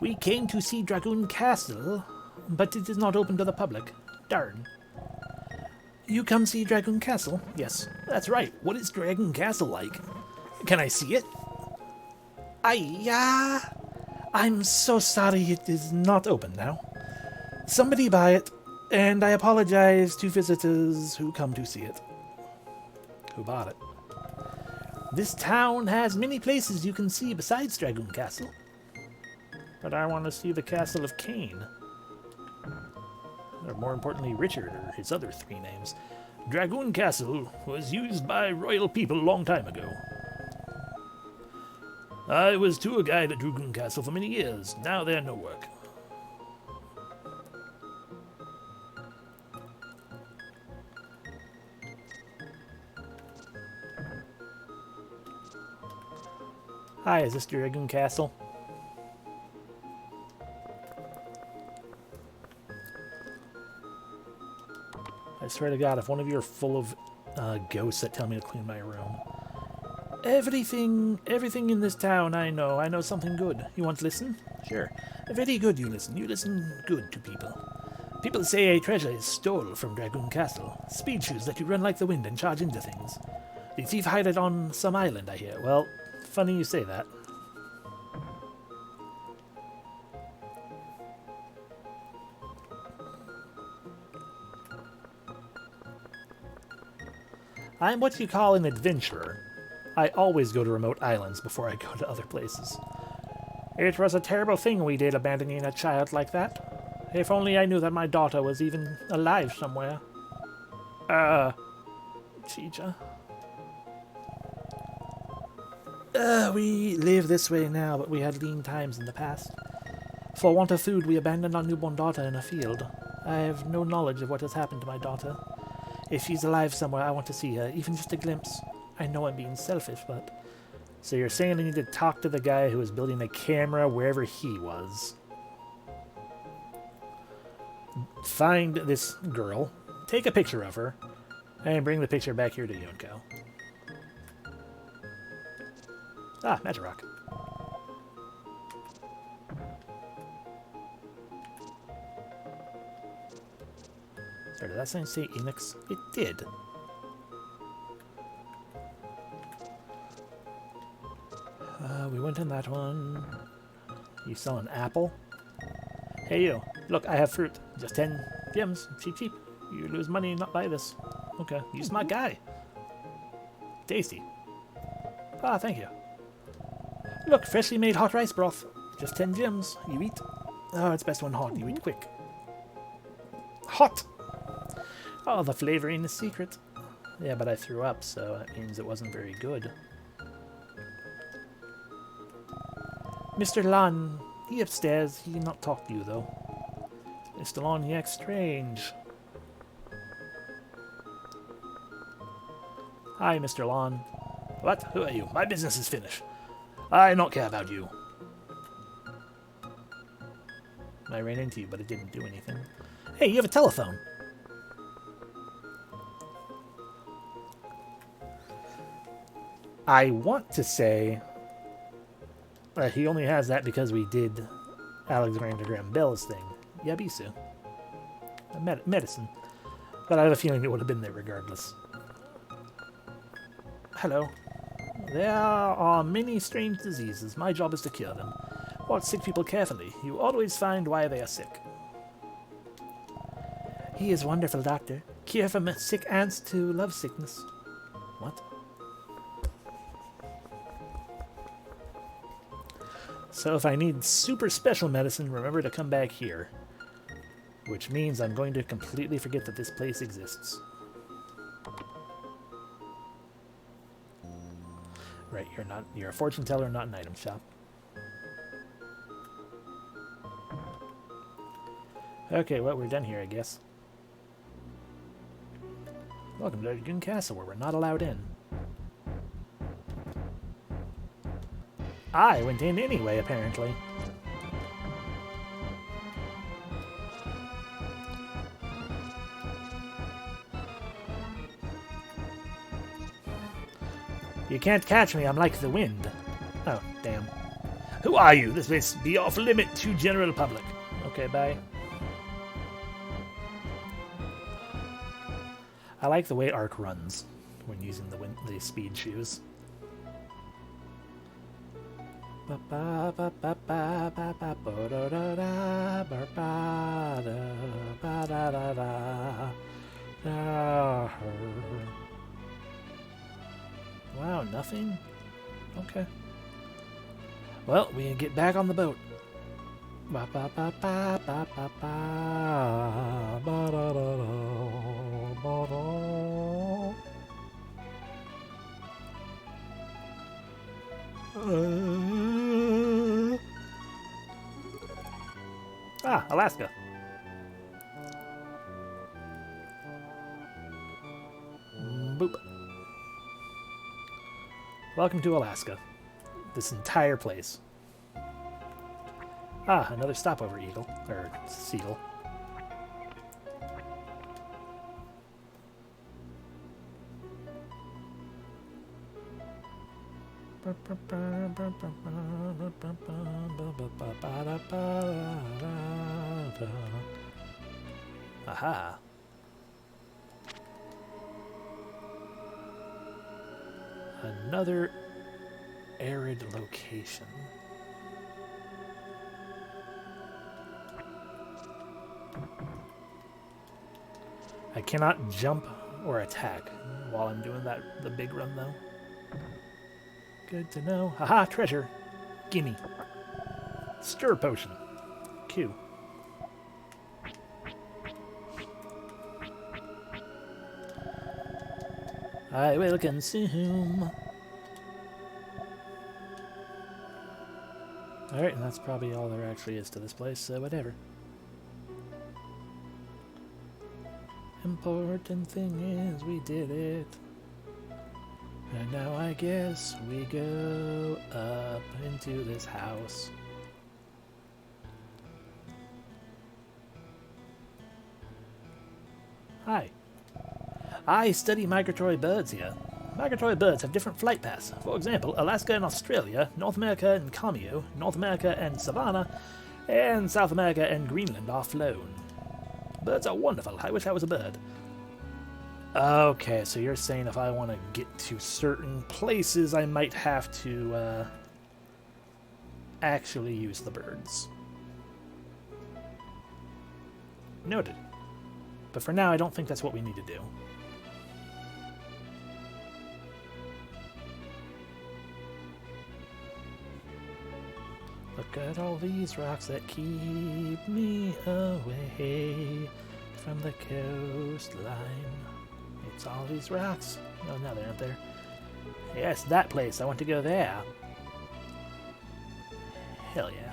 We came to see Dragoon Castle, but it is not open to the public. Darn. You come see Dragoon Castle? Yes, that's right. What is Dragoon Castle like? Can I see it? I'm so sorry it is not open now. Somebody buy it, and I apologize to visitors who come to see it. Who bought it? This town has many places you can see besides Dragoon Castle. But I want to see the Castle of Cain. Or more importantly, Richard, or his other 3 names. Dragoon Castle was used by royal people a long time ago. I was tour guide at Dragoon Castle for many years. Now they're no work. Hi, is this Dragoon Castle? I swear to God, if one of you are full of ghosts that tell me to clean my room. Everything in this town I know. I know something good. You want to listen? Sure. Very good you listen. You listen good to people. People say a treasure is stole from Dragoon Castle. Speed shoes let you run like the wind and charge into things. The thief hide it on some island, I hear. Well, funny you say that. I'm what you call an adventurer. I always go to remote islands before I go to other places. It was a terrible thing we did, abandoning a child like that. If only I knew that my daughter was even alive somewhere. Chicha. We live this way now, but we had lean times in the past. For want of food, we abandoned our newborn daughter in a field. I have no knowledge of what has happened to my daughter. If she's alive somewhere, I want to see her, even just a glimpse. I know I'm being selfish, but... So you're saying I need to talk to the guy who was building a camera wherever he was. Find this girl, take a picture of her, and bring the picture back here to Yonko. Ah, Magic Rock. Sorry, did that sign say Enix? It did. We went in that one. You sell an apple? Hey you, look, I have fruit. Just 10 gems. Cheap, cheap. You lose money and not buy this. Okay, you smart guy. Tasty. Ah, thank you. Look, freshly made hot rice broth. Just 10 gems. You eat. Oh, it's best when hot. You eat quick. Hot! Oh, the flavoring is secret. Yeah, but I threw up, so that means it wasn't very good. Mr. Lan, he upstairs. He not talk to you, though. Mr. Lan, he acts strange. Hi, Mr. Lan. What? Who are you? My business is finished. I not care about you. I ran into you, but it didn't do anything. Hey, you have a telephone. I want to say he only has that because we did Alexander Graham Bell's thing. Yabisu. Medicine. But I have a feeling it would have been there regardless. Hello. There are many strange diseases. My job is to cure them. Watch sick people carefully. You always find why they are sick. He is wonderful, doctor. Cure from sick ants to love sickness. What? So if I need super special medicine, remember to come back here. Which means I'm going to completely forget that this place exists. Right, you're a fortune teller, not an item shop. Okay, well, we're done here, I guess. Welcome to Dragoon Castle, where we're not allowed in. I went in anyway, apparently. You can't catch me, I'm like the wind. Oh, damn. Who are you? This place be off limit to general public. Okay, bye. I like the way Ark runs when using the speed shoes. Wow, nothing? Okay. Well, we get back on the boat. Alaska. Boop. Welcome to Alaska. This entire place. Ah, another stopover eagle. Or seagull. Aha. Another arid location. I cannot jump or attack while I'm doing the big run though. Good to know. Haha, treasure. Gimme. Stir potion. Q. I will consume. Alright, and that's probably all there actually is to this place, so whatever. Important thing is we did it. And now I guess we go up into this house. Hi. I study migratory birds here. Migratory birds have different flight paths. For example, Alaska and Australia, North America and Cameo, North America and Savannah, and South America and Greenland are flown. Birds are wonderful. I wish I was a bird. Okay, so you're saying if I want to get to certain places, I might have to actually use the birds. Noted. But for now, I don't think that's what we need to do. Look at all these rocks that keep me away from the coastline. It's all these rocks. Oh, no, they aren't there. Yes, that place. I want to go there. Hell yeah.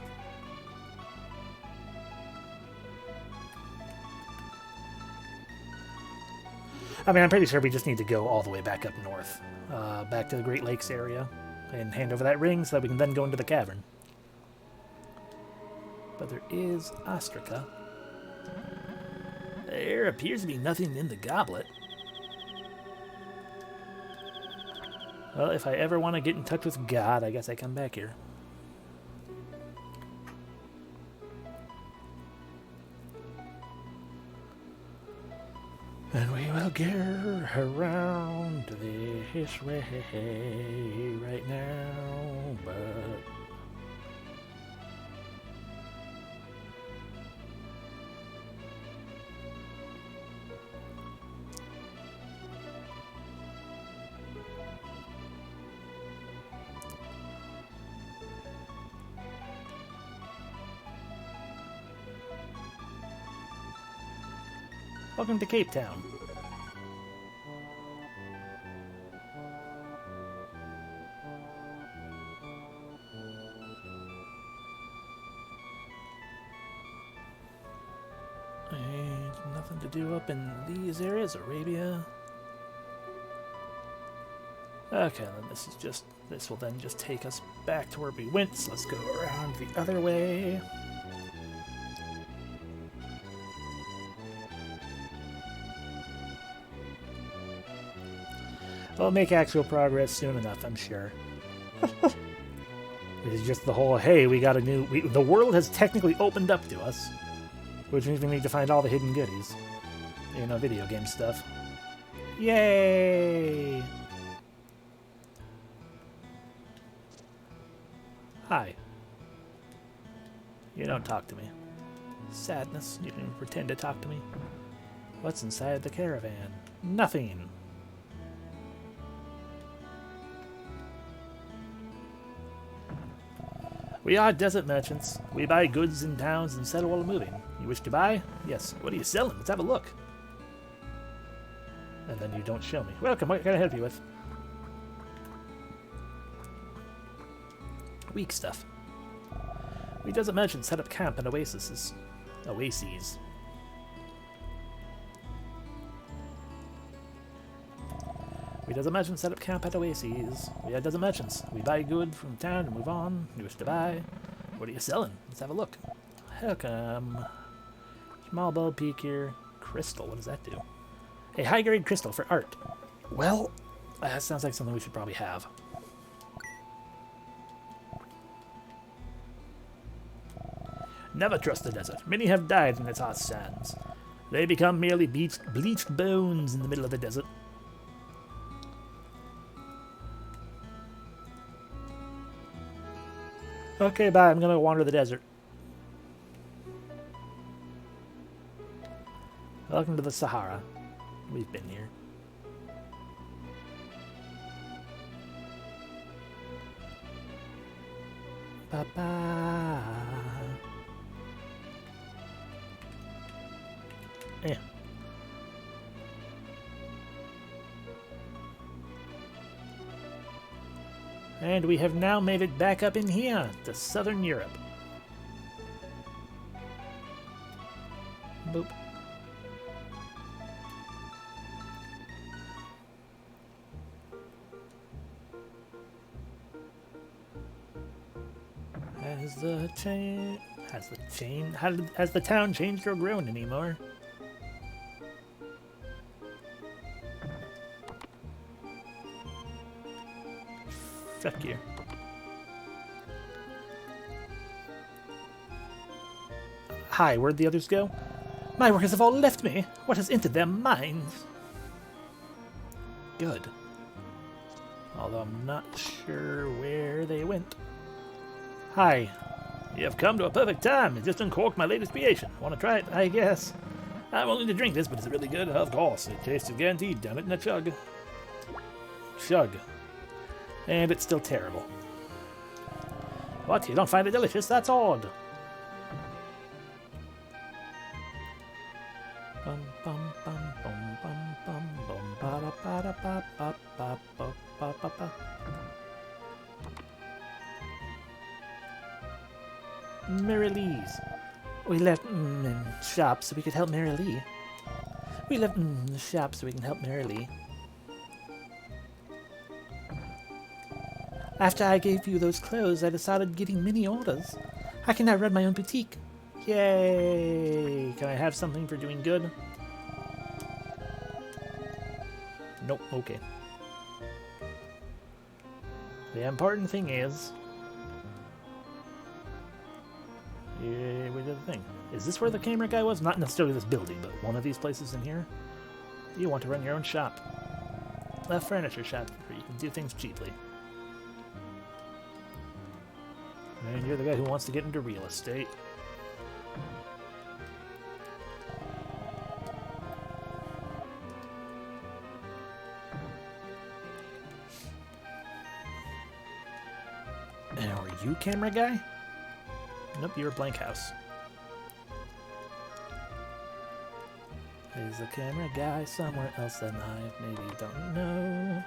I mean, I'm pretty sure we just need to go all the way back up north. Back to the Great Lakes area. And hand over that ring so that we can then go into the cavern. But there is Ostraca. There appears to be nothing in the goblet. Well, if I ever want to get in touch with God, I guess I come back here. And we will get around this way right now, but... Welcome to Cape Town. And nothing to do up in these areas, Arabia. Okay, then this will then just take us back to where we went, so let's go around the other way. We'll make actual progress soon enough, I'm sure. It's just the whole, hey, we got a new... the world has technically opened up to us. Which means we need to find all the hidden goodies. You know, video game stuff. Yay! Hi. You don't talk to me. Sadness, you didn't pretend to talk to me. What's inside the caravan? Nothing. We are desert merchants. We buy goods in towns and sell while moving. You wish to buy? Yes. What are you selling? Let's have a look. And then you don't show me. Welcome. What can I help you with? Weak stuff. We desert merchants set up camp in oases. We desert merchants set up camp at oases. We are desert merchants. We buy goods from town and move on. You wish to buy? What are you selling? Let's have a look. Welcome. Small bulb peak here. Crystal. What does that do? A high-grade crystal for art. Well, that sounds like something we should probably have. Never trust the desert. Many have died in its hot sands. They become merely bleached bones in the middle of the desert. Okay, bye. I'm gonna wander the desert. Welcome to the Sahara. We've been here. Ba-ba. Yeah. And we have now made it back up in here to southern Europe. Boop. Has the town changed or grown anymore? Fuck you. Hi, where'd the others go? My workers have all left me. What has entered their minds? Good. Although I'm not sure where they went. Hi. You have come to a perfect time. It just uncorked my latest creation. Want to try it? I guess. I'm willing to drink this, but is it really good? Of course. It tastes guaranteed. Down it in a chug. Chug. And it's still terrible. What? You don't find it delicious? That's odd. Bum bum bum bum bum bum bum ba da ba da ba ba ba ba ba ba ba. Mary Lee's. We left in shop so we could help Mary Lee. We left in the shop so we can help Mary Lee. After I gave you those clothes, I decided getting many orders. I can now run my own boutique. Yay! Can I have something for doing good? Nope, okay. The important thing is... yeah, we did the thing. Is this where the camera guy was? Not necessarily this building, but one of these places in here? You want to run your own shop. A furniture shop where you can do things cheaply. And you're the guy who wants to get into real estate. And are you camera guy? Nope, you're a blank house. Is the camera guy somewhere else that I maybe don't know?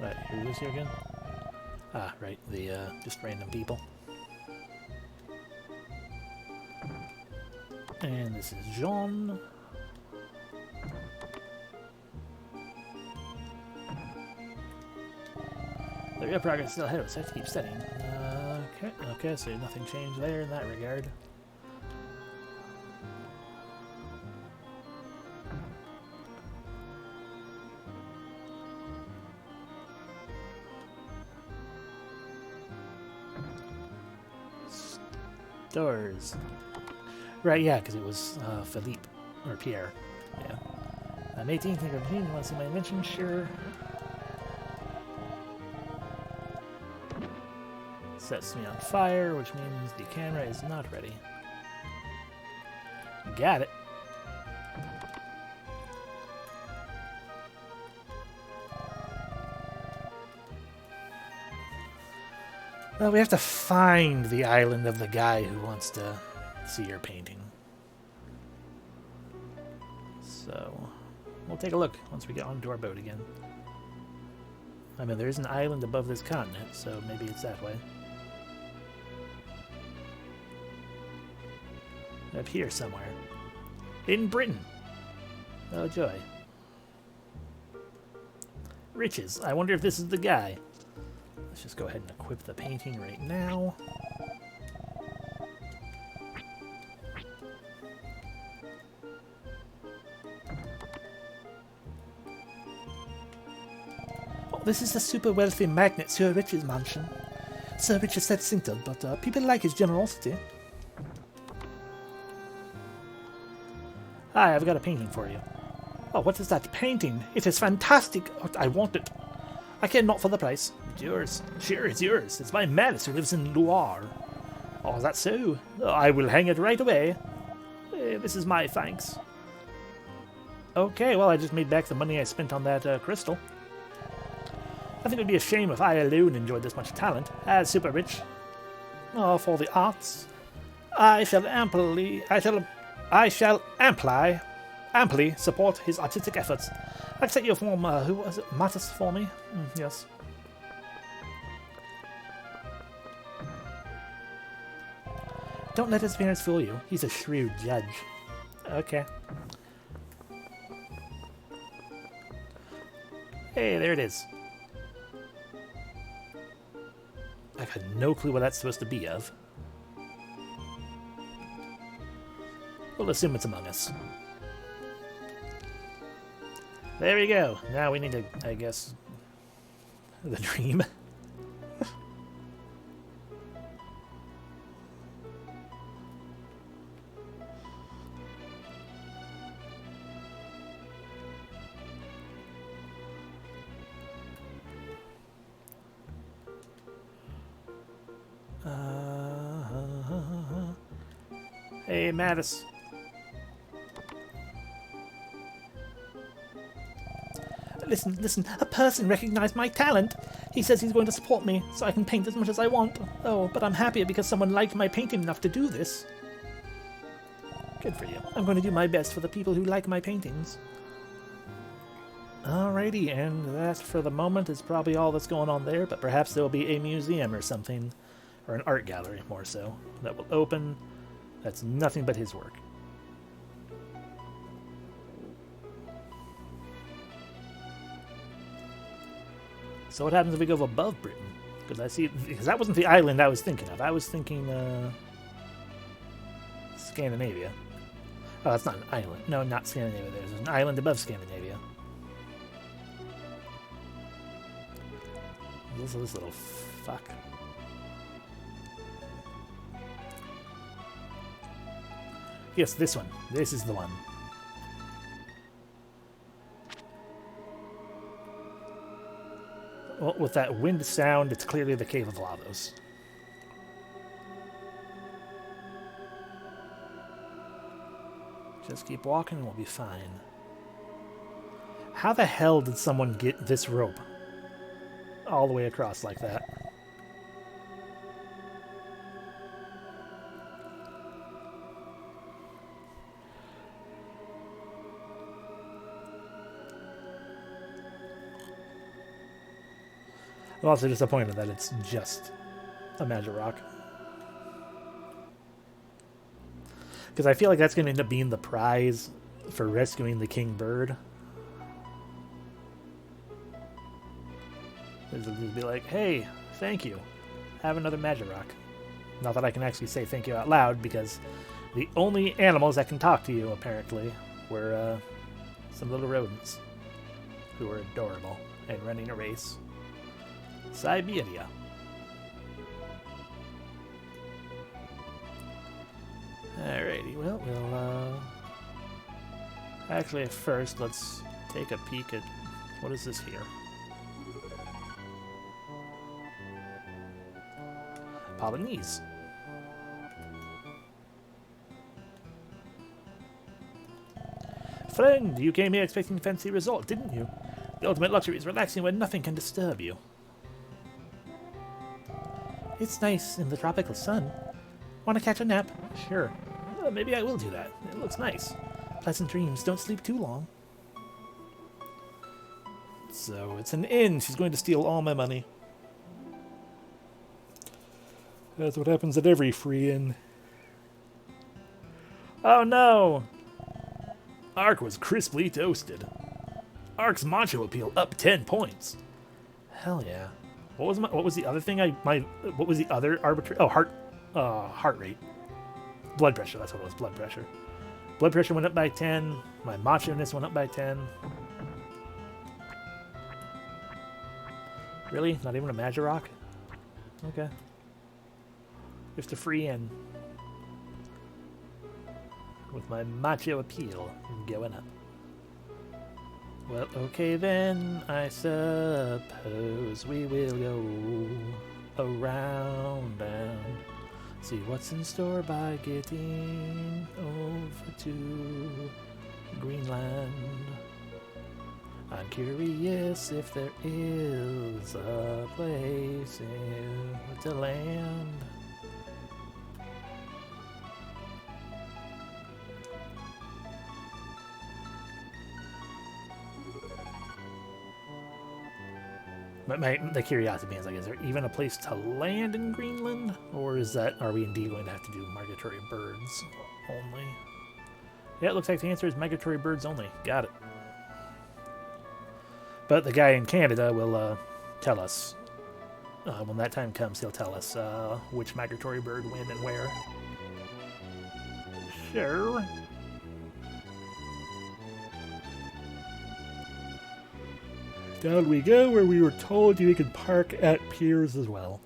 Right, who is here again? Ah, right, the, just random people. And this is Jean. The real progress is still ahead of us, I have to keep studying. Okay, so nothing changed there in that regard. Stores. Right, yeah, because it was Philippe, or Pierre. Yeah. I'm 18, think of you want to see my invention? Sure. Sets me on fire, which means the camera is not ready. Got it. Well, we have to find the island of the guy who wants to see your painting. So, we'll take a look once we get onto our boat again. I mean, there is an island above this continent, so maybe it's that way. Up here somewhere. In Britain. Oh, joy. Riches. I wonder if this is the guy. Let's just go ahead and equip the painting right now. Oh, this is the super wealthy magnate Sir Rich's mansion. not so rich as Seth Sinter, but people like his generosity. Hi, I've got a painting for you. Oh, what is that painting? It is fantastic. Oh, I want it. I care not for the price. It's yours. Sure, it's yours. It's by Malice who lives in Loire. Oh, is that so? Oh, I will hang it right away. This is my thanks. Okay, well, I just made back the money I spent on that crystal. I think it would be a shame if I alone enjoyed this much talent, as super rich. Oh, for the arts, I shall amply support his artistic efforts. Accept your form, who was it? Mattis for me? Yes. Don't let his appearance fool you. He's a shrewd judge. Okay. Hey, there it is. I've had no clue what that's supposed to be of. We'll assume it's Among Us. There we go. Now we need to, I guess, the dream. Hey, Mattis. Listen, a person recognized my talent. He says he's going to support me, so I can paint as much as I want. Oh, but I'm happier because someone liked my painting enough to do this. Good for you. I'm going to do my best for the people who like my paintings. Alrighty, and that, for the moment, is probably all that's going on there, but perhaps there will be a museum or something, or an art gallery, more so, that will open. That's nothing but his work. So what happens if we go above Britain? Because that wasn't the island I was thinking of. I was thinking Scandinavia. Oh, that's not an island. No, not Scandinavia. There's an island above Scandinavia. This little fuck. Yes, this one. This is the one. Well, with that wind sound, it's clearly the Cave of Lavos. Just keep walking and we'll be fine. How the hell did someone get this rope all the way across like that? I'm also disappointed that it's just a magic rock. Because I feel like that's going to end up being the prize for rescuing the king bird. It'll be like, hey, thank you. Have another magic rock. Not that I can actually say thank you out loud, because the only animals that can talk to you, apparently, were some little rodents who were adorable and running a race. Siberia. Alrighty, well, we'll, actually, at first, let's take a peek at, what is this here? Polynese. Friend, you came here expecting a fancy resort, didn't you? The ultimate luxury is relaxing where nothing can disturb you. It's nice in the tropical sun. Want to catch a nap? Sure. Maybe I will do that. It looks nice. Pleasant dreams. Don't sleep too long. So, it's an inn. She's going to steal all my money. That's what happens at every free inn. Oh no! Ark was crisply toasted. Ark's macho appeal up 10 points. Hell yeah. What was the other thing what was the other arbitrary? Oh, heart rate. Blood pressure, that's what it was, blood pressure. Blood pressure went up by 10. My macho-ness went up by 10. Really? Not even a magic rock? Okay. Just a free in. With my macho appeal going up. Well, okay then, I suppose we will go around and see what's in store by getting over to Greenland. I'm curious if there is a place to land. The curiosity is, like, is there even a place to land in Greenland? Or are we indeed going to have to do migratory birds only? Yeah, it looks like the answer is migratory birds only. Got it. But the guy in Canada will tell us. When that time comes, he'll tell us which migratory bird, when, and where. Sure. Down we go, where we were told we could park at piers as well.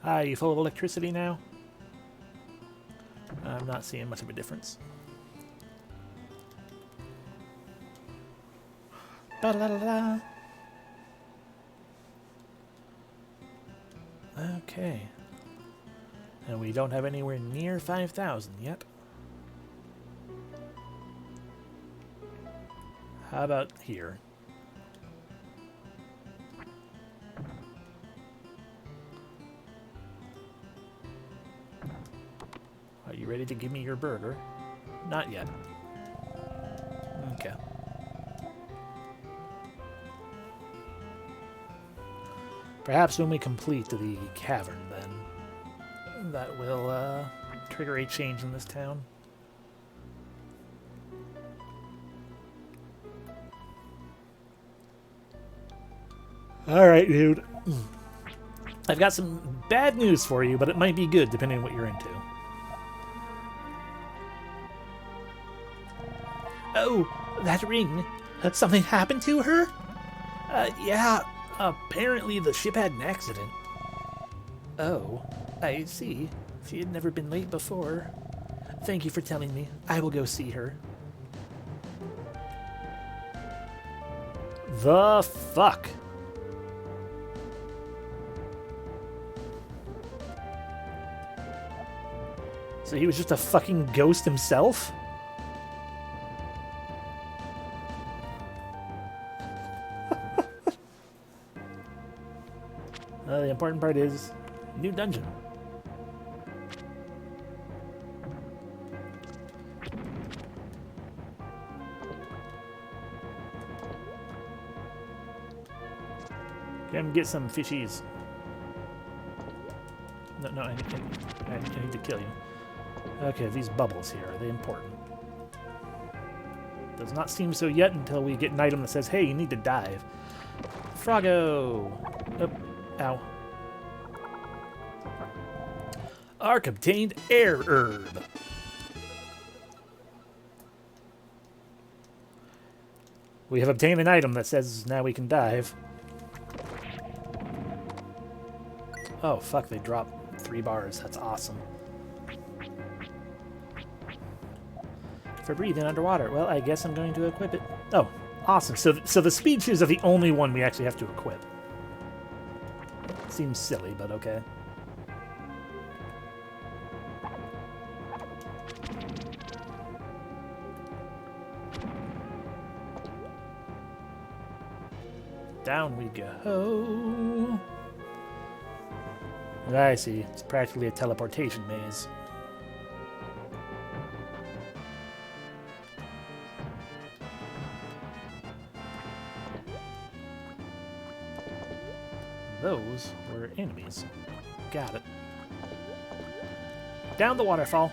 Ah, you full of electricity now? I'm not seeing much of a difference. Ba-da-da-da. Okay. And we don't have anywhere near 5,000 yet. How about here? Are you ready to give me your burger? Not yet. Okay. Perhaps when we complete the cavern, then, that will trigger a change in this town. Alright, dude. I've got some bad news for you, but it might be good depending on what you're into. Oh, that ring. Something happened to her? Yeah. Apparently the ship had an accident. Oh, I see. She had never been late before. Thank you for telling me. I will go see her. The fuck? So he was just a fucking ghost himself? The important part is new dungeon. Come get some fishies. No, I need to kill you. Okay, these bubbles here, are they important? Does not seem so yet until we get an item that says, hey, you need to dive. Froggo! Oh, ow. Ark obtained air herb. We have obtained an item that says now we can dive. Oh, fuck, they dropped 3 bars. That's awesome. For breathing underwater. Well, I guess I'm going to equip it. Oh, awesome. So the speed shoes are the only one we actually have to equip. Seems silly, but okay. Down we go. I see. It's practically a teleportation maze. Those were enemies. Got it. Down the waterfall.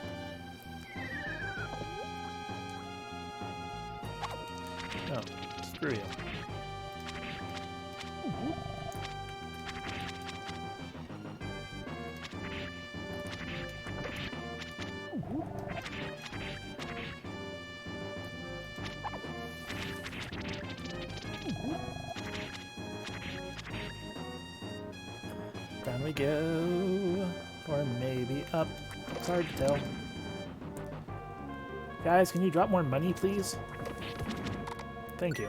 Oh, screw you. we go. Or maybe up. It's hard to tell. Guys, can you drop more money, please? Thank you.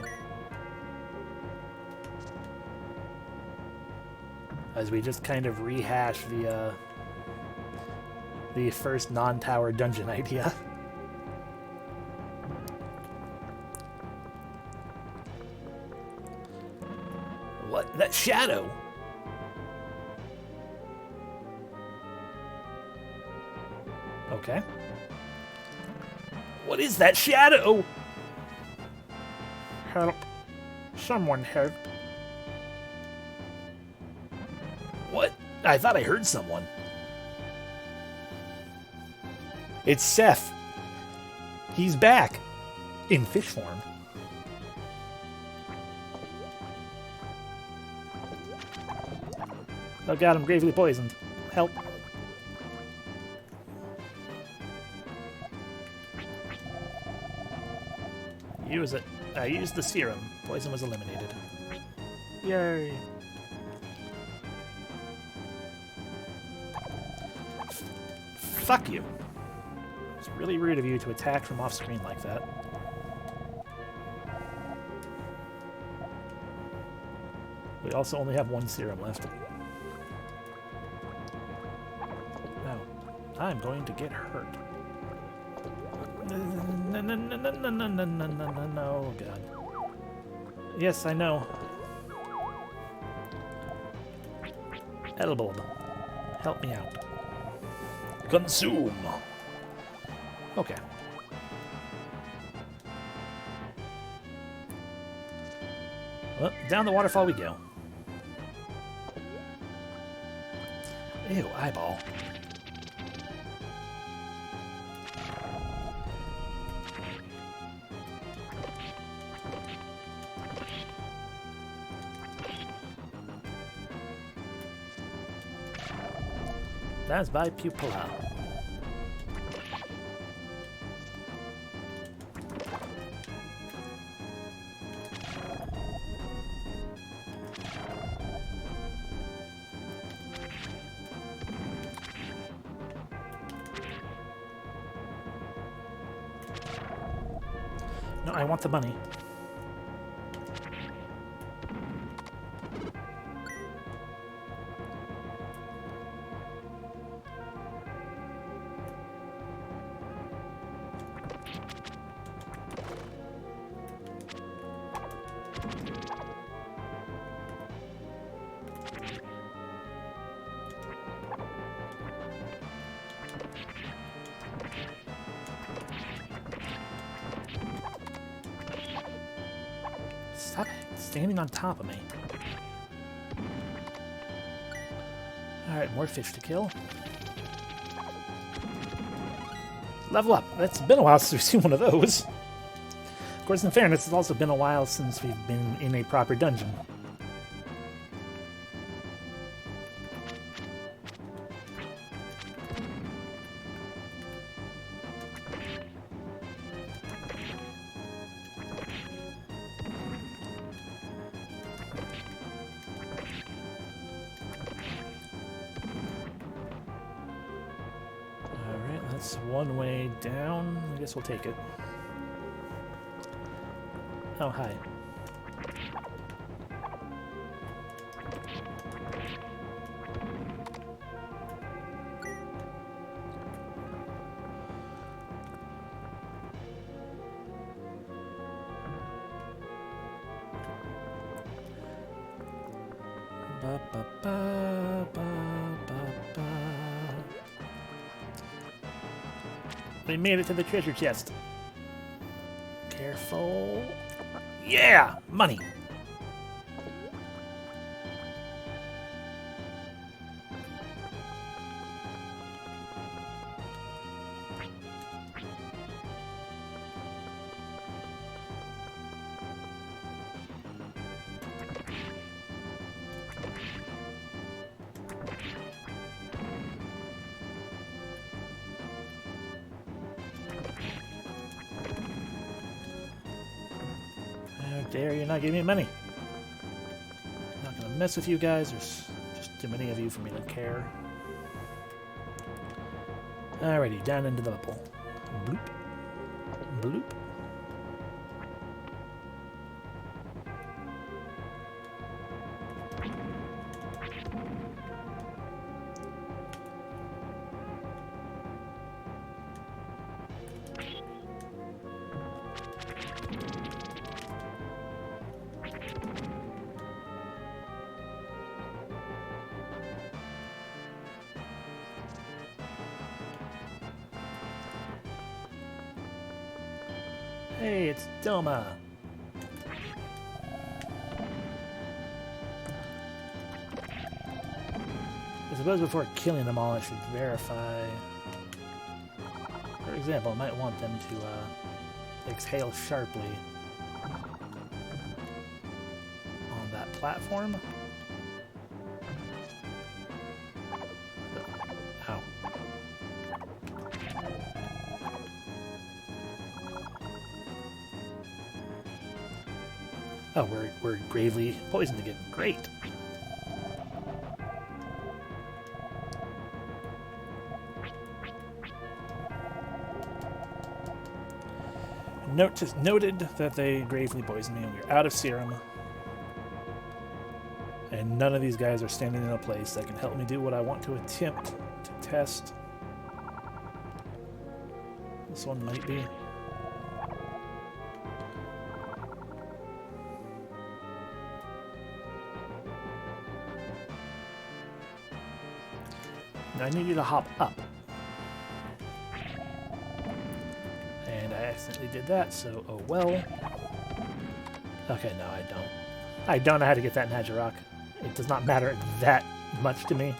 As we just kind of rehash the first non-tower dungeon idea. What? That shadow? Okay. What is that shadow? Help. Someone help. What? I thought I heard someone. It's Seth. He's back. In fish form. Oh god, I'm gravely poisoned. Help. Use it. I used the serum. Poison was eliminated. Yay. Fuck you. It's really rude of you to attack from off screen like that. We also only have one serum left. Now, I'm going to get hurt. No, God. Yes, I know. Elbow. Help me out. Consume. Okay. Well, down the waterfall we go. Ew, eyeball. That's by Pupilla. No, I want the money. Stop standing on top of me. Alright, more fish to kill. Level up. It's been a while since we've seen one of those. Of course, in fairness, it's also been a while since we've been in a proper dungeon. That's one way down. I guess we'll take it. Oh, hi. Ba, ba, ba, ba, ba, ba. We made it to the treasure chest. Careful. Yeah! Money! How dare you not give me money? I'm not gonna mess with you guys. There's just Too many of you for me to care. Alrighty, down into the bubble. Bloop. Bloop. Hey, it's Doma. I suppose before killing them all, I should verify. For example, I might want them to exhale sharply on that platform. Ow. Oh, we're gravely poisoned again. Great. Noted that they gravely poisoned me, and we're out of serum. And none of these guys are standing in a place that can help me do what I want to attempt to test. This one might be. I need you to hop up. And I accidentally did that, so oh well. Okay, no, I don't. I don't know how to get that magic rock. It does not matter that much to me.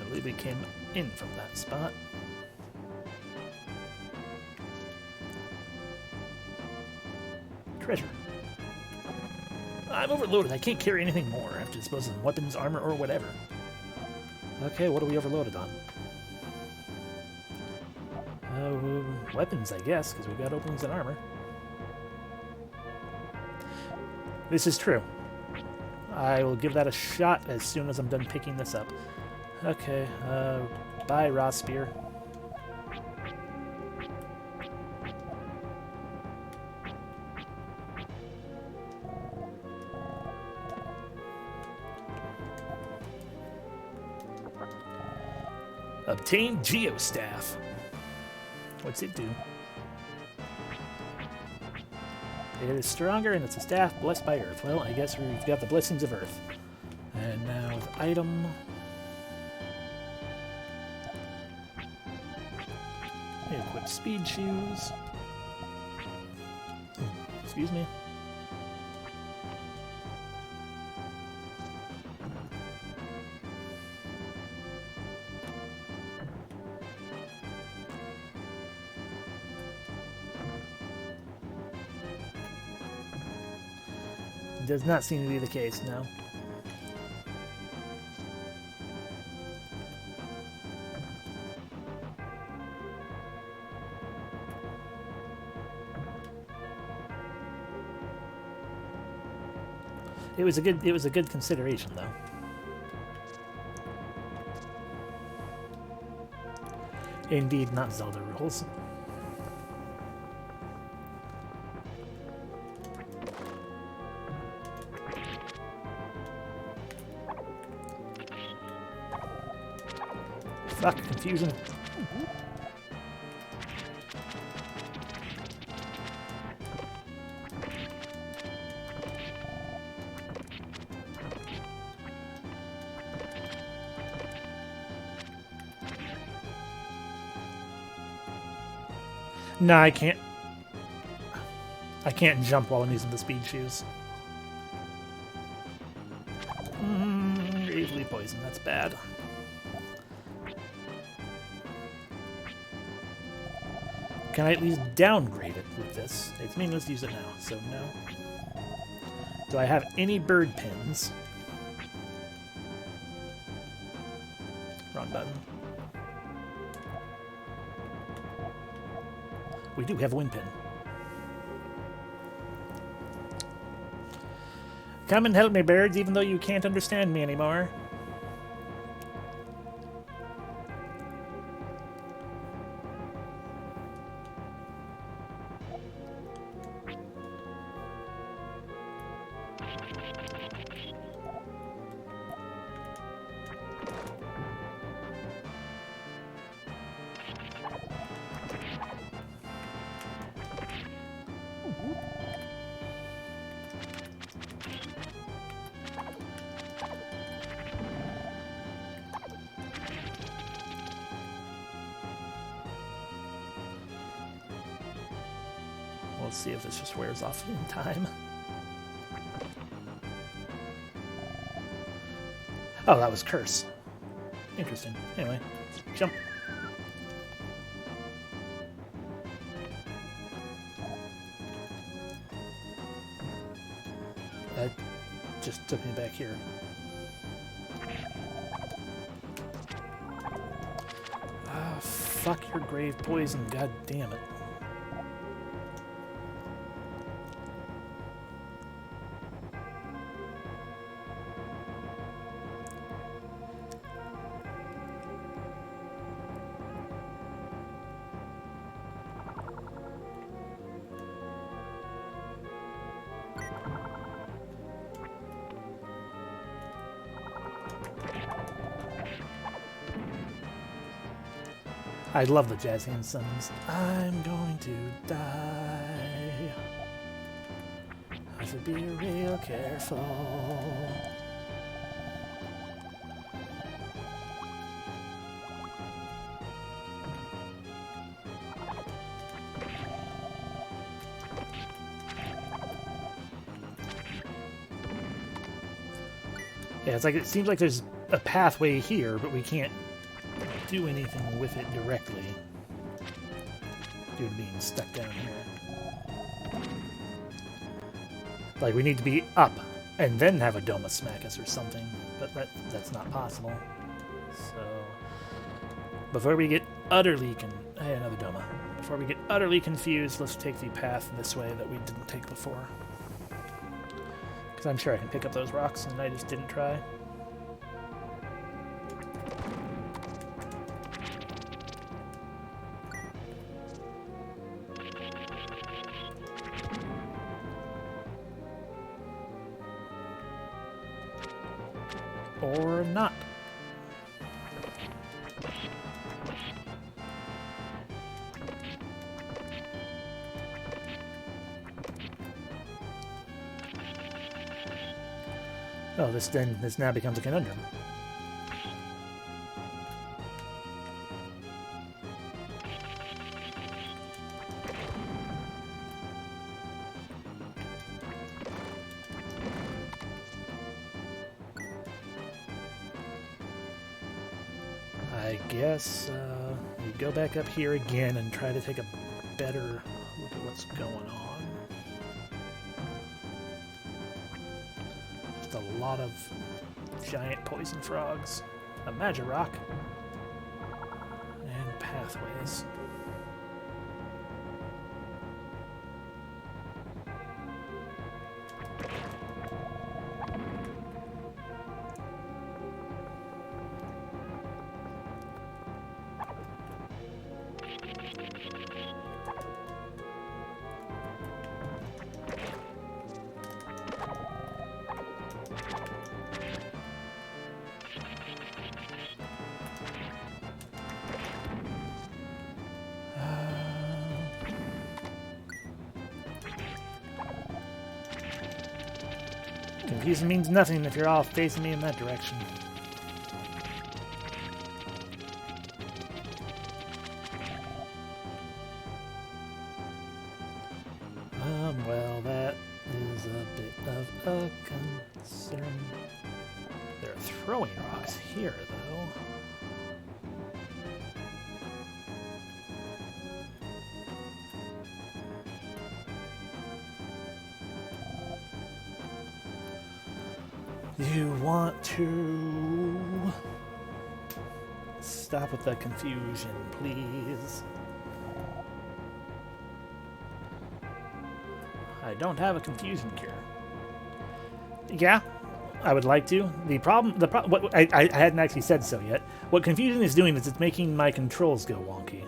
I believe we came in from that spot. Treasure. I'm overloaded. I can't carry anything more. I have to dispose of weapons, armor, or whatever. Okay, what are we overloaded on? Weapons, I guess, because we've got openings and armor. This is true. I will give that a shot as soon as I'm done picking this up. Okay, bye, raw spear. Obtain Geostaff. What's it do? It is stronger and it's a staff blessed by Earth. Well, I guess we've got the blessings of Earth. And now with item. Equip speed shoes. Excuse me. Does not seem to be the case, no. It was a good consideration, though. Indeed, not Zelda rules. Fuck, confusion. No, I can't. I can't jump while I'm using the speed shoes. Gravely poison, that's bad. Can I at least downgrade it with this? It's meaningless to use it now, so no. Do I have any bird pins? Wrong button. We do have a wind pin. Come and help me, birds, even though you can't understand me anymore. We'll see if this just wears off in time. Oh, that was curse. Interesting. Anyway, jump. That just took me back here. Ah, fuck your grave poison, god damn it. I love the jazz hand summons. I'm going to die. I should be real careful. Yeah, it's like it seems like there's a pathway here, but we can't do anything with it directly due to being stuck down here. Like, we need to be up and then have a Doma smack us or something, but that's not possible. So, before we get utterly hey, another Doma. Before we get utterly confused, let's take the path this way that we didn't take before. Because I'm sure I can pick up those rocks, and I just didn't try. Or not. Oh, this now becomes a conundrum. I guess we go back up here again and try to take a better look at what's going on. Just a lot of giant poison frogs, a magic rock, and pathways. Confusion means nothing if you're all facing me in that direction. Well, that is a bit of a concern. They're throwing rocks here, though. You want to stop with the confusion, please? I don't have a confusion cure. Yeah, I would like to. What I hadn't actually said so yet. What confusion is doing is it's making my controls go wonky.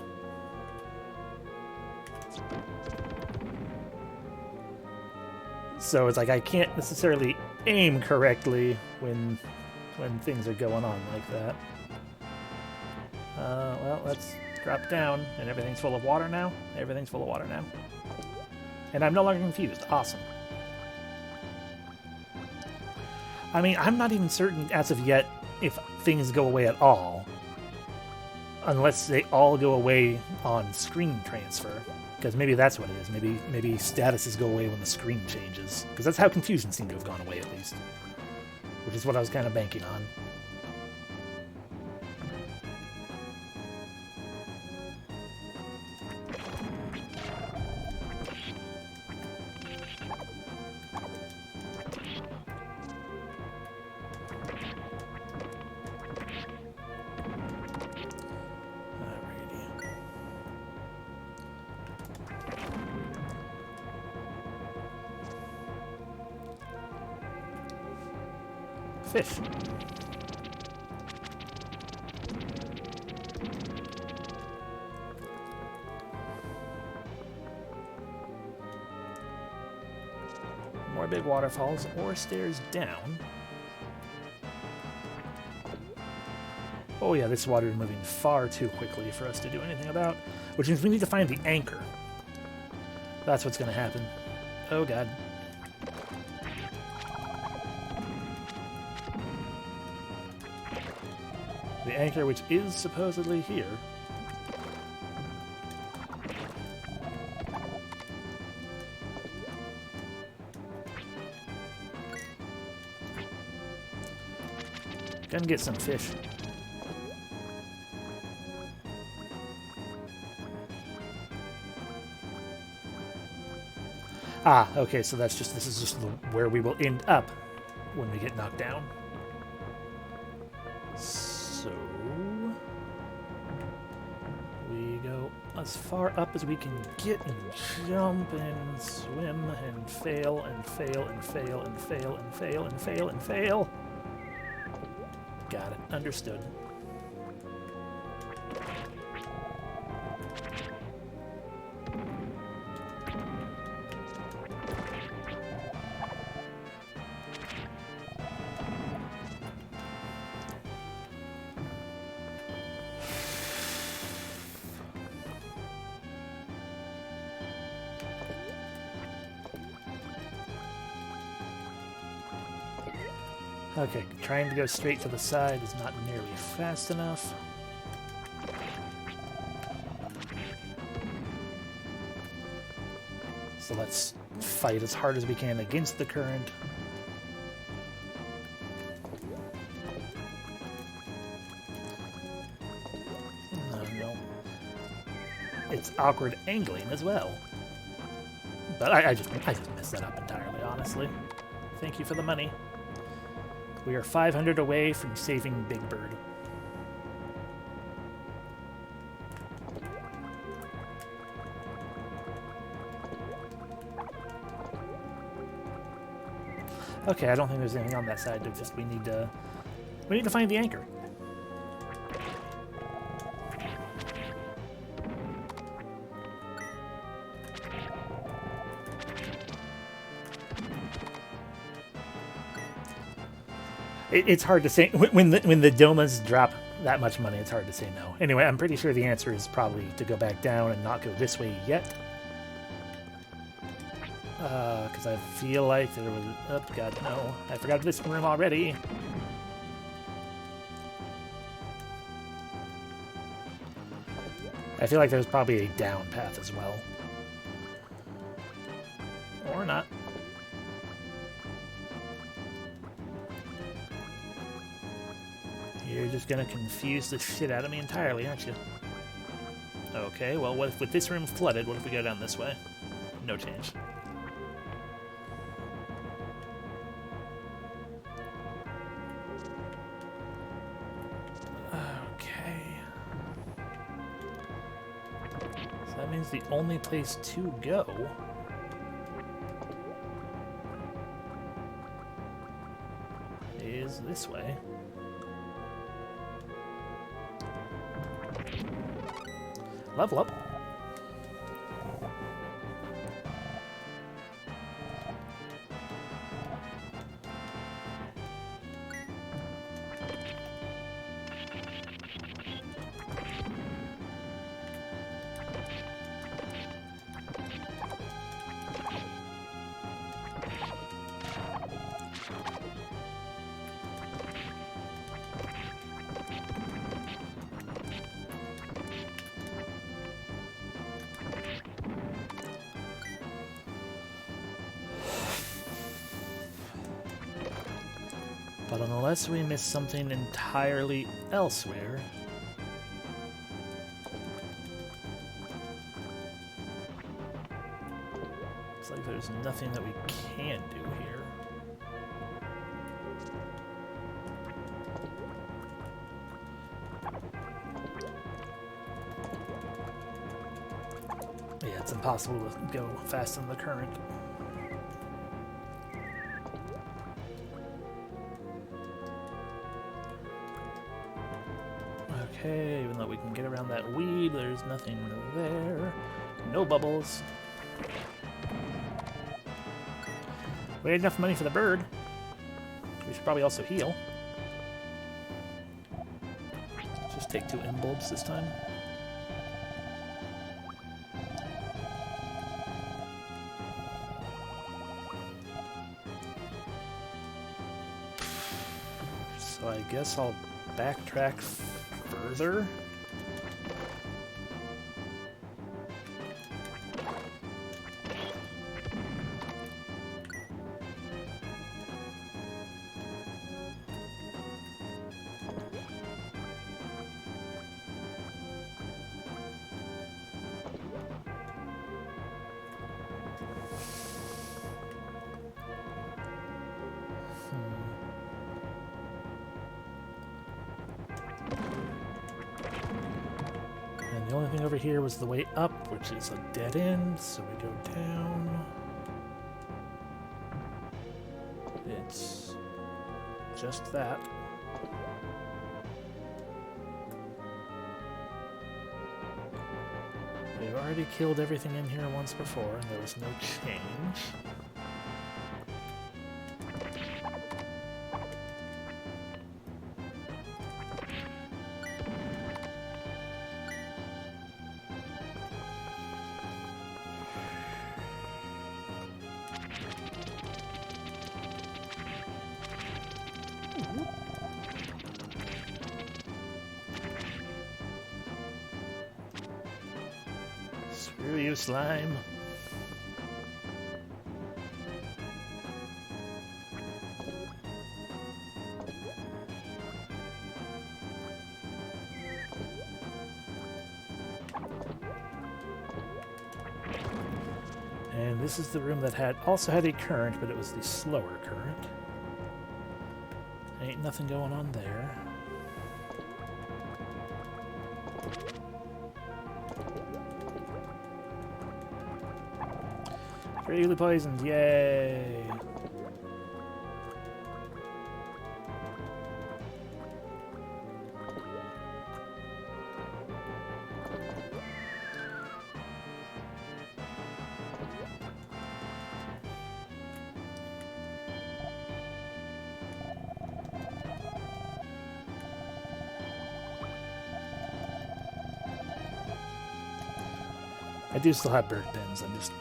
So it's like I can't necessarily aim correctly when things are going on like that. Well, let's drop down, and everything's full of water now. Everything's full of water now. And I'm no longer confused. Awesome. I mean, I'm not even certain as of yet if things go away at all. Unless they all go away on screen transfer. Because maybe that's what it is. Maybe statuses go away when the screen changes. Because that's how confusion seemed to have gone away, at least. Which is what I was kind of banking on. Fish. More big waterfalls or stairs down. Oh yeah, this water is moving far too quickly for us to do anything about, which means we need to find the anchor. That's what's going to happen. Oh god. The anchor, which is supposedly here. Gonna get some fish. Ah, okay, so this is just where we will end up when we get knocked down. So we go as far up as we can get and jump and swim and fail and fail and fail and fail and fail and fail and fail. Got it. Understood. Okay, trying to go straight to the side is not nearly fast enough. So let's fight as hard as we can against the current. No. It's awkward angling as well. But I just messed that up entirely, honestly. Thank you for the money. We are 500 away from saving Big Bird. Okay, I don't think there's anything on that side. We need to find the anchor. It's hard to say when the domas drop that much money. It's hard to say no. Anyway, I'm pretty sure the answer is probably to go back down and not go this way yet. Because I feel like there was... Oh, God, no. I forgot this room already. I feel like there's probably a down path as well. Or not. You're just gonna confuse the shit out of me entirely, aren't you? Okay, well, what if with this room flooded, what if we go down this way? No change. Okay. So that means the only place to go is this way. Level up. But unless we miss something entirely elsewhere... Looks like there's nothing that we can do here. Yeah, it's impossible to go fast in the current. Okay, even though we can get around that weed, there's nothing there. No bubbles. We had enough money for the bird. We should probably also heal. Just take 2 M bulbs this time. So I guess I'll backtrack further. And the only thing over here was the way up, which is a dead end, so we go down. It's just that. We've already killed everything in here once before, and there was no change. Screw you, slime. And this is the room that also had a current, but it was the slower current. Ain't nothing going on there. Freely poisoned, yay! I do still have bird pins, I'm just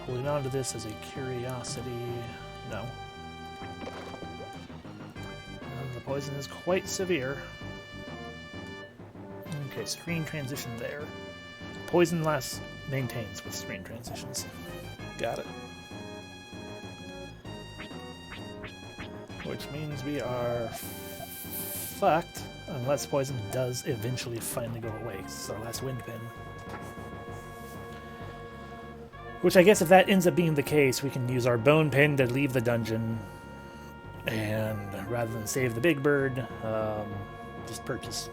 holding on to this as a curiosity. No. And the poison is quite severe. Okay, screen transition there. Poison lasts maintains with screen transitions. Got it. Which means we are fucked unless poison does eventually finally go away. This is our last wind pin. Which I guess if that ends up being the case, we can use our bone pin to leave the dungeon, and rather than save the big bird, just purchase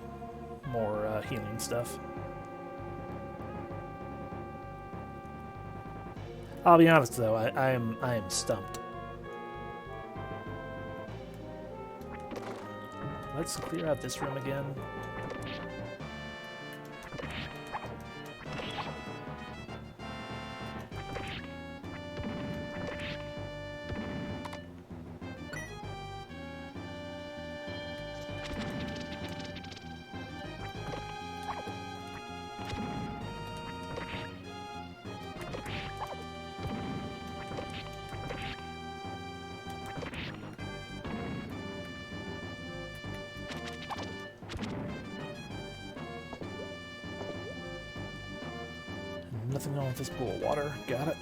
more healing stuff. I'll be honest though, I am stumped. let's clear out this room again. Nothing wrong with this pool of water. Got it.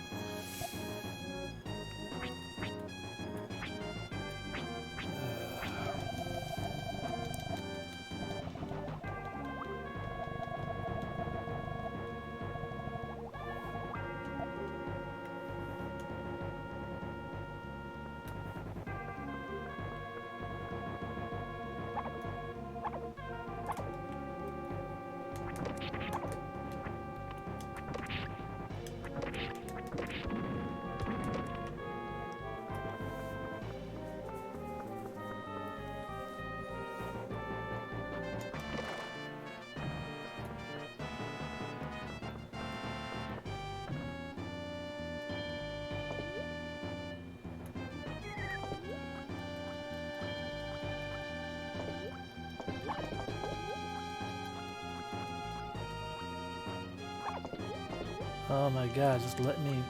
Oh my god, just let me...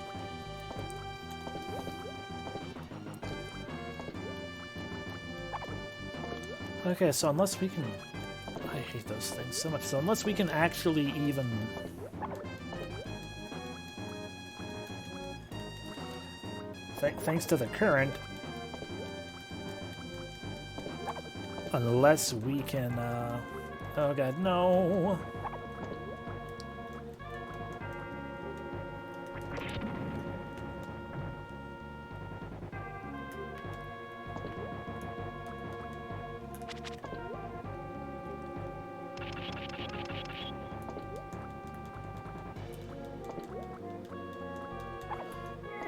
Okay, so unless we can... I hate those things so much. So unless we can actually even... Thanks to the current... Unless we can, Oh god, no!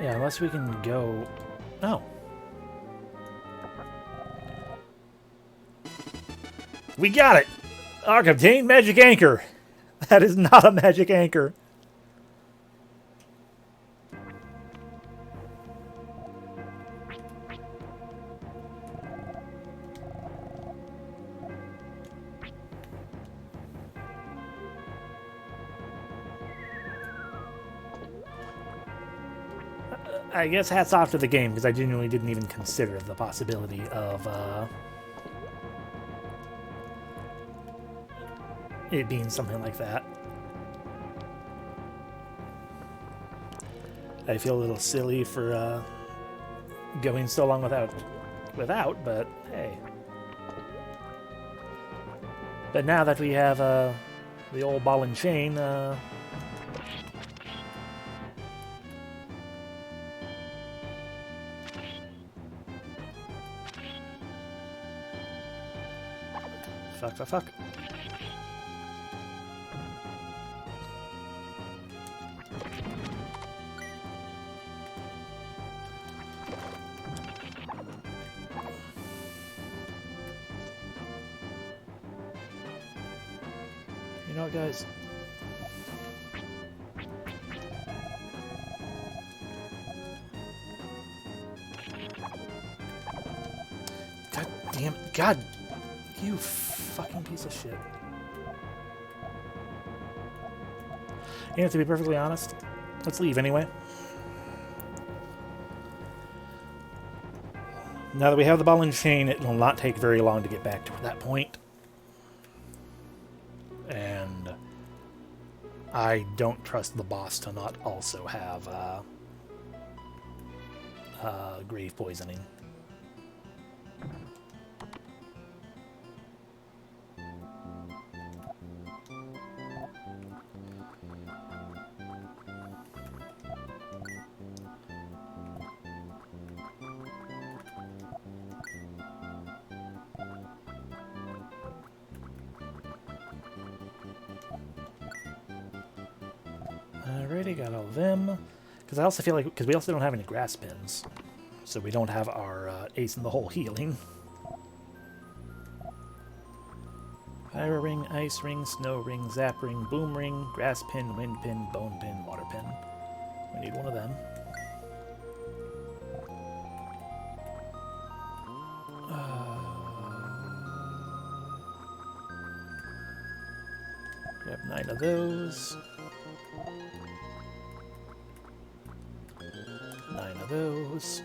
Yeah, unless we can go... Oh. We got it! Arc obtained magic anchor! That is not a magic anchor. I guess hats off to the game, because I genuinely didn't even consider the possibility of it being something like that. I feel a little silly for going so long without, but hey. But now that we have the old ball and chain, fuck. You know what, guys? God damn it. God, you fucking piece of shit. You know, to be perfectly honest, let's leave anyway. Now that we have the ball and chain, it will not take very long to get back to that point. And I don't trust the boss to not also have grave poisoning. Alrighty, got all of them. Because I also feel like, because we also don't have any grass pins, so we don't have our ace in the hole healing. Fire ring, ice ring, snow ring, zap ring, boom ring, grass pin, wind pin, bone pin, water pin. We need one of them. Grab 9 of those. 9 of those.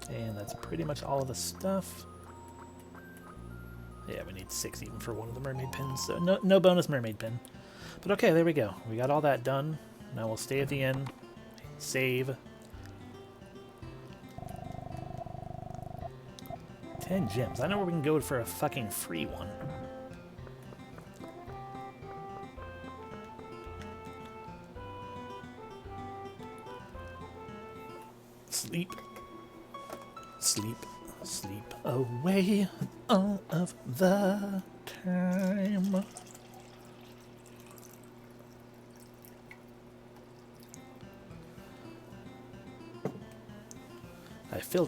And that's pretty much all of the stuff. Yeah, we need 6 even for one of the mermaid pins, so no bonus mermaid pin. But okay, there we go. We got all that done. Now we'll stay at the inn, save. 10 gems. I know where we can go for a fucking free one. Sleep. Sleep. Sleep away all of the time.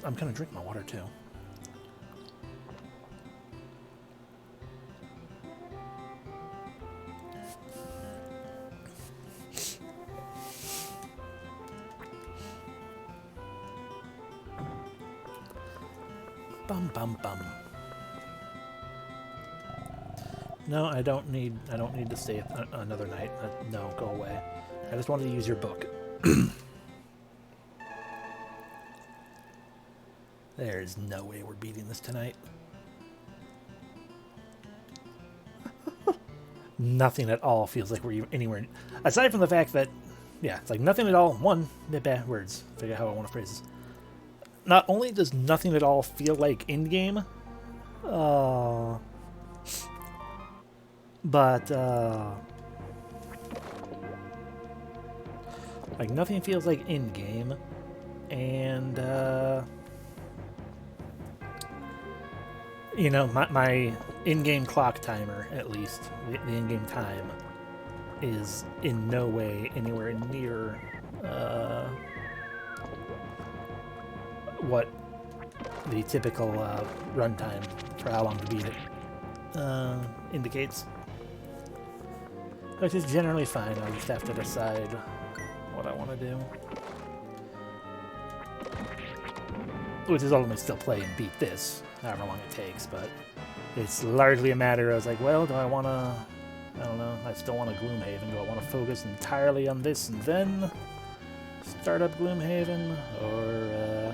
I'm gonna drink my water too. Bum bum bum. No, I don't need to stay another night. No, go away. I just wanted to use your book. There's no way we're beating this tonight. Nothing at all feels like we're anywhere. Aside from the fact that, yeah, it's like nothing at all. Bad words. Figure out how I want to phrase this. Not only does nothing at all feel like in-game, but like nothing feels like in-game, and you know, my in-game clock timer, at least the in-game time, is in no way anywhere near what the typical runtime for how long to beat it indicates. Which is generally fine. I'll just have to decide what I want to do. Which is ultimately still play and beat this, however long it takes, but it's largely a matter of like, well, do I want to, I don't know, I still want a Gloomhaven. Do I want to focus entirely on this and then start up Gloomhaven, or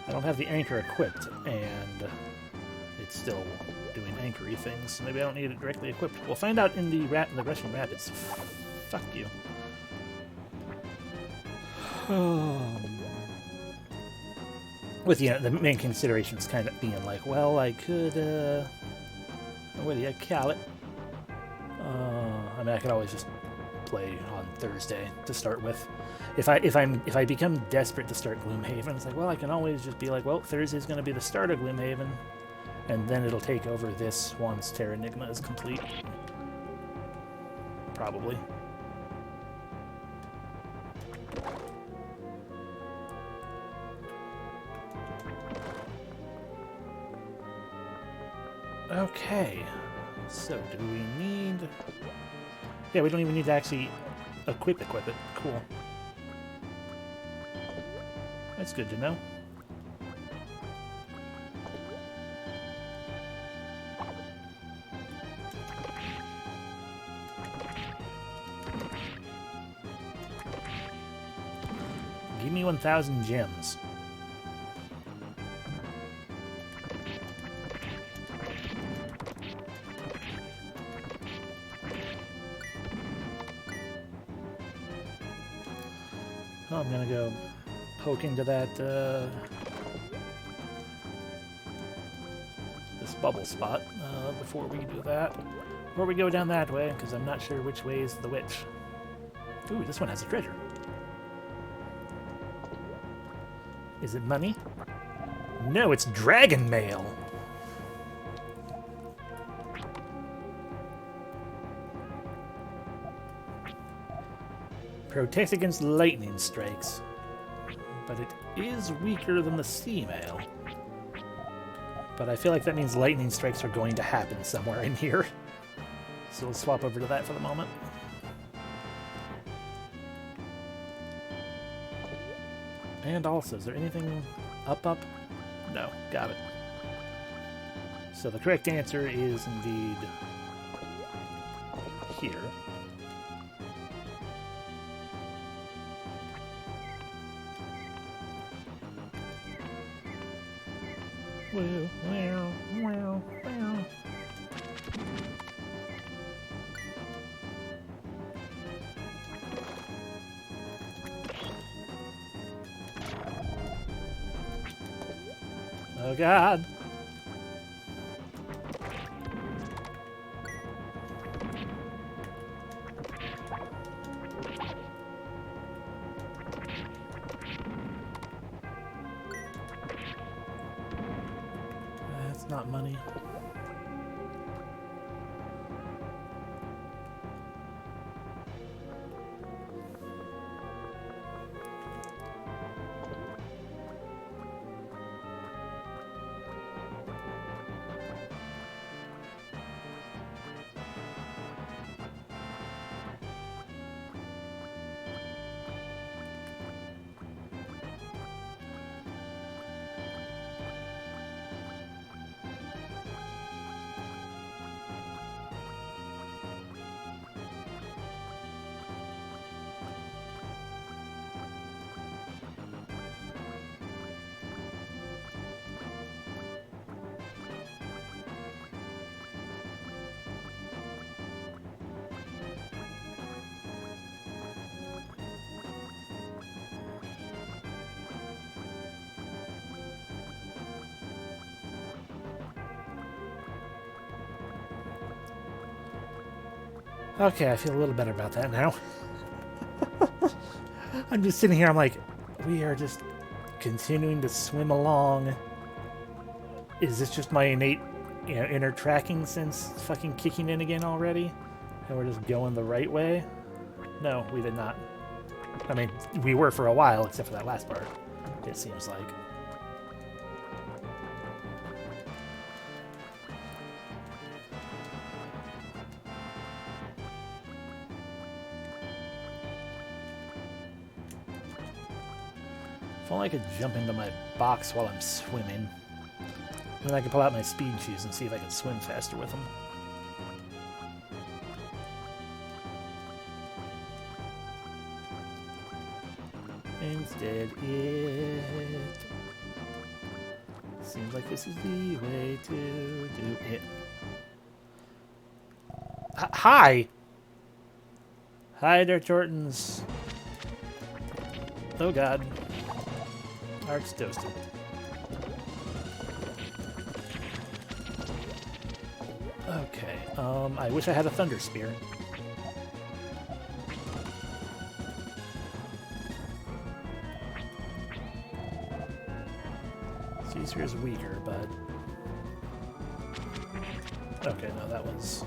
I don't have the anchor equipped, and it's still doing anchory things, so maybe I don't need it directly equipped. We'll find out in the Russian Rapids. Fuck you. With the main considerations kind of being like, well, I could, what do you call it? I mean, I could always just play on Thursday to start with. If I become desperate to start Gloomhaven, it's like, well, I can always just be like, well, Thursday's going to be the start of Gloomhaven, and then it'll take over this once Terranigma is complete. Probably. Okay, so do we need... Yeah, we don't even need to actually equip it. Cool. That's good to know. Give me 1,000 gems. Oh, I'm gonna go poke into that this bubble spot before we do that. Before we go down that way, because I'm not sure which way is the which. Ooh, this one has a treasure. Is it money? No, it's dragon mail. Protects against lightning strikes. But it is weaker than the sea mail. But I feel like that means lightning strikes are going to happen somewhere in here. So we'll swap over to that for the moment. And also, is there anything up? No, got it. So the correct answer is indeed here. Woo, wow, wow, wow. Oh God. That's not money. Okay, I feel a little better about that now. I'm just sitting here, I'm like, we are just continuing to swim along. Is this just my innate, inner tracking sense fucking kicking in again already? And we're just going the right way? No, we did not. I mean, we were for a while, except for that last part, it seems like. If only I could jump into my box while I'm swimming. Then I could pull out my speed shoes and see if I can swim faster with them. Instead, it seems like this is the way to do it. Hi! Hi there, Tortons. Oh God. Arc's toasted. Okay, I wish I had a Thunder Spear. Caesar is weaker, but... Okay, no, that was...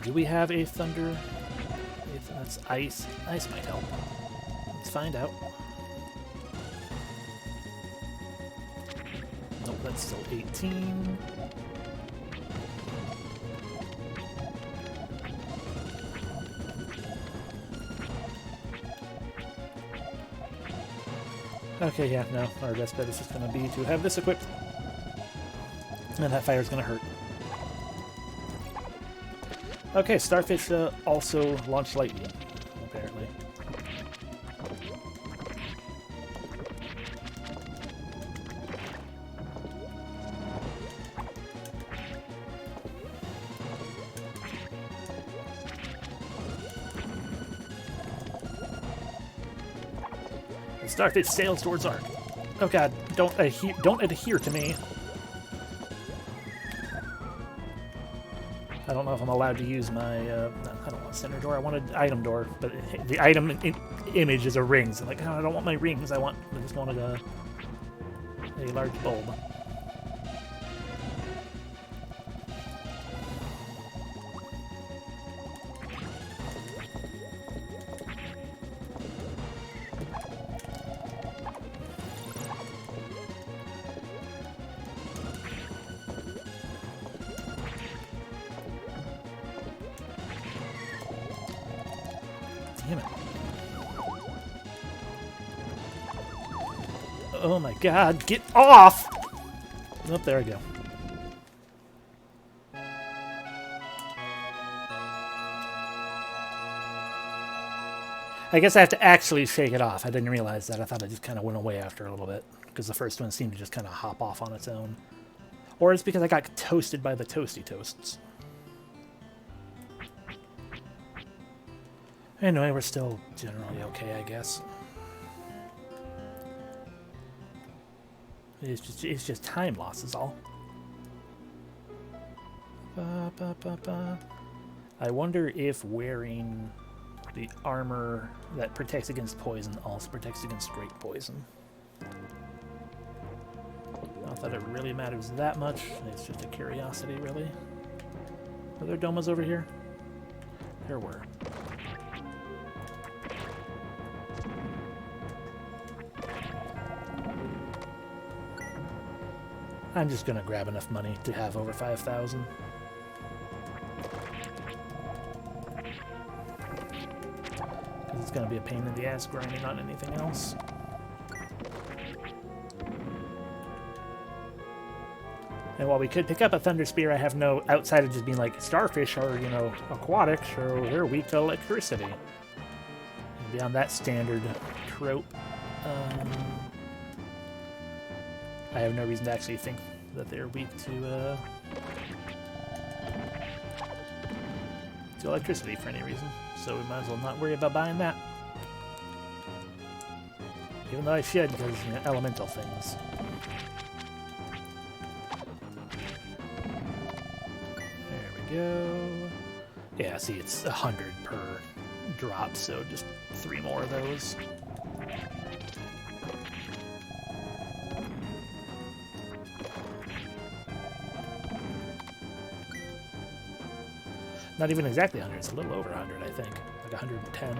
Do we have a Thunder? If that's Ice. Ice might help. Let's find out. Nope, that's still 18. Okay, yeah, no. Our best bet is just going to be to have this equipped. And that fire's going to hurt. Okay, Starfish also launched lightning, apparently. Starfish sails towards Ark. Oh God! Don't adhere to me. I don't know if I'm allowed to use my. I don't want center door. I wanted item door, but the item image is a ring. So I'm like, oh, I don't want my rings. I just wanted a large bulb. Damn it. Oh my god, get off! Oh, there I go. I guess I have to actually shake it off. I didn't realize that. I thought it just kind of went away after a little bit, because the first one seemed to just kind of hop off on its own. Or it's because I got toasted by the toasty toasts. Anyway, we're still generally okay, I guess. It's just time loss is all. Ba, ba, ba, ba. I wonder if wearing the armor that protects against poison also protects against great poison. Not that it really matters that much. It's just a curiosity, really. Are there domas over here? There were. I'm just gonna grab enough money to have over 5,000. Because it's gonna be a pain in the ass grinding on anything else. And while we could pick up a Thunder Spear, I have no, outside of just being like, starfish are, you know, aquatic, so they're weak to electricity. And beyond that standard trope, I have no reason to actually think that they're weak to electricity for any reason. So we might as well not worry about buying that. Even though I should, because, you know, elemental things. There we go. Yeah, see, it's 100 per drop, so just 3 more of those. Not even exactly 100, it's a little over 100, I think. Like 110.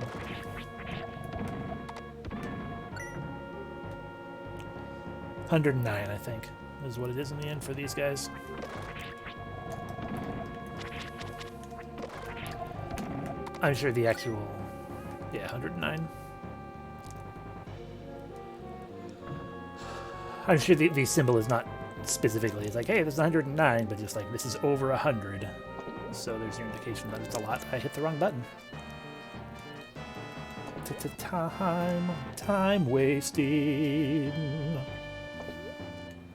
$109, I think, is what it is in the end for these guys. I'm sure the actual... yeah, 109. I'm sure the symbol is not specifically, it's like, hey, this is 109, but just like, this is over 100. So there's your indication that it's a lot. I hit the wrong button. Time wasting.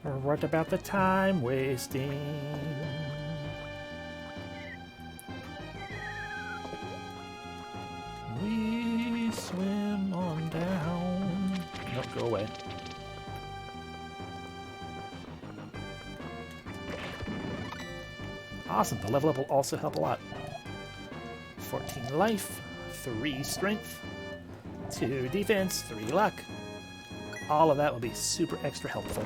What about the time wasting? We swim on down. Nope, go away. Awesome, the level up will also help a lot. 14 life, 3 strength, 2 defense, 3 luck. All of that will be super extra helpful.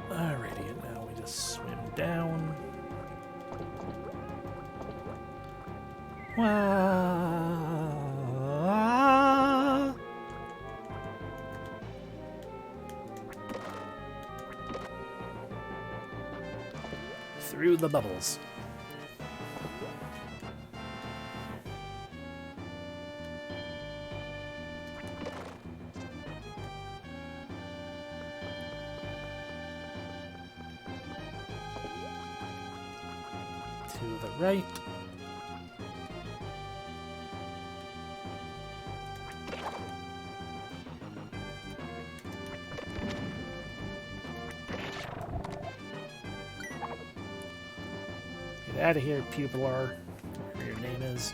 Alrighty, and now we just swim down. Wow. Through the bubbles. To the right. Get out of here, Pupilar, whatever your name is.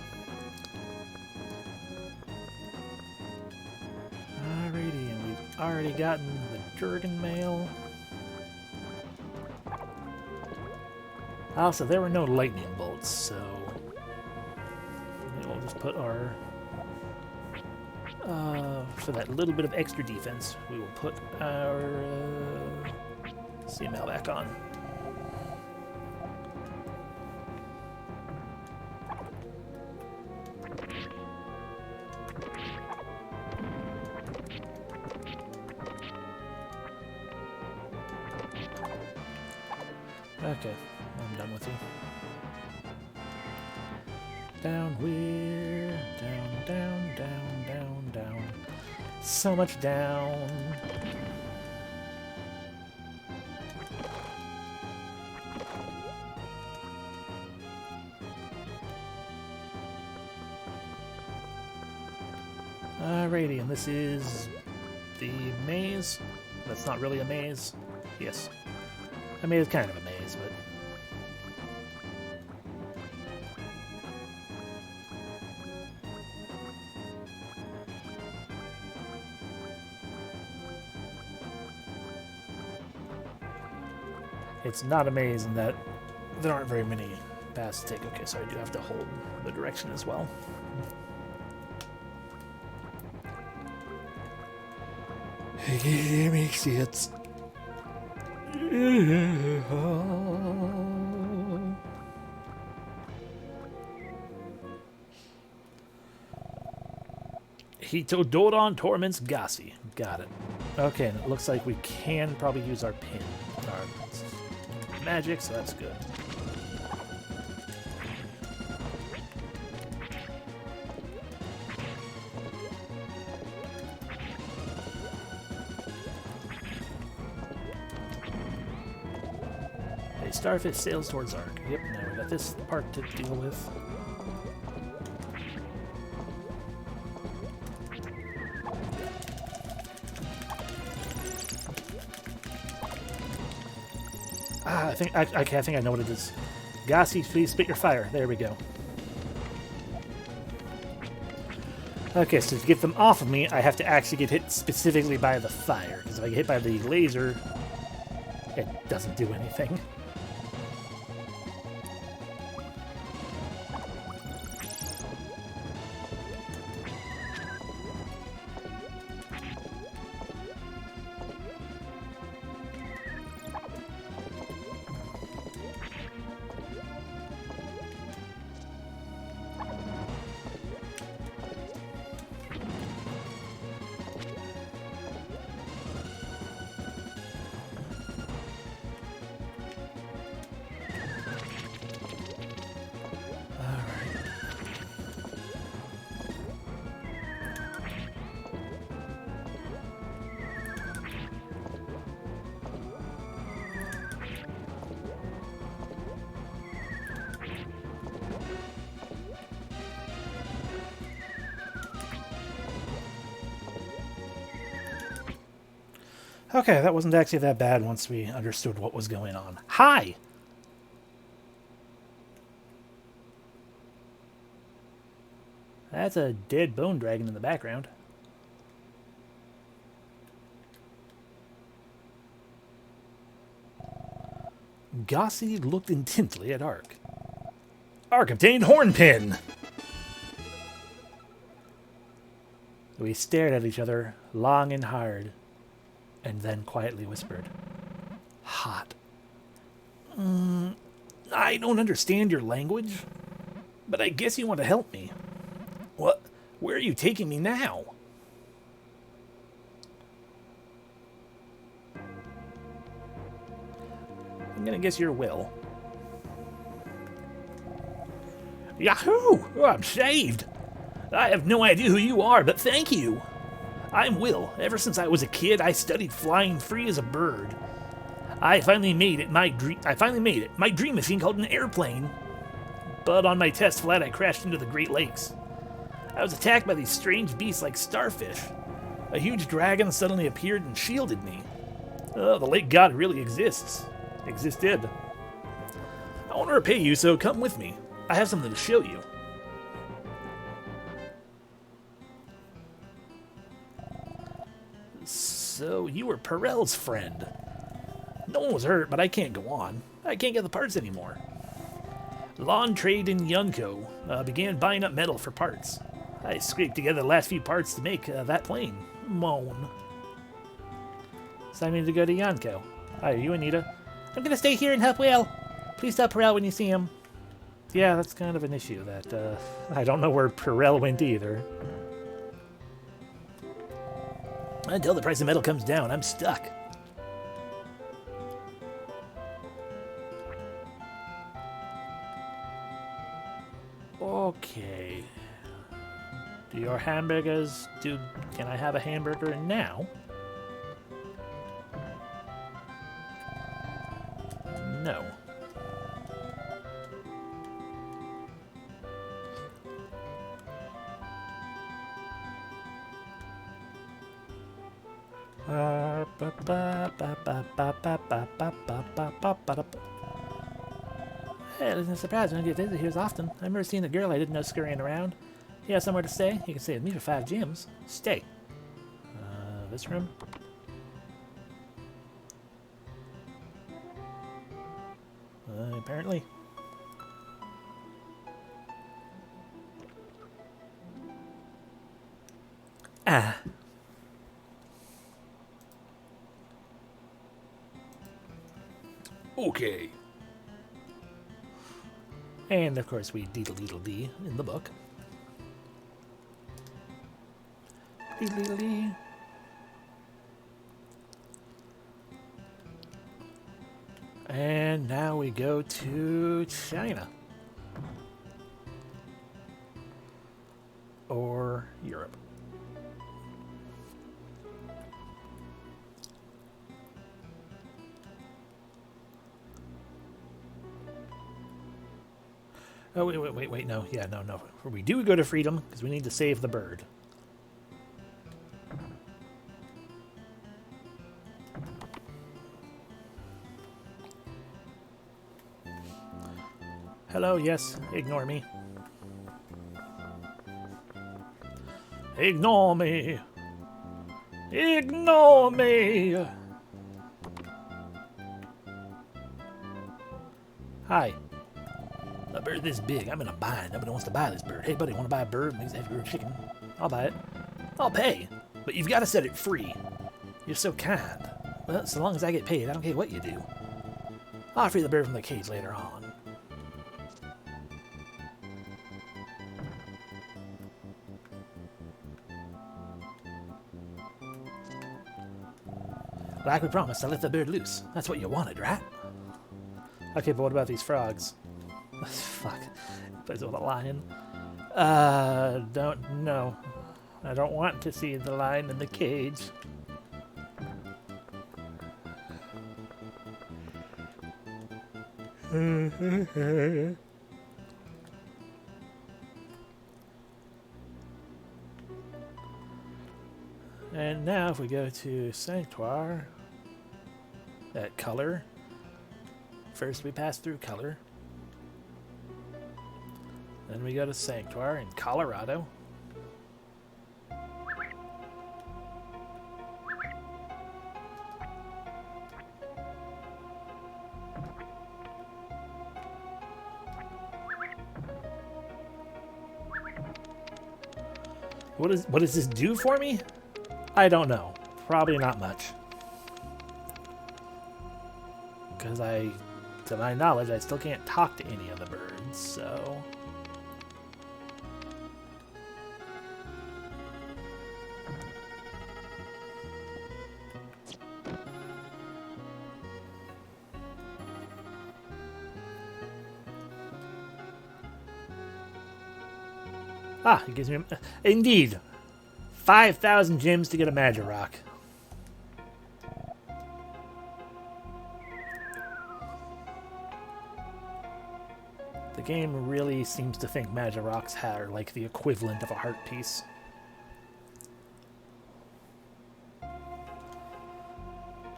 Alrighty, and we've already gotten the Jurgen mail. Also, there were no lightning bolts, so we'll just put our, for that little bit of extra defense, we will put our CML back on. Okay, I'm done with you. Down where? Down, down, down, down, down. So much down. Alrighty, and this is the maze. That's not really a maze. Yes. I mean, it's kind of a maze, but... It's not a maze in that there aren't very many paths to take. Okay, so I do have to hold the direction as well. Give me shits. Hitododon torments Gassi. Got it. Okay, and it looks like we can probably use our pin. Our magic, so that's good. Hey, Starfish sails towards Ark. Yep, now we got this part to deal with. I think I know what it is. Gassi, please spit your fire. There we go. Okay, so to get them off of me, I have to actually get hit specifically by the fire. Because if I get hit by the laser, it doesn't do anything. Okay, that wasn't actually that bad once we understood what was going on. Hi! That's a dead bone dragon in the background. Gossi looked intently at Ark. Ark obtained Hornpin! We stared at each other long and hard, and then quietly whispered, "Hot." I don't understand your language, but I guess you want to help me. What? Where are you taking me now? I'm gonna guess you're Will. Yahoo! Oh, I'm saved! I have no idea who you are, but thank you. I'm Will. Ever since I was a kid, I studied flying free as a bird. I finally made it. My dream machine called an airplane. But on my test flight, I crashed into the Great Lakes. I was attacked by these strange beasts like starfish. A huge dragon suddenly appeared and shielded me. Oh, the lake god really existed. I want to repay you, so come with me. I have something to show you. So, you were Perel's friend. No one was hurt, but I can't go on. I can't get the parts anymore. Lawn Trade in Yunko began buying up metal for parts. I scraped together the last few parts to make that plane. Moan. It's time to go to Yunko. Hi, are you Anita? I'm gonna stay here and help Will. Please tell Perel when you see him. Yeah, that's kind of an issue that, I don't know where Perel went either. Until the price of metal comes down, I'm stuck. Okay. Do your hamburgers do... Can I have a hamburger now? No. Hey, it isn't a surprise when I get visitors often. I remember seeing a girl I didn't know scurrying around. You have somewhere to stay? You can stay with me for 5 gems. Stay. This room? Apparently. Ah. Okay. And of course we deedle-deedle-dee in the book. Deedle-deedle-dee. And now we go to China. Or Europe. Oh, wait, no. Yeah, no. We do go to freedom, because we need to save the bird. Hello, yes, ignore me. Ignore me! Ignore me! Hi. A bird this big, I'm in a bind. Nobody wants to buy this bird. Hey, buddy, want to buy a bird? Makes a chicken. I'll buy it. I'll pay. But you've got to set it free. You're so kind. Well, so long as I get paid, I don't care what you do. I'll free the bird from the cage later on. Like we promised, I let the bird loose. That's what you wanted, right? Okay, but what about these frogs? Fuck. Plays with a lion. Don't know. I don't want to see the lion in the cage. And now if we go to Sanctuary, at Color, first we pass through Color, then we go to Sanctuary in Colorado. What does this do for me? I don't know. Probably not much. Because to my knowledge, I still can't talk to any of the birds, so... Ah, it gives me... Indeed! 5,000 gems to get a Magic Rock. The game really seems to think Magic Rocks are like the equivalent of a heart piece.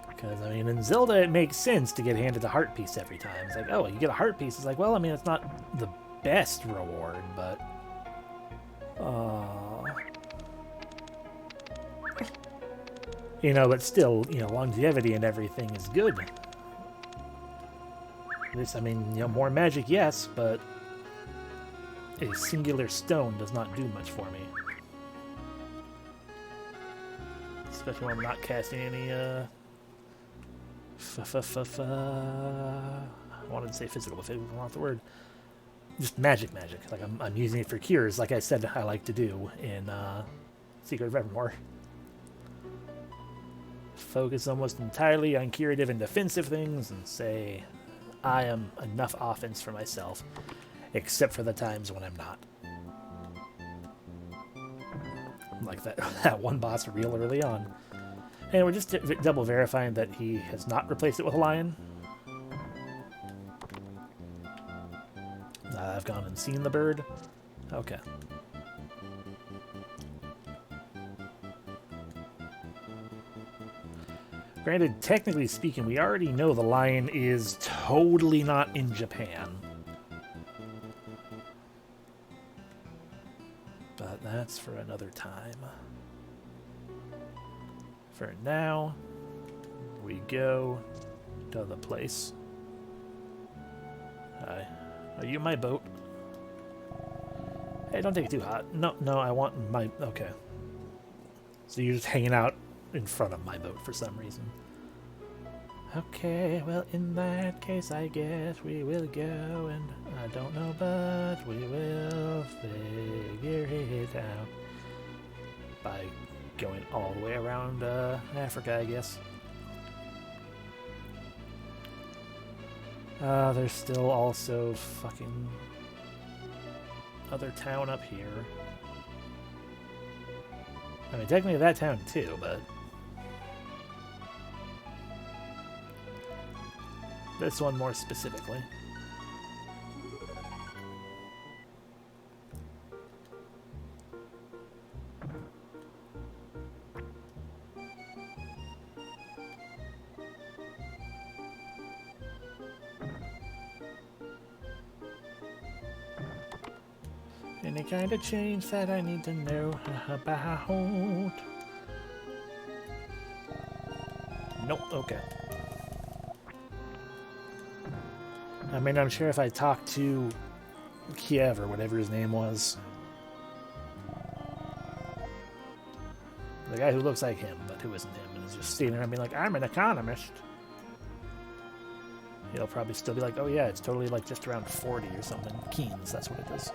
Because, I mean, in Zelda it makes sense to get handed a heart piece every time. It's like, oh, you get a heart piece. It's like, well, I mean, it's not the best reward, but... You know, but still, you know, longevity and everything is good. This, I mean, you know, more magic, yes, but a singular stone does not do much for me. Especially when I'm not casting any, I wanted to say physical, but physical is not the word. Just magic. Like, I'm using it for cures, like I said I like to do in, Secret of Evermore. Focus almost entirely on curative and defensive things and say, I am enough offense for myself. except for the times when I'm not. Like that one boss real early on. And we're just double verifying that he has not replaced it with a lion. I've gone and seen the bird. Okay. Granted, technically speaking, we already know the lion is totally not in Japan. But that's for another time. For now, we go to the place. Hi. Are you my boat? Hey, don't take it too hot. No, I want my... Okay. So you're just hanging out in front of my boat for some reason. Okay, well, in that case, I guess we will go, and I don't know, but we will figure it out by going all the way around Africa, I guess. There's still also fucking other town up here. I mean, technically that town too, but this one more specifically. Any kind of change that I need to know about? Nope, okay. I mean, I'm sure if I talk to Kiev or whatever his name was, the guy who looks like him, but who isn't him, and is just standing there and being like, I'm an economist. He'll probably still be like, oh yeah, it's totally like just around 40 or something. Keens, that's what it is.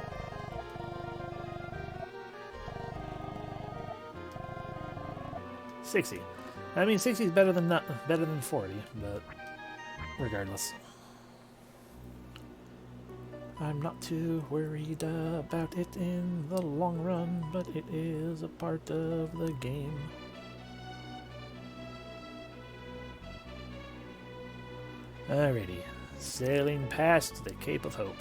$60. I mean, 60 is better than 40, but regardless. I'm not too worried about it in the long run, but it is a part of the game. Alrighty, sailing past the Cape of Hope.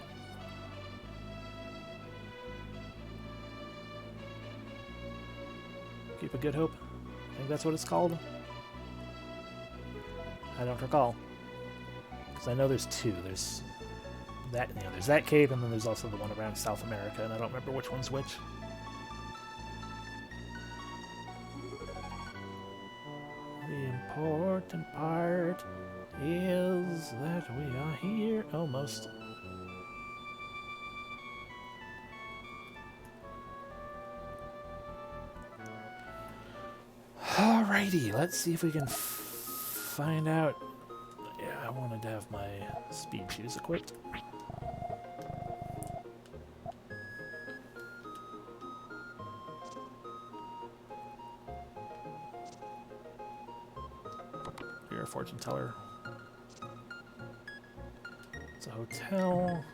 Cape of Good Hope? I think that's what it's called. I don't recall. Because I know there's two. There's that, there's that cape, and then there's also the one around South America, and I don't remember which one's which. The important part is that we are here almost. Alrighty, let's see if we can find out. Yeah, I wanted to have my speed shoes equipped. You're a fortune teller. It's a hotel.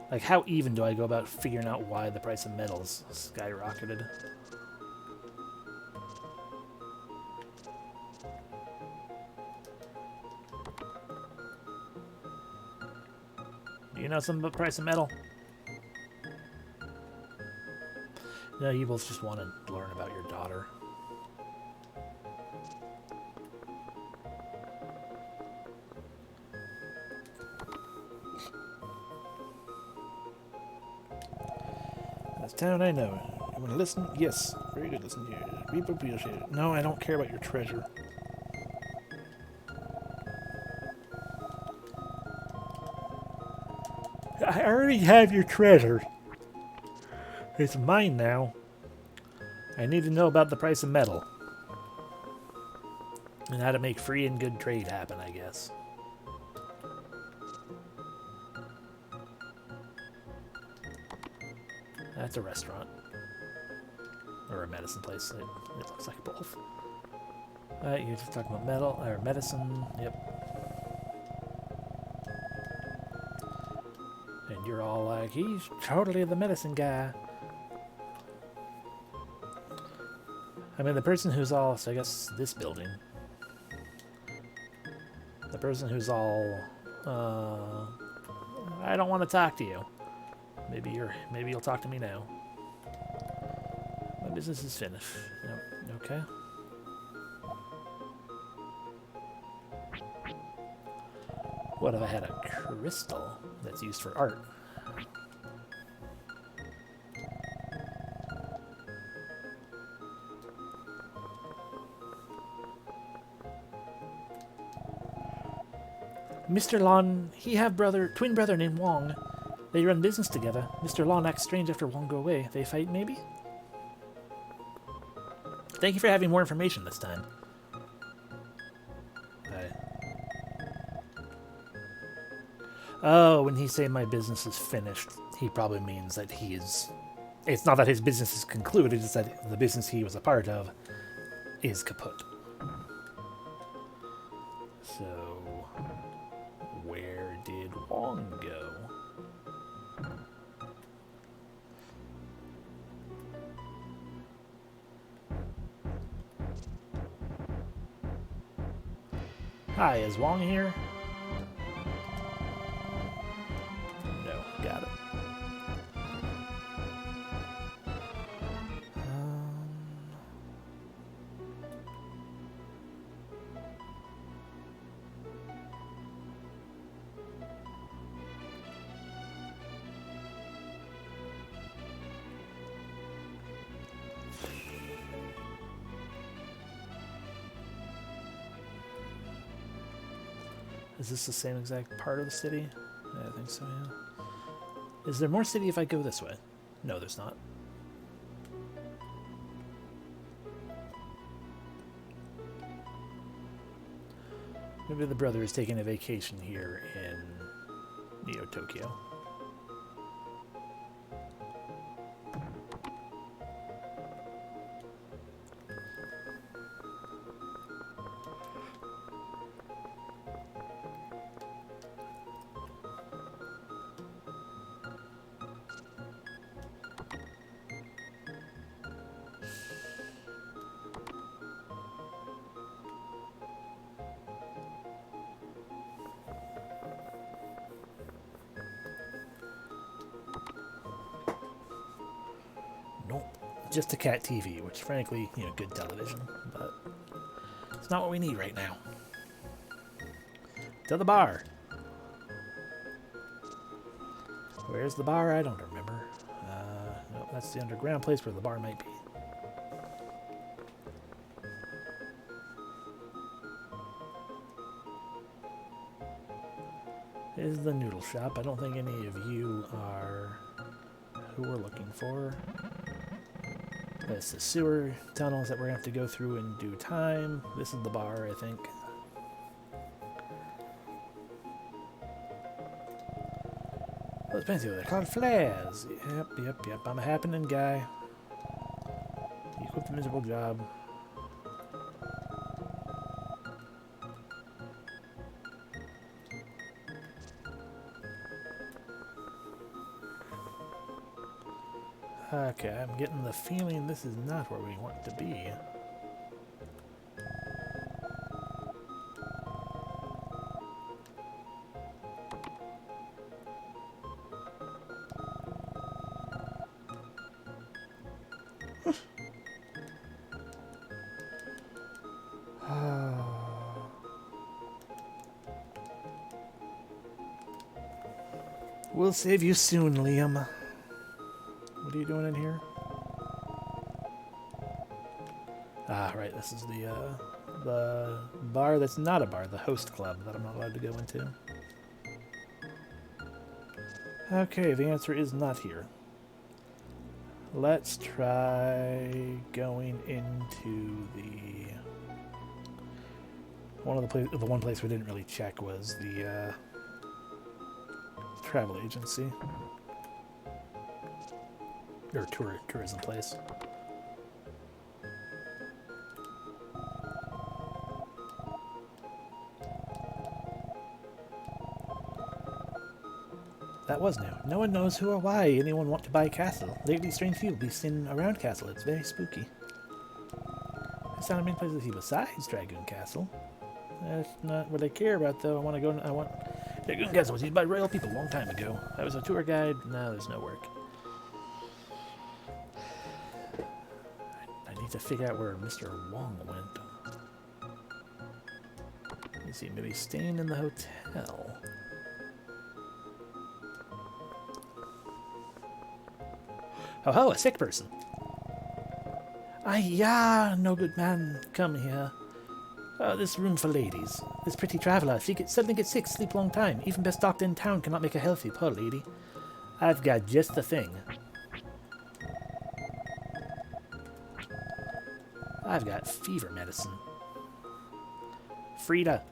Like, how even do I go about figuring out why the price of metals skyrocketed? Do you know something about the price of metal? No, you both just want to learn about your daughter. This town I know. You want to listen? Yes. Very good. Listen here. We appreciate it. No, I don't care about your treasure. I already have your treasure. It's mine now. I need to know about the price of metal. And how to make free and good trade happen, I guess. That's a restaurant. Or a medicine place. It looks like both. You're just talking about metal or medicine. Yep. And you're all like, he's totally the medicine guy. I mean, the person who's all, so I guess this building. The person who's all, I don't want to talk to you. Maybe you'll talk to me now. My business is finished. Yep. Okay. What if I had a crystal that's used for art? Mr. Lon, he have twin brother named Wong. They run business together. Mr. Lon acts strange after Wong go away. They fight, maybe? Thank you for having more information this time. Oh, when he say my business is finished, he probably means that he is... It's not that his business is concluded, it's that the business he was a part of is kaput. So, where did Wong go? Hi, is Wong here? No, got it. Is this the same exact part of the city? Yeah, I think so, yeah. Is there more city if I go this way? No, there's not. Maybe the brother is taking a vacation here in Neo-Tokyo. Nope. Just a cat TV, which frankly, good television, but it's not what we need right now. To the bar. Where's the bar? I don't remember. Nope, that's the underground place where the bar might be. Is the noodle shop. I don't think any of you are who we're looking for. That's the sewer tunnels that we're going to have to go through in due time. This is the bar, I think. Those fancy what they're called, flares. Yep. I'm a happening guy. You quit the miserable job. Okay, I'm getting the feeling this is not where we want to be. We'll save you soon, Liam. What are you doing in here? Ah, right. This is the bar that's not a bar, the host club that I'm not allowed to go into. Okay, the answer is not here. Let's try going into the one place we didn't really check was the travel agency. Or tourism place. That was new. No one knows who or why anyone want to buy castle. Lately, strange people be seen around castle. It's very spooky. There's not many places to see besides Dragoon Castle. That's not what I care about, though. I want... Dragoon Castle was used by royal people a long time ago. I was a tour guide. Now there's no work. I need to figure out where Mr. Wong went. Let me see. Maybe staying in the hotel. Oh ho, a sick person. Ya, no good man, come here. This room for ladies. This pretty traveler, she suddenly gets sick, sleep long time. Even best doctor in town cannot make her healthy, poor lady. I've got just the thing. I've got fever medicine. Frida.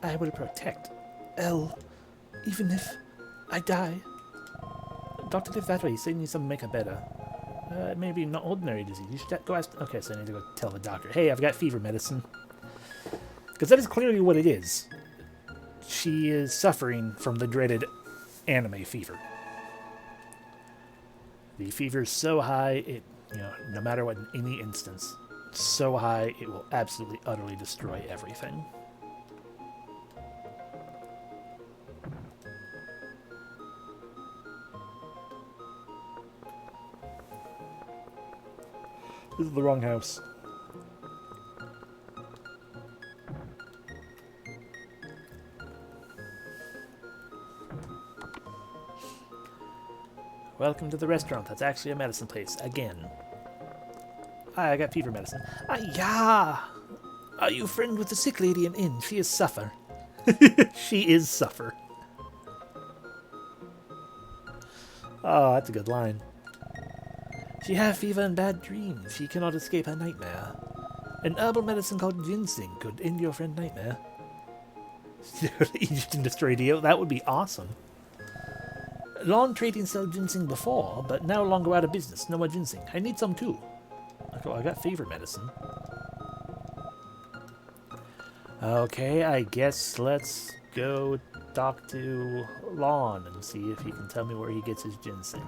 I will protect Elle, even if I die. Doctor lives that way. He said he needs something to make her better. Maybe not ordinary disease. You should go ask... Okay, so I need to go tell the doctor. Hey, I've got fever medicine. Because that is clearly what it is. She is suffering from the dreaded anime fever. The fever is so high, no matter what, in any instance, so high, it will absolutely, utterly destroy everything. This is the wrong house. Welcome to the restaurant. That's actually a medicine place. Again. Hi, I got fever medicine. Yeah! Are you friend with the sick lady in inn? She is suffer. She is suffer. Oh, that's a good line. She have fever and bad dreams. She cannot escape her nightmare. An herbal medicine called ginseng could end your friend nightmare. Egypt Industry deal? That would be awesome. Lawn trading sell ginseng before, but now longer out of business. No more ginseng. I need some too. Oh, I got fever medicine. Okay, I guess let's go talk to Lon and see if he can tell me where he gets his ginseng.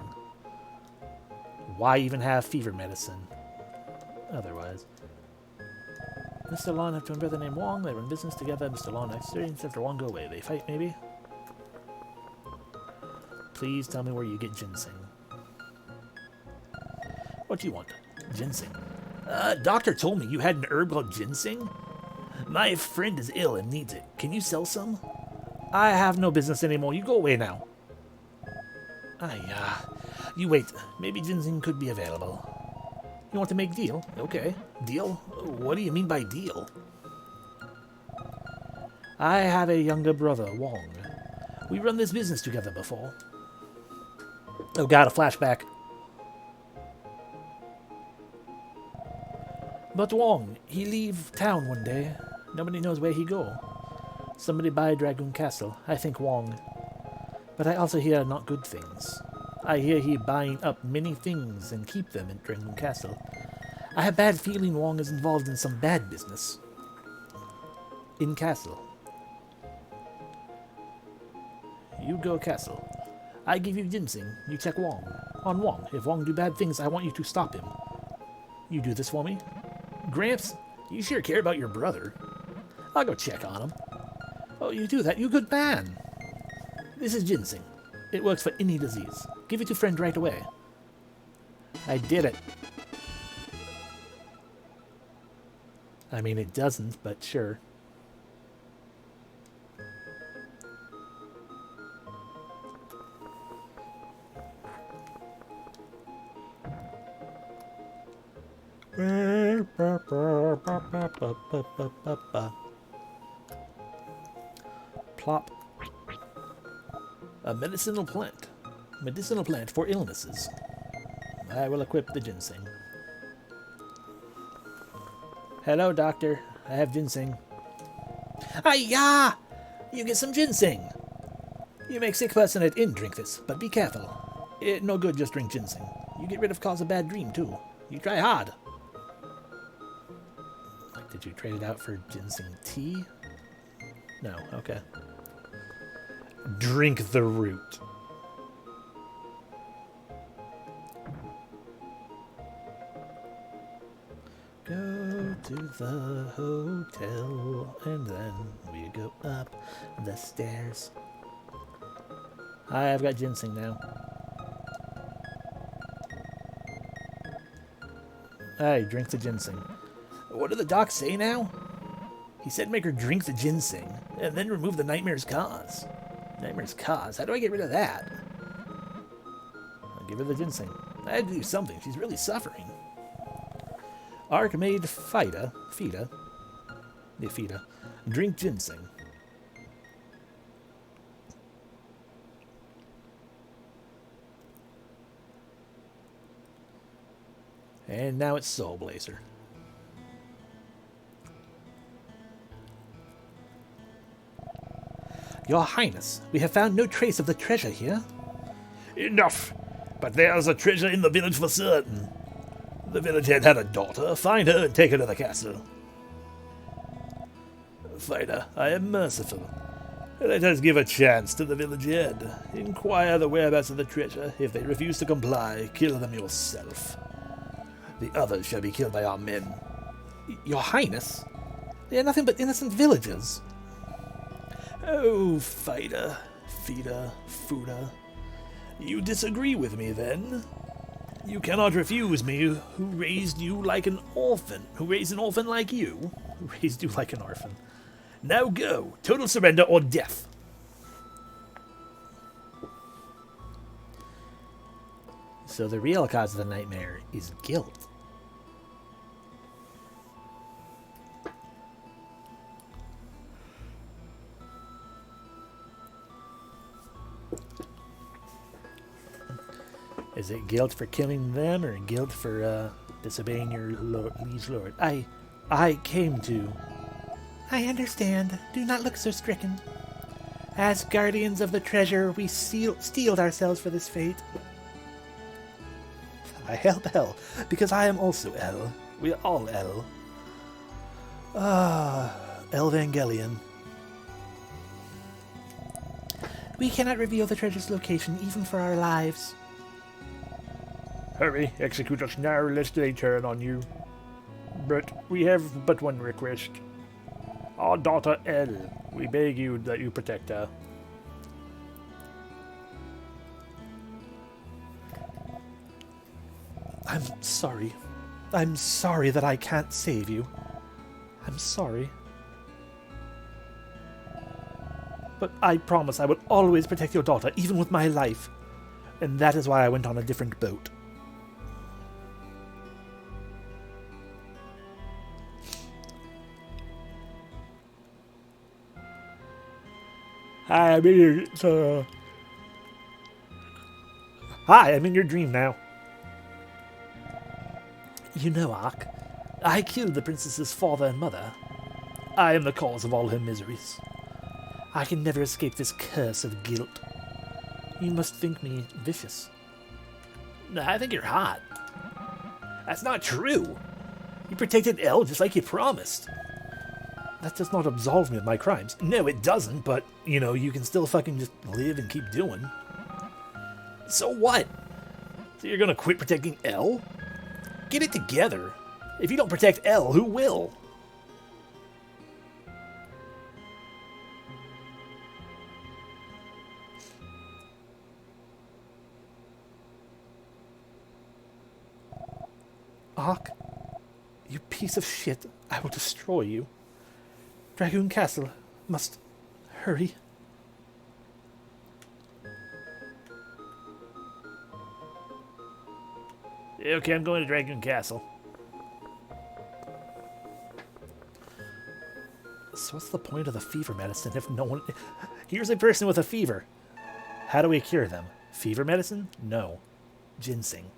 Why even have fever medicine? Otherwise. Mr. Lon have twin brother named Wong. They run business together. Mr. Lon experienced after Wong go away. They fight, maybe? Please tell me where you get ginseng. What do you want? Ginseng. Doctor told me you had an herb called ginseng. My friend is ill and needs it. Can you sell some? I have no business anymore. You go away now. You wait. Maybe ginseng could be available. You want to make deal? Okay. Deal? What do you mean by deal? I have a younger brother, Wong. We run this business together before. Oh god, a flashback. But Wong, he leave town one day. Nobody knows where he go. Somebody buy Dragoon Castle. I think Wong. But I also hear not good things. I hear he buying up many things and keep them in Dragoon Castle. I have bad feeling Wong is involved in some bad business. In Castle. You go Castle. I give you ginseng. You check Wong. On Wong. If Wong do bad things, I want you to stop him. You do this for me? Gramps, you sure care about your brother. I'll go check on him. Oh, you do that? You good man. This is ginseng. It works for any disease. Give it to friend right away. I did it. I mean, it doesn't, but sure. Plop. A medicinal plant. Medicinal plant for illnesses. I will equip the ginseng. Hello, doctor. I have ginseng. Hi-ya! You get some ginseng. You make sick person at inn drink this, but be careful. It no good just drink ginseng. You get rid of cause a bad dream, too. You try hard. Like, did you trade it out for ginseng tea? No, okay. Drink the root. Go to the hotel, and then we go up the stairs. I've got ginseng now. Hey, drink the ginseng. What did the doc say now? He said make her drink the ginseng, and then remove the nightmare's cause. Nightmare's cause? How do I get rid of that? I'll give her the ginseng. I had to do something. She's really suffering. Archmaid Fida, drink ginseng. And now it's Soul Blazer. Your Highness, we have found no trace of the treasure here. Enough! But there's a treasure in the village for certain. The village head had a daughter. Find her and take her to the castle. Fighter, I am merciful. Let us give a chance to the village head. Inquire the whereabouts of the treasure. If they refuse to comply, kill them yourself. The others shall be killed by our men. Your Highness? They are nothing but innocent villagers. Oh, Fighter, Fida, Fuda. You disagree with me, then? You cannot refuse me, who raised you like an orphan. Who raised an orphan like you? Who raised you like an orphan. Now go. Total surrender or death. So the real cause of the nightmare is guilt. Is it guilt for killing them or guilt for disobeying your liege lord? I came to... I understand. Do not look so stricken. As guardians of the treasure, we steeled ourselves for this fate. I help El, because I am also El. We are all El. Evangelion. We cannot reveal the treasure's location, even for our lives. Hurry, execute us now, lest they turn on you. But we have but one request. Our daughter Elle, we beg you that you protect her. I'm sorry. I'm sorry that I can't save you. I'm sorry. But I promise I will always protect your daughter, even with my life. And that is why I went on a different boat. Hi, I'm in your dream now. You know, Ark, I killed the princess's father and mother. I am the cause of all her miseries. I can never escape this curse of guilt. You must think me vicious. No, I think you're hot. That's not true. You protected Elle just like you promised. That does not absolve me of my crimes. No, it doesn't, but, you know, you can still fucking just live and keep doing. So what? So you're gonna quit protecting Elle? Get it together. If you don't protect Elle, who will? Ark, you piece of shit, I will destroy you. Dragoon Castle must hurry. Okay, I'm going to Dragoon Castle. So what's the point of the fever medicine if no one... Here's a person with a fever. How do we cure them? Fever medicine? No. Ginseng.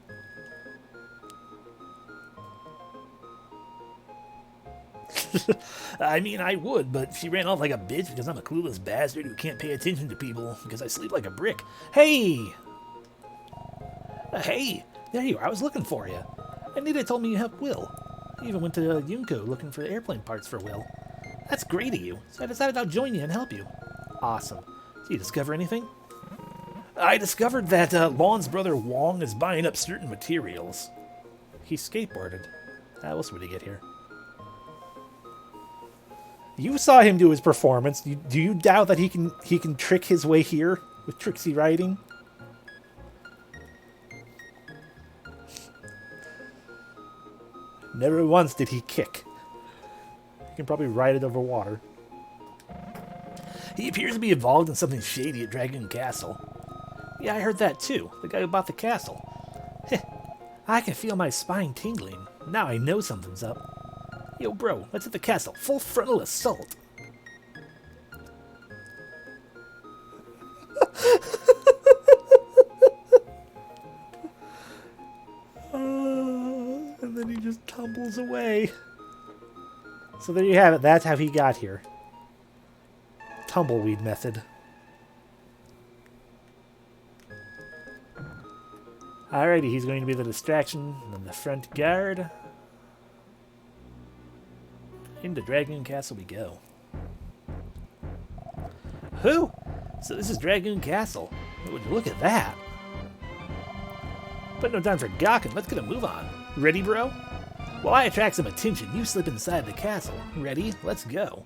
I mean, I would, but she ran off like a bitch because I'm a clueless bastard who can't pay attention to people because I sleep like a brick. Hey! Hey! There you are. I was looking for you. Anita told me you helped Will. You even went to Yunko looking for airplane parts for Will. That's great of you. So I decided I'll join you and help you. Awesome. Did you discover anything? I discovered that Lon's brother Wong is buying up certain materials. He skateboarded. How else would he get here? You saw him do his performance. Do you doubt that he can trick his way here with tricksy riding? Never once did he kick. He can probably ride it over water. He appears to be involved in something shady at Dragoon Castle. Yeah, I heard that too. The guy who bought the castle. Heh, I can feel my spine tingling. Now I know something's up. Yo, bro, let's hit the castle. Full frontal assault. And then he just tumbles away. So there you have it. That's how he got here. Tumbleweed method. Alrighty, he's going to be the distraction and the front guard. Into Dragoon Castle we go. Who? So this is Dragoon Castle. Would you look at that? But no time for gawking. Let's get a move on. Ready, bro? While I attract some attention, you slip inside the castle. Ready? Let's go.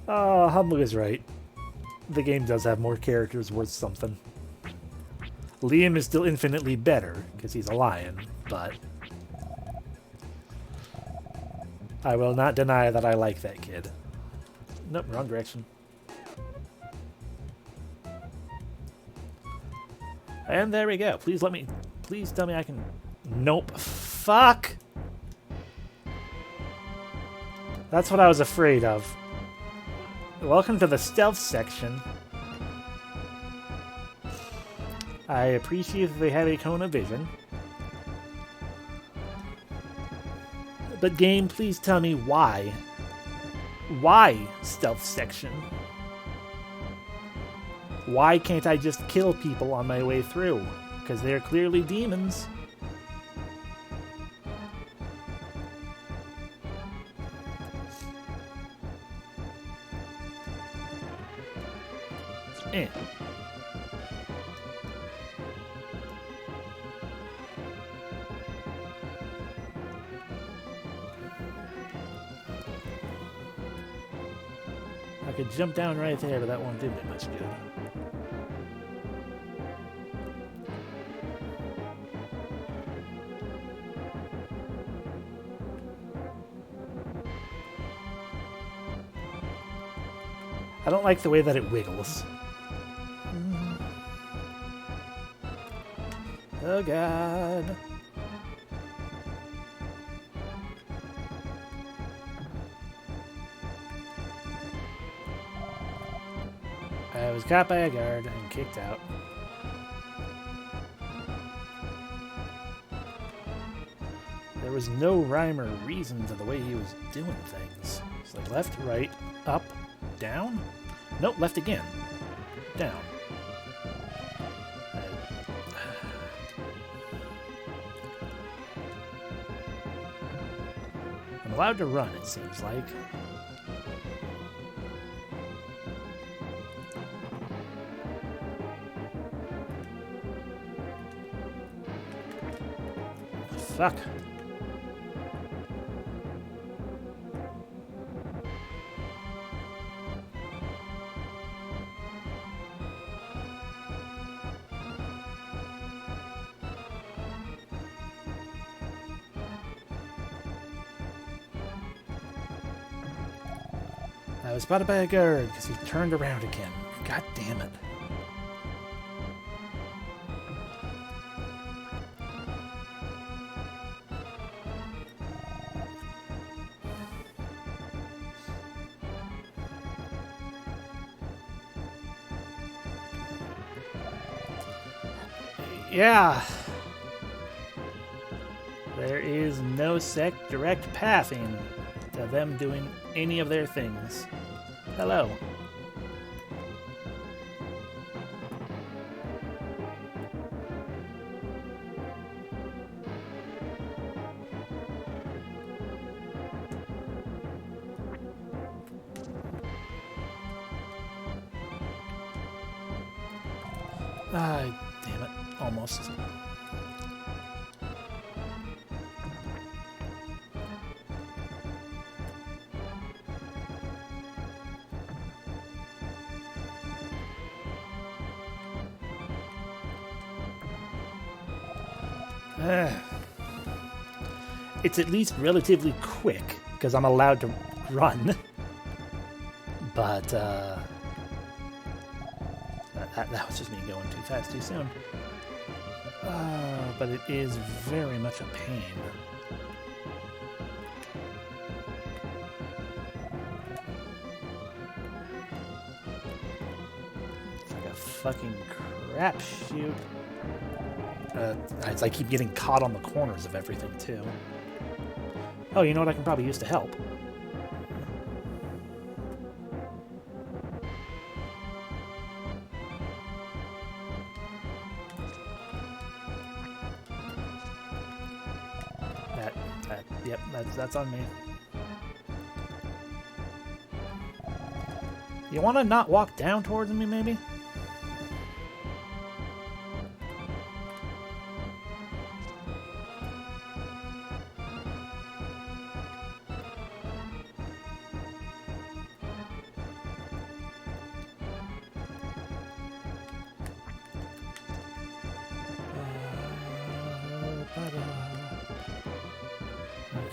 Oh, Humble is right. The game does have more characters worth something. Liam is still infinitely better, because he's a lion, but I will not deny that I like that kid. Nope, wrong direction. And there we go. Please tell me I can... Nope. Fuck! That's what I was afraid of. Welcome to the stealth section. I appreciate that they have a cone of vision. But game, please tell me why. Why stealth section? Why can't I just kill people on my way through? Because they're clearly demons. Eh. I could jump down right there, but that one didn't do much good. I don't like the way that it wiggles. Oh god. I was caught by a guard and kicked out. There was no rhyme or reason to the way he was doing things. It's like left, right, up, down? Nope, left again. Down. I'm allowed to run, it seems like. Fuck. I was spotted by a guard because he turned around again. God damn it. Yeah. There is no direct pathing. to them doing any of their things. Hello. Ah, damn it. Almost. It's at least relatively quick, because I'm allowed to run. But, that was just me going too fast too soon. But it is very much a pain. It's like a fucking crapshoot. I keep getting caught on the corners of everything, too. Oh, you know what I can probably use to help? Yep, that's on me. You want to not walk down towards me, maybe?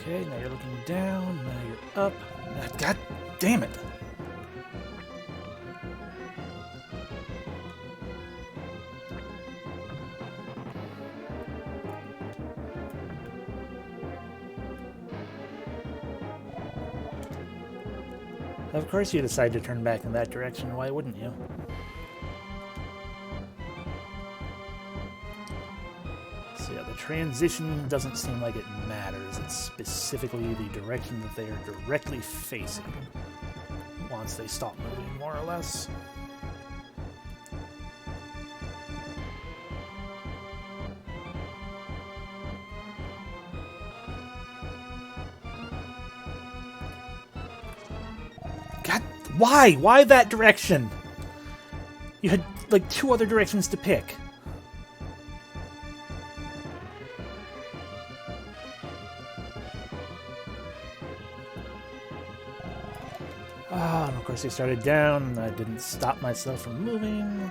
Okay, now you're looking down, now you're up. God damn it! Of course you decide to turn back in that direction, why wouldn't you? So yeah, the transition doesn't seem like it matters. It's specifically the direction that they are directly facing once they stop moving, more or less. God, why? Why that direction? You had, like, 2 other directions to pick. Ah, and of course he started down, and I didn't stop myself from moving.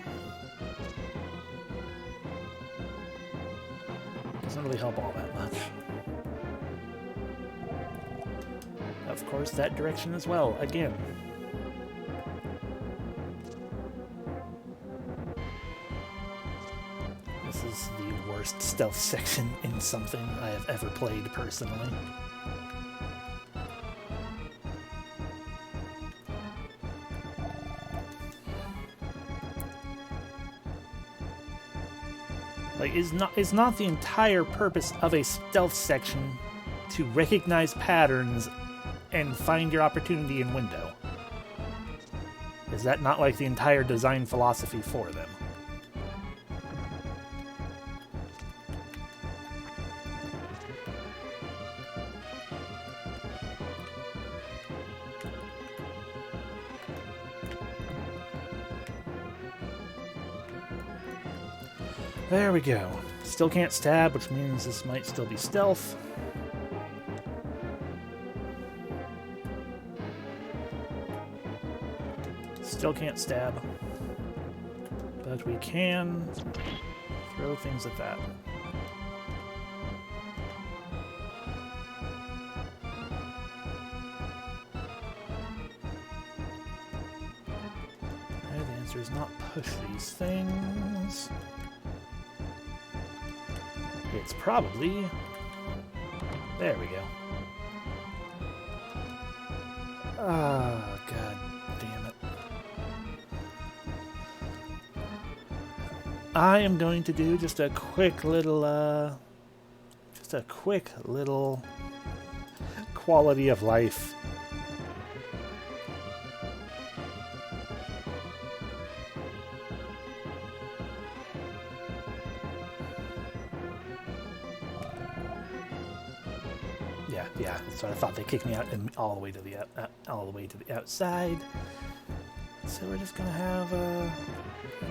Doesn't really help all that much. Of course, that direction as well, again. This is the worst stealth section in something I have ever played, personally. Like, is not the entire purpose of a stealth section to recognize patterns and find your opportunity in window? Is that not like the entire design philosophy for them? There we go. Still can't stab, which means this might still be stealth. Still can't stab. But we can throw things at that. Okay, the answer is not push these things. It's probably... There we go. Oh, god damn it. I am going to do just a quick little, quality of life Yeah. That's what I thought. They kicked me out and all the way to the outside. So we're just gonna have a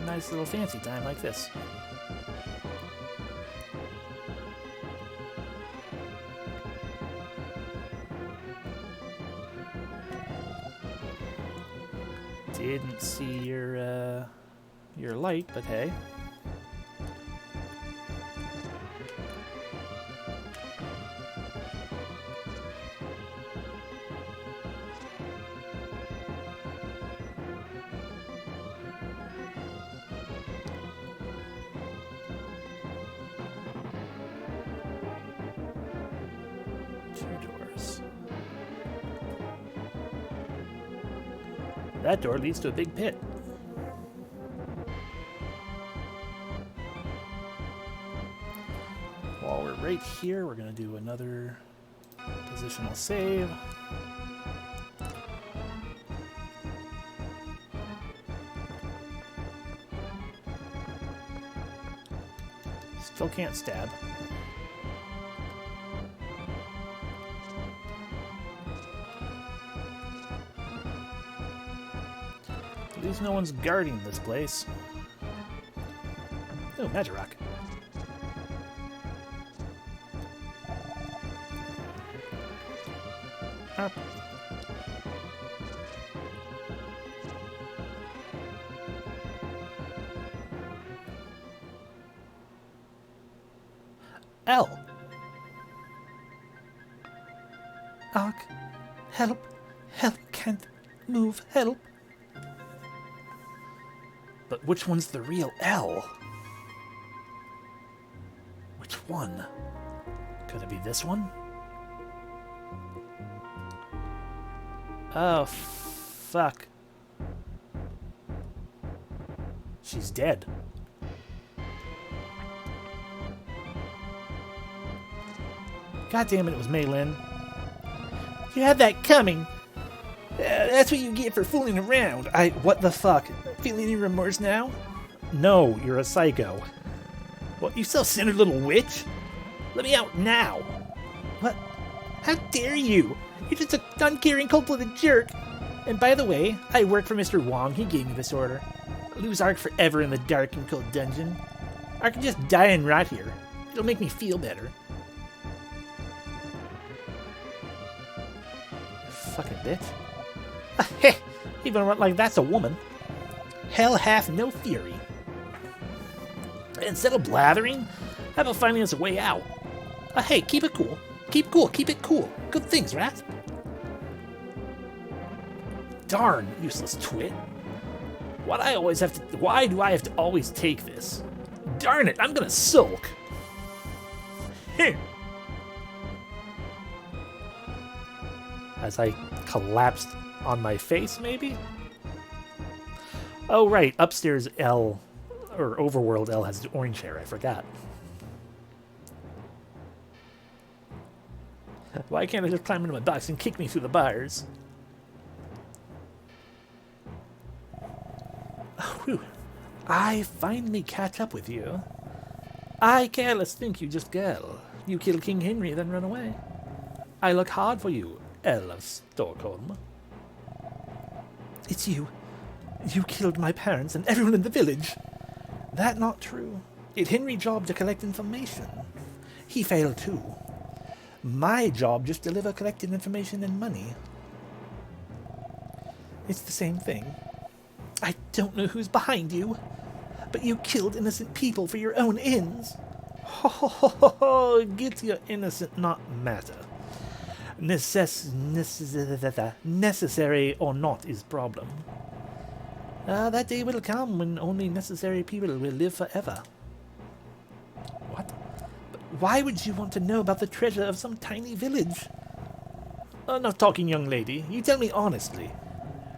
nice little fancy time like this. Didn't see your light, but hey. That door leads to a big pit. While we're right here, we're going to do another positional save. Still can't stab. At least no one's guarding this place. Oh, magic rock. Up. L. Ark, help, help, can't move, help. But which one's the real L? Which one? Could it be this one? Oh, fuck. She's dead. God damn it was Maylin. You had that coming. That's what you get for fooling around. What the fuck? Feeling any remorse now? No, you're a psycho. What, you self-centered little witch? Let me out now. What? How dare you? You're just a uncaring, cold-blooded jerk. And by the way, I work for Mr. Wong. He gave me this order. Lose Ark forever in the dark and cold dungeon. I can just die and rot here. It'll make me feel better. Fucking bitch. Heh! Even like that's a woman. Hell hath no fury. Instead of blathering, how about finding us a way out? Hey, keep it cool. Keep cool, keep it cool. Good things, right? Darn, useless twit. Why do I have to always take this? Darn it, I'm gonna sulk. As I collapsed on my face, maybe? Oh, right. Upstairs L, or Overworld L, has orange hair. I forgot. Why can't I just climb into my box and kick me through the bars? Whew. I finally catch up with you. I careless think you just girl. You kill King Henry, then run away. I look hard for you, L of Stockholm. It's you. You killed my parents and everyone in the village. That not true. It's Henry's job to collect information. He failed too. My job just deliver collected information and money. It's the same thing. I don't know who's behind you, but you killed innocent people for your own ends. Ho ho ho ho ho! Get your innocent not matter. Necessary or not is problem. That day will come when only necessary people will live forever. What? But why would you want to know about the treasure of some tiny village? Enough talking, young lady. You tell me honestly.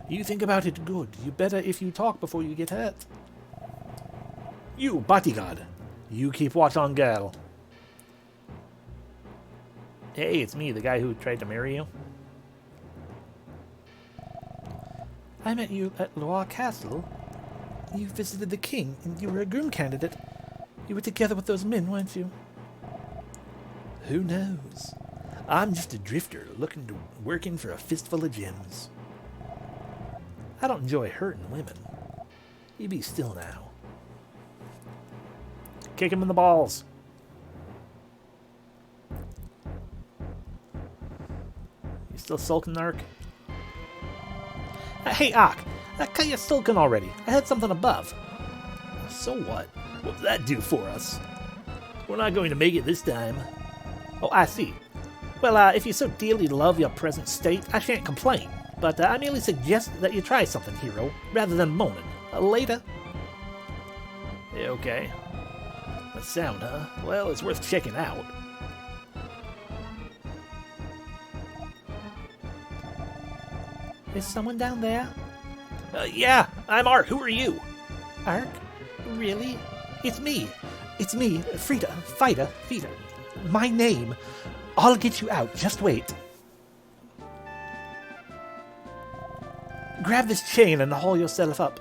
You think about it good. You better if you talk before you get hurt. You, bodyguard. You keep watch on girl. Hey, it's me, the guy who tried to marry you. I met you at Loire Castle. You visited the king, and you were a groom candidate. You were together with those men, weren't you? Who knows? I'm just a drifter looking to working for a fistful of gems. I don't enjoy hurting women. You be still now. Kick him in the balls. You still sulking, Ark? Hey, Ark. Cut your sulking already. I had something above. So what? What'll that do for us? We're not going to make it this time. Oh, I see. Well, if you so dearly love your present state, I shan't complain. But I merely suggest that you try something, hero, rather than moaning. Later. Yeah, okay. The sound, huh? Well, it's worth checking out. Is someone down there? Yeah, I'm Art. Who are you? Ark? Really? It's me. It's me, Frida. Frida. My name. I'll get you out. Just wait. Grab this chain and haul yourself up.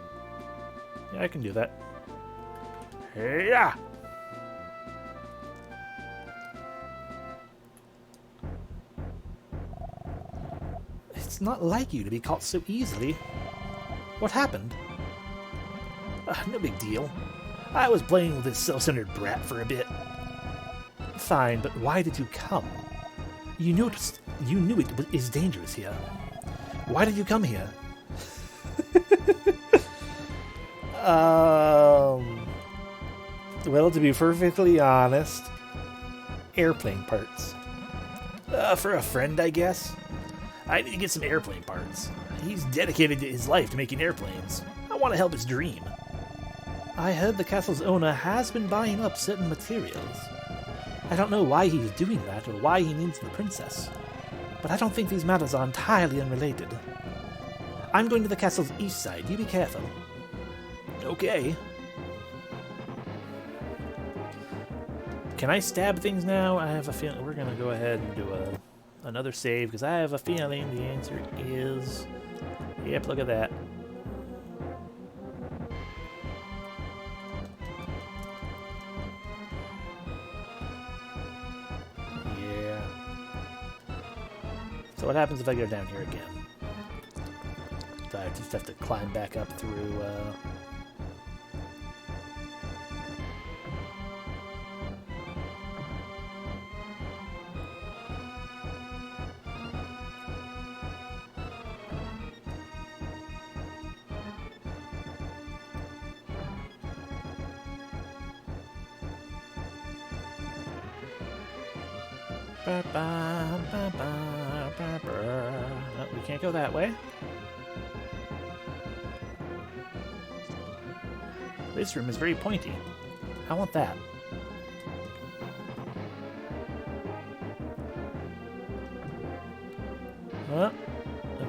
Yeah, I can do that. Yeah. It's not like you to be caught so easily. What happened? No big deal. I was playing with this self-centered brat for a bit. Fine, but why did you come? You knew it is dangerous here. Why did you come here? Well, to be perfectly honest, airplane parts. For a friend, I guess. I need to get some airplane parts. He's dedicated his life to making airplanes. I want to help his dream. I heard the castle's owner has been buying up certain materials. I don't know why he's doing that or why he needs the princess, but I don't think these matters are entirely unrelated. I'm going to the castle's east side. You be careful. Okay. Can I stab things now? I have a feeling we're going to go ahead and do another save because I have a feeling the answer is... Yep, look at that. Yeah. So what happens if I go down here again? Do I just have to climb back up through... we can't go that way. This room is very pointy. I want that.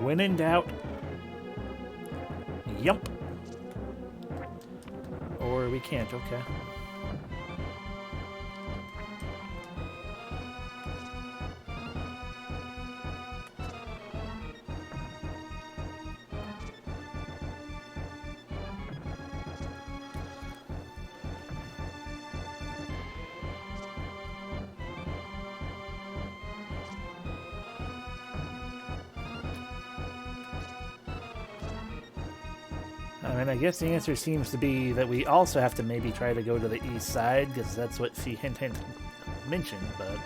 When in doubt, yump. Or we can't, okay. I mean, I guess the answer seems to be that we also have to maybe try to go to the east side, because that's what she hint mentioned, but...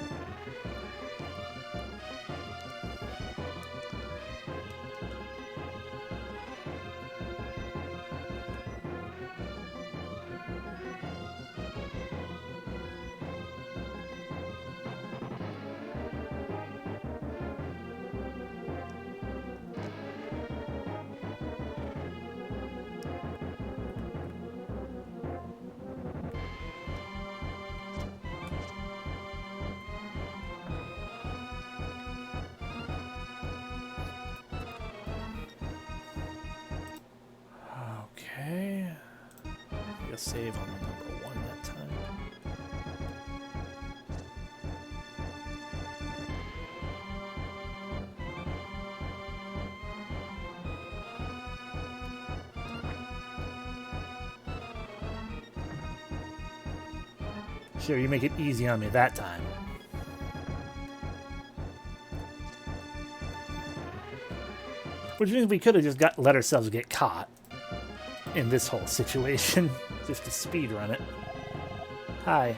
Okay. I guess save on number 1 that time. Sure, you make it easy on me that time. Which means we could have just let ourselves get caught in this whole situation, just to speed run it. Hi.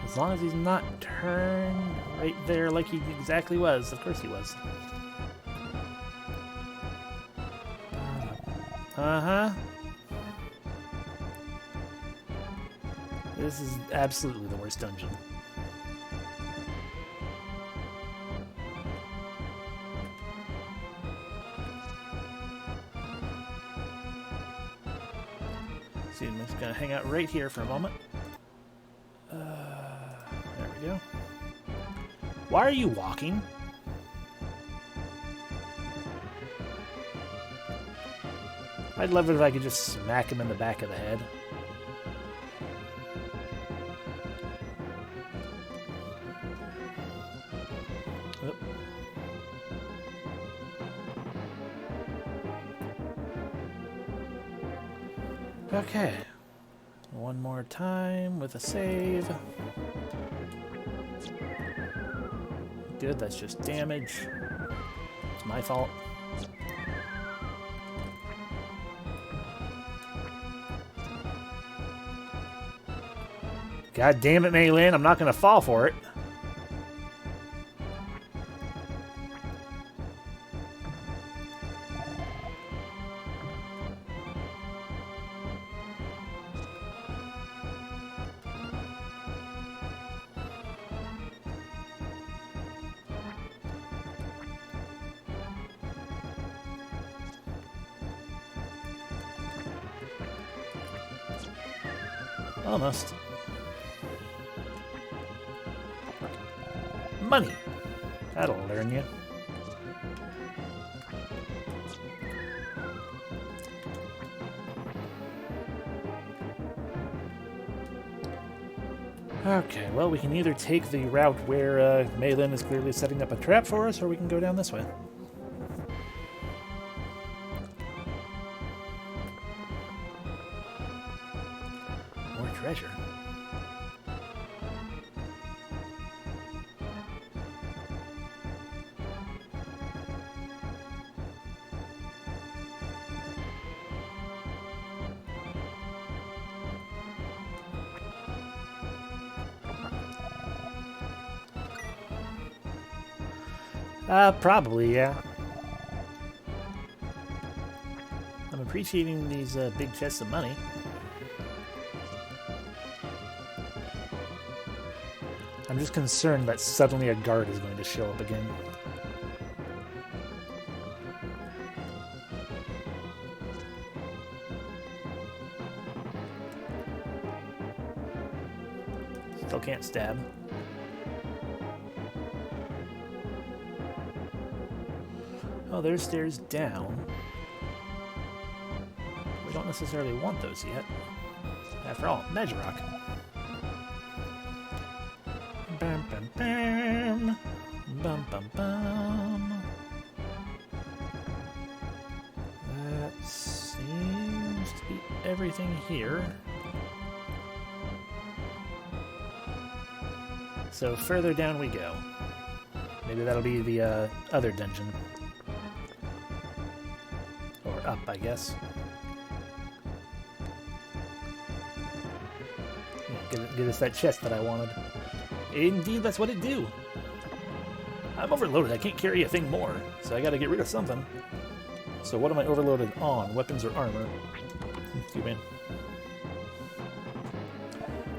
As long as he's not turned right there like he exactly was. Of course he was. Uh-huh. This is absolutely the worst dungeon. See, I'm just gonna hang out right here for a moment. There we go. Why are you walking? I'd love it if I could just smack him in the back of the head. Oop. Okay. One more time with a save. Good, that's just damage. It's my fault. God damn it, Maylin, I'm not going to fall for it. Almost. Money. That'll learn you. Okay, well, we can either take the route where Maylin is clearly setting up a trap for us, or we can go down this way. More treasure. Probably, yeah. I'm appreciating these big chests of money. I'm just concerned that suddenly a guard is going to show up again. Still can't stab. Oh, there's stairs down. We don't necessarily want those yet. After all, Magic Rock. Bam, bam, bam. Bum, bum, bum. That seems to be everything here. So further down we go. Maybe that'll be the other dungeon. Or up, I guess. Yeah, get us that chest that I wanted. Indeed, that's what it do. I'm overloaded. I can't carry a thing more, so I gotta get rid of something. So what am I overloaded on? Weapons or armor? Excuse me.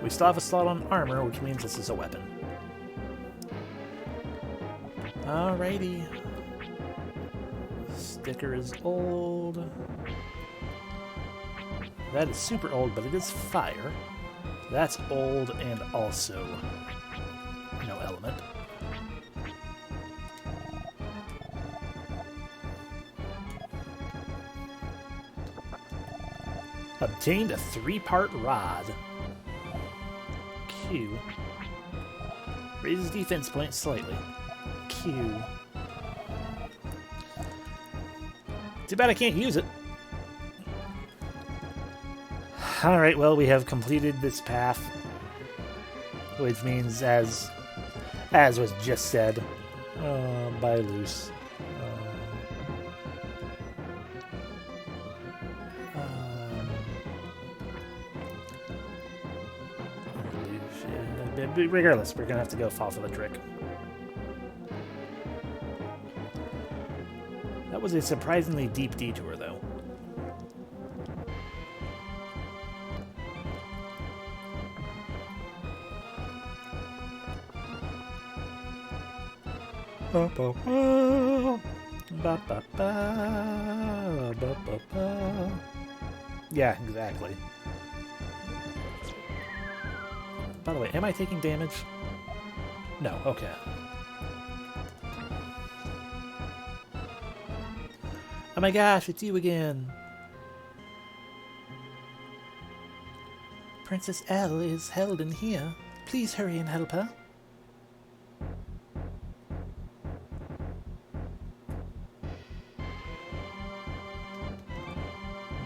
We still have a slot on armor, which means this is a weapon. Alrighty. Sticker is old. That is super old, but it is fire. That's old and also no element. Obtained a 3-part rod. Q. Raises defense points slightly. Q. Too bad I can't use it. Alright, well, we have completed this path. Which means, as was just said, buy loose. Regardless, we're gonna have to go fall for the trick. That was a surprisingly deep detour, though. Ba, ba, ba. Ba, ba, ba. Ba, ba, ba. Yeah, exactly. By the way, am I taking damage? No, okay. Oh my gosh, it's you again. Princess L is held in here. Please hurry and help her.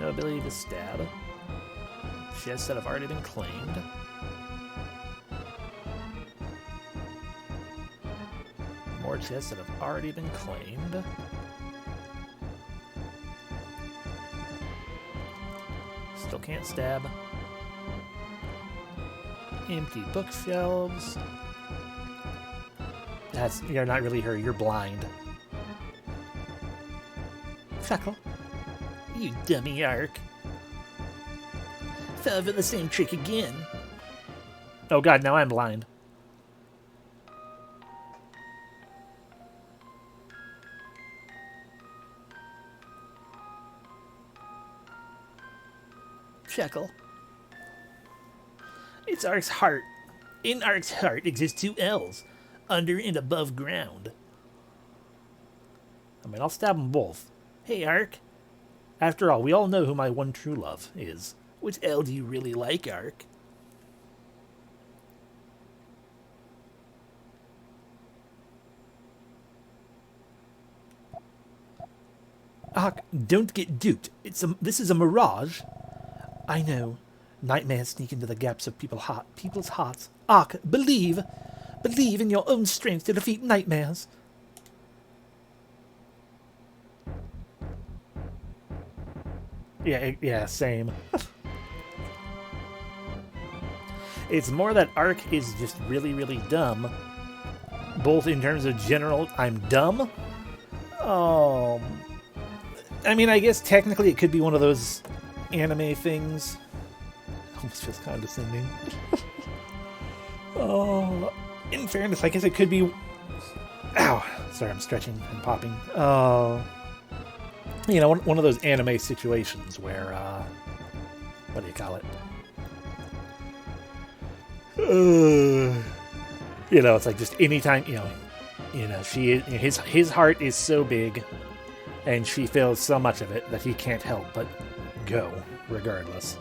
No ability to stab. Chests that have already been claimed. More chests that have already been claimed. Still can't stab. Empty bookshelves. You're not really her, you're blind. Chuckle. You dummy Ark. Fell for the same trick again. Oh god, now I'm blind. Chuckle. It's Ark's heart. In Ark's heart exist two L's. Under and above ground. I mean, I'll stab them both. Hey, Ark. After all, we all know who my one true love is. Which L do you really like, Ark? Ark, don't get duped. This is a mirage. I know. Nightmares sneak into the gaps of people's hearts. Ark, believe! Believe in your own strength to defeat nightmares. Yeah, same. It's more that Ark is just really, really dumb. Both in terms of general, I'm dumb. I mean, I guess technically it could be one of those anime things. Almost feels condescending. Oh, in fairness, I guess it could be... Ow! Sorry, I'm stretching and popping. You know, one of those anime situations where, what do you call it? You know, it's like just anytime, you know, his heart is so big, and she feels so much of it that he can't help but go, regardless.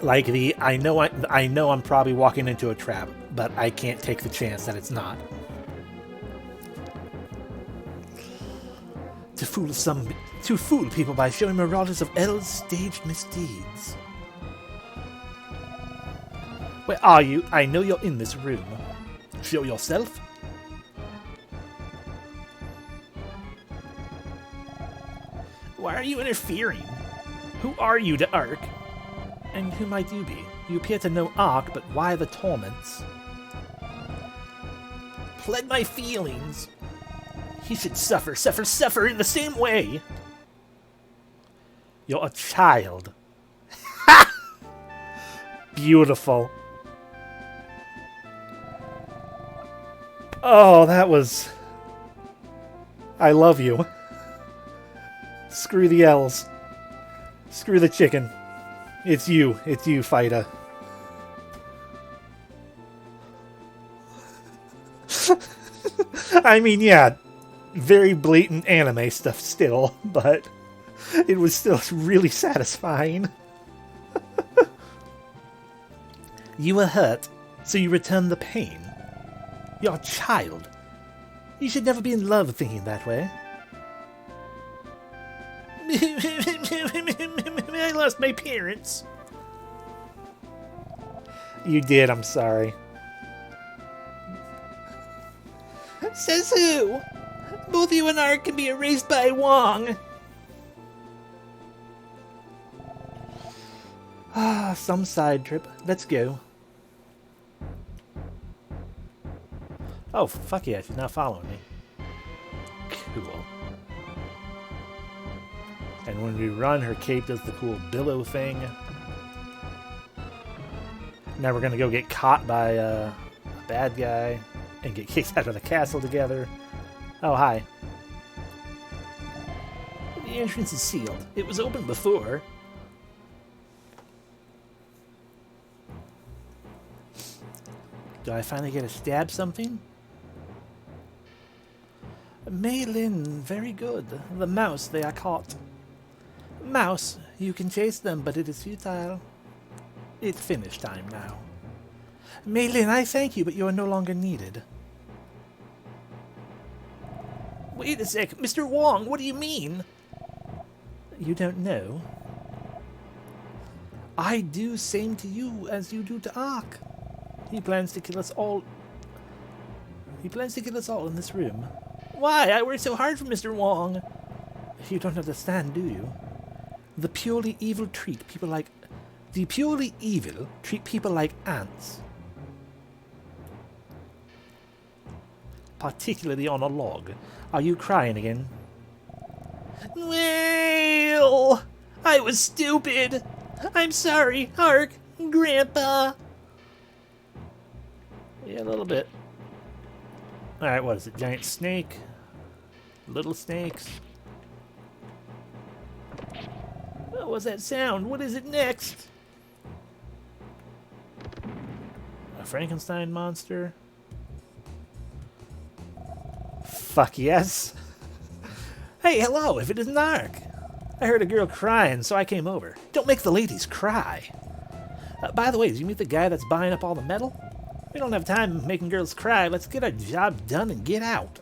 Like I know I'm probably walking into a trap, but I can't take the chance that it's not. To fool people by showing mirages of L's staged misdeeds. Where are you? I know you're in this room. Show yourself. Why are you interfering? Who are you to Ark? And who might you be? You appear to know Ark, but why the torments? Pled my feelings. He should suffer in the same way. You're a child. Ha! Beautiful. Oh, that was... I love you. Screw the L's. Screw the chicken. It's you, Fighter. I mean, yeah, very blatant anime stuff still, but it was still really satisfying. You were hurt, so you returned the pain. You're a child. You should never be in love thinking that way. I lost my parents. You did, I'm sorry. Says who? Both you and Ark can be erased by Wong. Ah, some side trip. Let's go. Oh, fuck yeah, she's not following me. Cool. And when we run, her cape does the cool billow thing. Now we're gonna go get caught by a bad guy and get kicked out of the castle together. Oh, hi. The entrance is sealed. It was open before. Do I finally get to stab something? Maylin, very good. The mouse, they are caught. Mouse, you can chase them, but it is futile. It's finish time now. Maylin, I thank you, but you are no longer needed. Wait a sec, Mr. Wong, what do you mean? You don't know? I do same to you as you do to Ark. He plans to kill us all. He plans to kill us all in this room. Why? I worked so hard for Mr. Wong. You don't understand, do you? The purely evil treat people like ants. Particularly on a log. Are you crying again? Well, I was stupid. I'm sorry, Ark, Grandpa. Yeah, a little bit. Alright, what is it? Giant snake? Little snakes? What was that sound? What is it next? A Frankenstein monster? Fuck yes. Hey, hello, if it isn't Ark. I heard a girl crying, so I came over. Don't make the ladies cry. By the way, did you meet the guy that's buying up all the metal? We don't have time making girls cry. Let's get our job done and get out.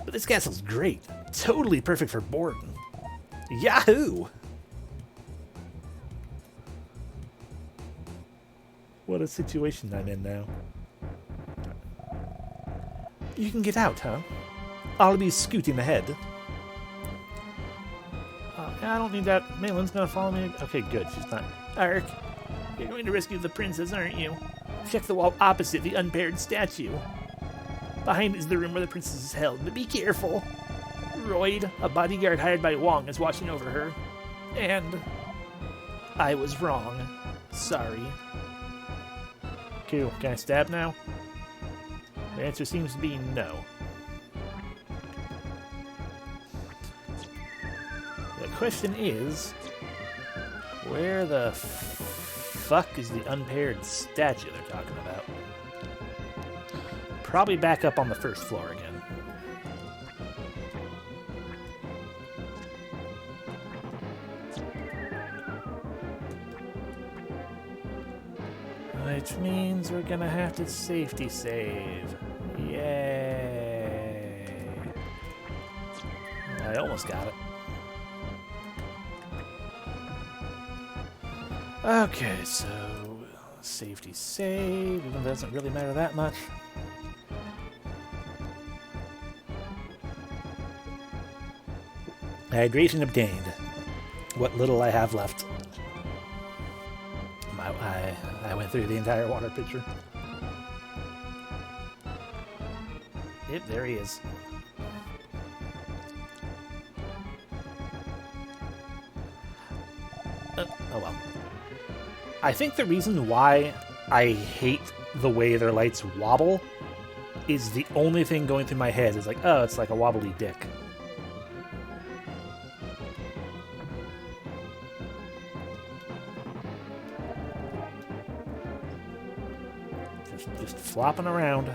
But this castle's great. Totally perfect for boarding. Yahoo! What a situation I'm in now. You can get out, huh? I'll be scooting ahead. I don't need that. Maylin's gonna follow me. Okay, good. She's not. Ark, you're going to rescue the princess, aren't you? Check the wall opposite the unpaired statue. Behind is the room where the princess is held, but be careful. Royd, a bodyguard hired by Wong, is watching over her. And I was wrong. Sorry. Cool. Can I stab now? The answer seems to be no. The question is, where the fuck is the unpaired statue they're talking about? Probably back up on the first floor again. Which means we're gonna have to safety save. Yay! I almost got it. Okay, so safety save, even though it doesn't really matter that much. Hydration obtained. What little I have left. I went through the entire water pitcher. Yep, there he is. Oh well. I think the reason why I hate the way their lights wobble is the only thing going through my head is like, oh, it's like a wobbly dick. Just flopping around.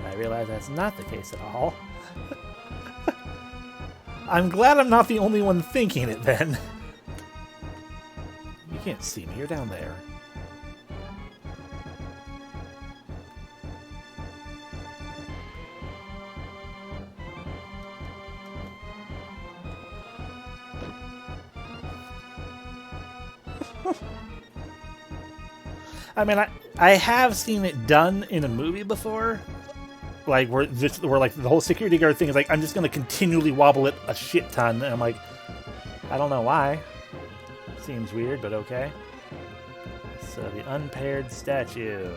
I realize that's not the case at all. I'm glad I'm not the only one thinking it, then. You can't see me. You're down there. I mean, I have seen it done in a movie before, like where like the whole security guard thing is like, I'm just gonna continually wobble it a shit ton, and I'm like, I don't know why. Seems weird, but okay. So the unpaired statue.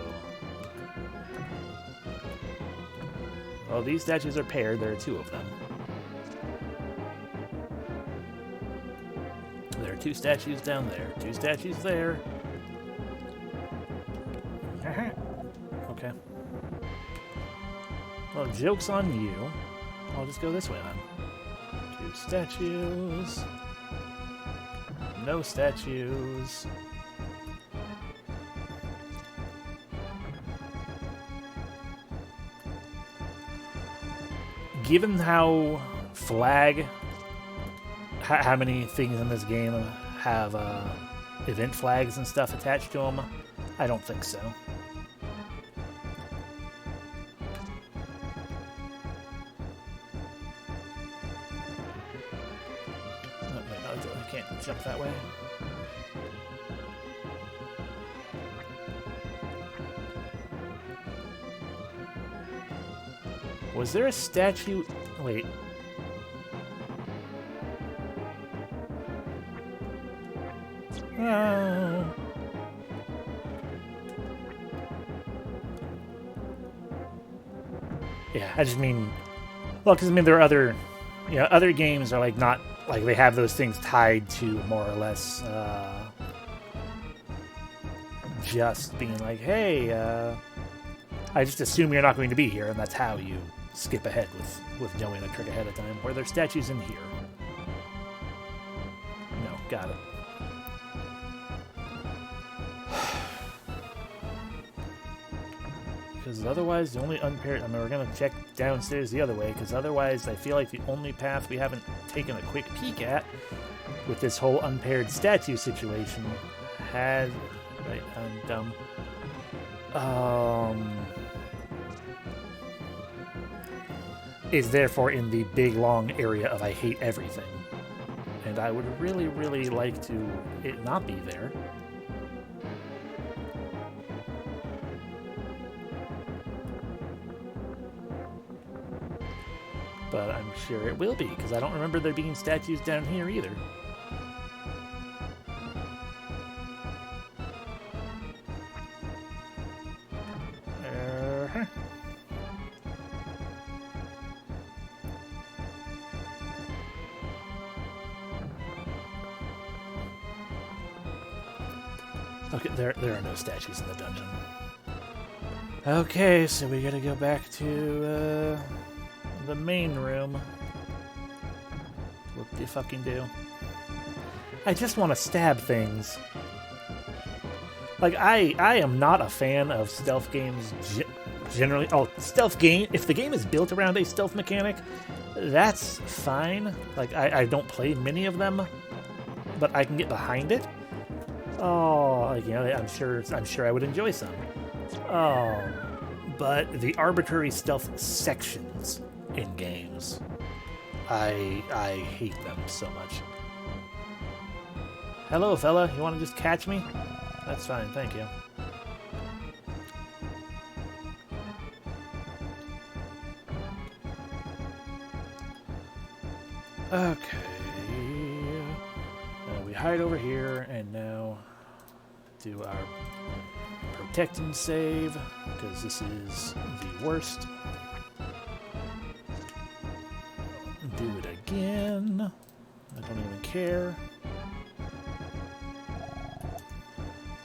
Well, these statues are paired. There are 2 of them. There are 2 statues down there. 2 statues there. Okay. Well, joke's on you. I'll just go this way then. 2 statues. No statues. Given how how many things in this game have event flags and stuff attached to them, I don't think so. I can't jump that way. Was there a statue? Wait. Yeah, I just mean, well, because I mean there are other games are like not like they have those things tied to more or less just being like, hey, I just assume you're not going to be here, and that's how you skip ahead with knowing a trick ahead of time. Where there's statues in here. No, got it. Because otherwise, the only unpaired... I mean, we're going to check downstairs the other way, because otherwise I feel like the only path we haven't taken a quick peek at with this whole unpaired statue situation has... Right, I'm dumb. Is therefore in the big, long area of I hate everything. And I would really, really like it not be there. But I'm sure it will be, because I don't remember there being statues down here either. Okay, there are no statues in the dungeon. Okay, so we gotta go back to the main room. What do you fucking do? I just want to stab things. Like, I am not a fan of stealth games generally. Oh, stealth game. If the game is built around a stealth mechanic, that's fine. Like, I don't play many of them, but I can get behind it. Oh, like, you know, I'm sure I would enjoy some. Oh, but the arbitrary stealth sections in games, I hate them so much. Hello, fella. You want to just catch me? That's fine, thank you. Okay. We hide over here, and now do our protect and save, because this is the worst. Do it again. I don't even care.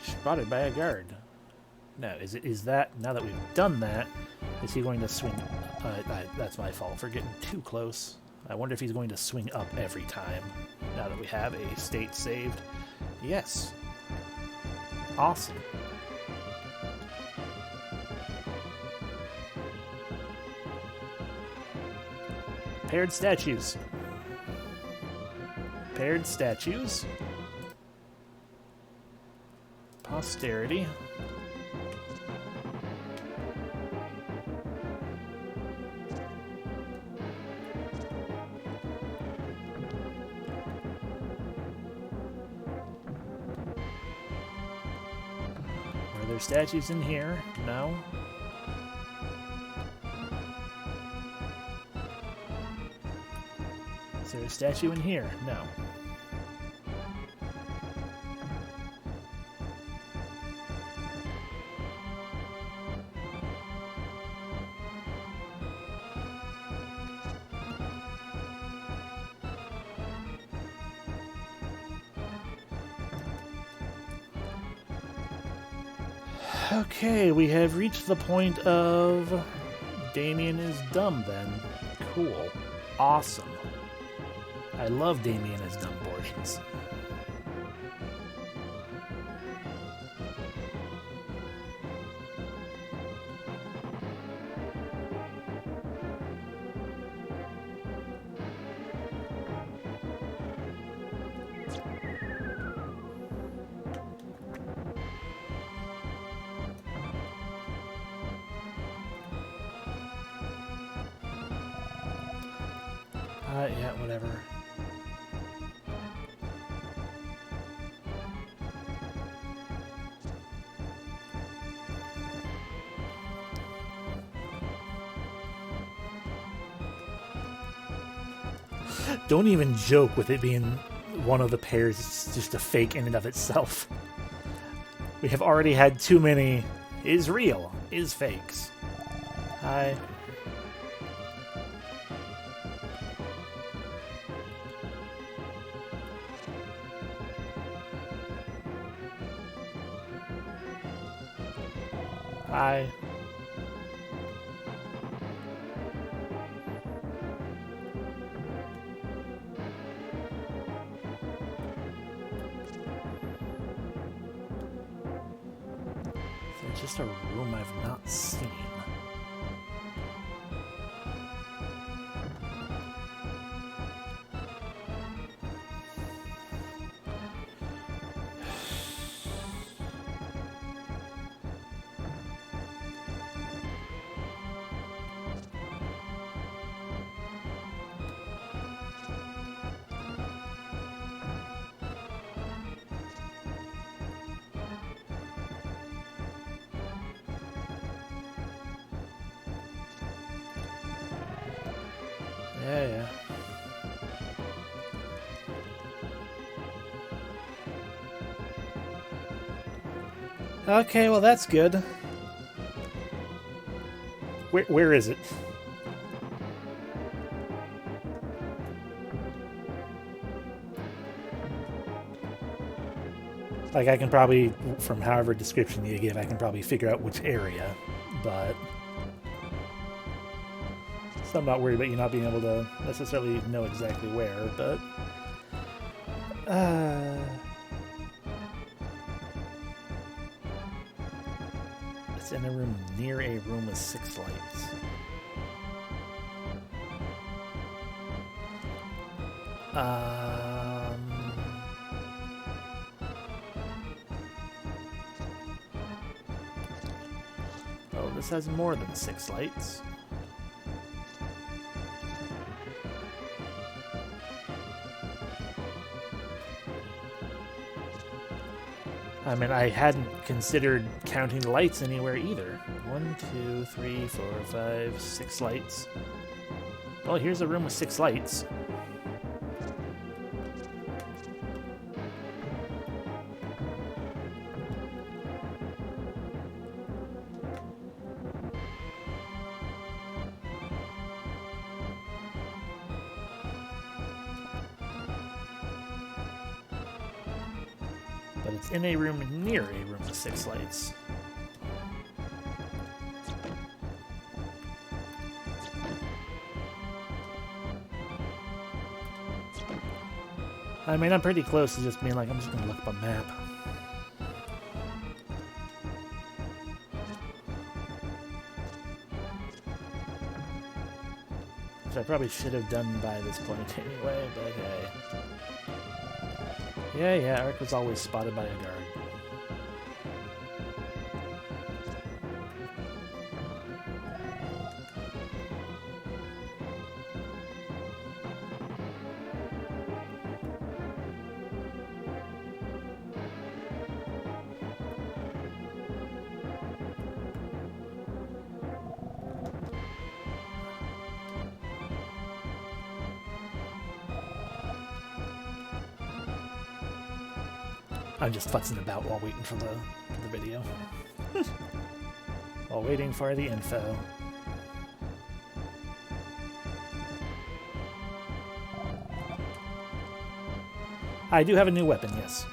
Spotted by a guard. Now, is that, now that we've done that, is he going to swing? That's my fault for getting too close. I wonder if he's going to swing up every time, now that we have a state saved. Yes. Awesome. Paired statues. Paired statues. Posterity. Are there statues in here? No. Is there a statue in here? No. Okay, we have reached the point of Damien is dumb then. Cool. Awesome. I love Damien as dumb portions. Yeah, whatever. Don't even joke with it being one of the pairs. It's just a fake in and of itself. We have already had too many is real, is fakes. Hi. Hi. Is there just a room I've not seen? Yeah. Okay, well that's good. Where is it? Like I can probably, from however description you give, I can probably figure out which area, but so I'm not worried about you not being able to necessarily know exactly where, but it's in a room near a room with 6 lights. Oh, this has more than 6 lights. I mean, I hadn't considered counting the lights anywhere either. 1, 2, 3, 4, 5, 6 lights. Well, here's a room with 6 lights. But it's in a room near a room with 6 lights. I mean, I'm pretty close to just being like, I'm just gonna look up a map. Which I probably should have done by this point anyway, but hey. Yeah, Eric was always spotted by a guard. I'm just futzing about while waiting for the video. While waiting for the info. I do have a new weapon, yes.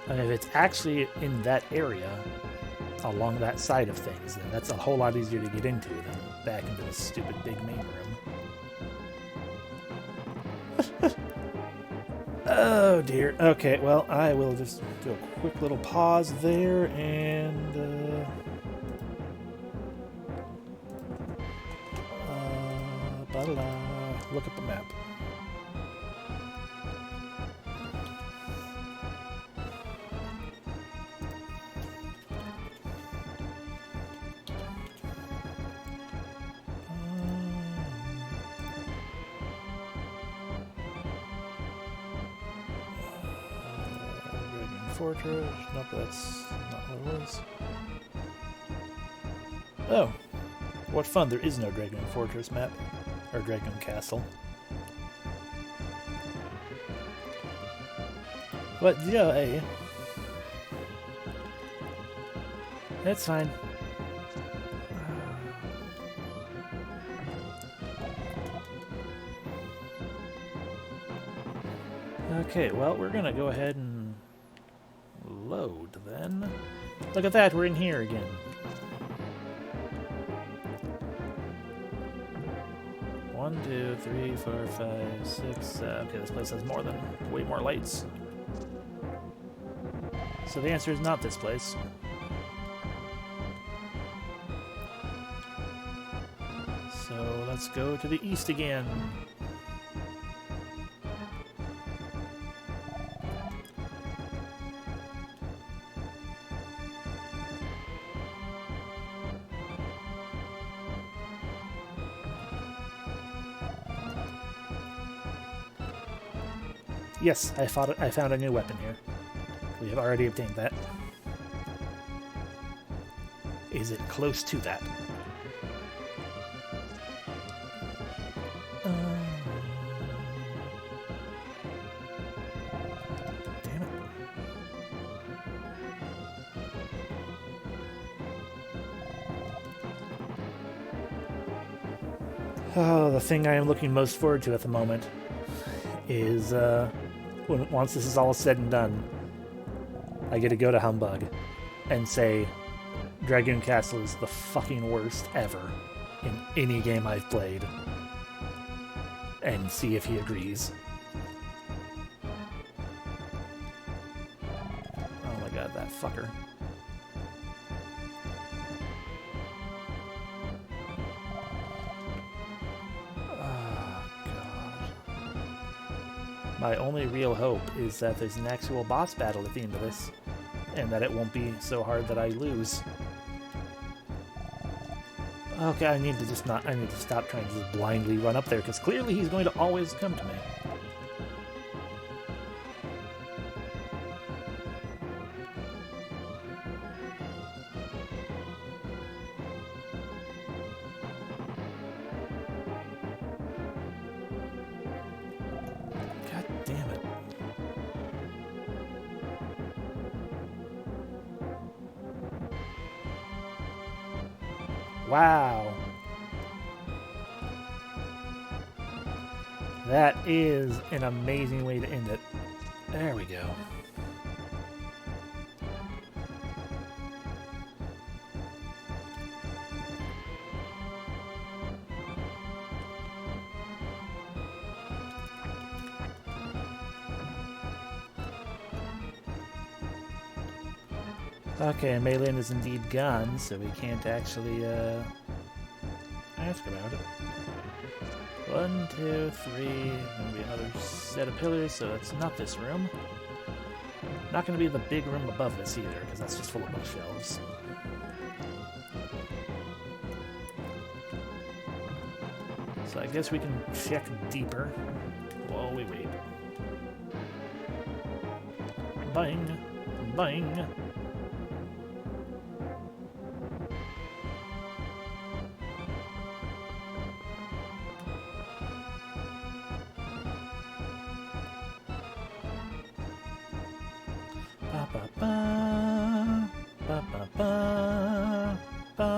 And if it's actually in that area, along that side of things, then that's a whole lot easier to get into than back into this stupid big main room. Oh dear. Okay, well, I will just do a quick little pause there and look at the map. Fortress. Nope, that's not what it was. Oh, what fun! There is no Dragon Fortress map or Dragon Castle. But yeah, hey, that's fine. Okay, well, we're gonna go ahead and load then. Look at that, we're in here again. One, two, three, four, five, six. Okay, this place has way more lights. So the answer is not this place. So let's go to the east again. Yes, I found a new weapon here. We have already obtained that. Is it close to that? Damn it. Oh, the thing I am looking most forward to at the moment is once this is all said and done, I get to go to Humbug and say Dragoon Castle is the fucking worst ever in any game I've played, and see if he agrees. Oh my god, that fucker. My only real hope is that there's an actual boss battle at the end of this, and that it won't be so hard that I lose. Okay, I need to stop trying to just blindly run up there, because clearly he's going to always come to me. Wow. That is an amazing way to end it. There we go. Okay, Maylin is indeed gone, so we can't actually ask about it. 1, 2, 3. Gonna be another set of pillars, so it's not this room. Not gonna be the big room above this either, because that's just full of bookshelves. So I guess we can check deeper while we wait. Bang! Bang! Ba ba ba ba ba ba ba.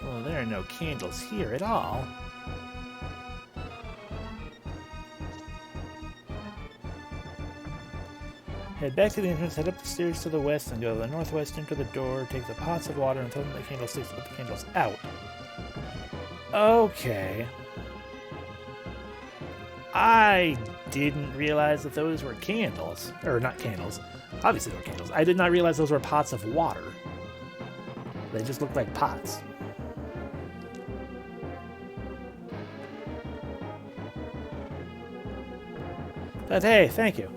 Well, there are no candles here at all. Head back to the entrance, head up the stairs to the west, and go to the northwest, enter the door, take the pots of water, and throw them in the candlesticks to put the candles out. Okay. I didn't realize that those were candles. Or, not candles. Obviously they were candles. I did not realize those were pots of water. They just looked like pots. But hey, thank you.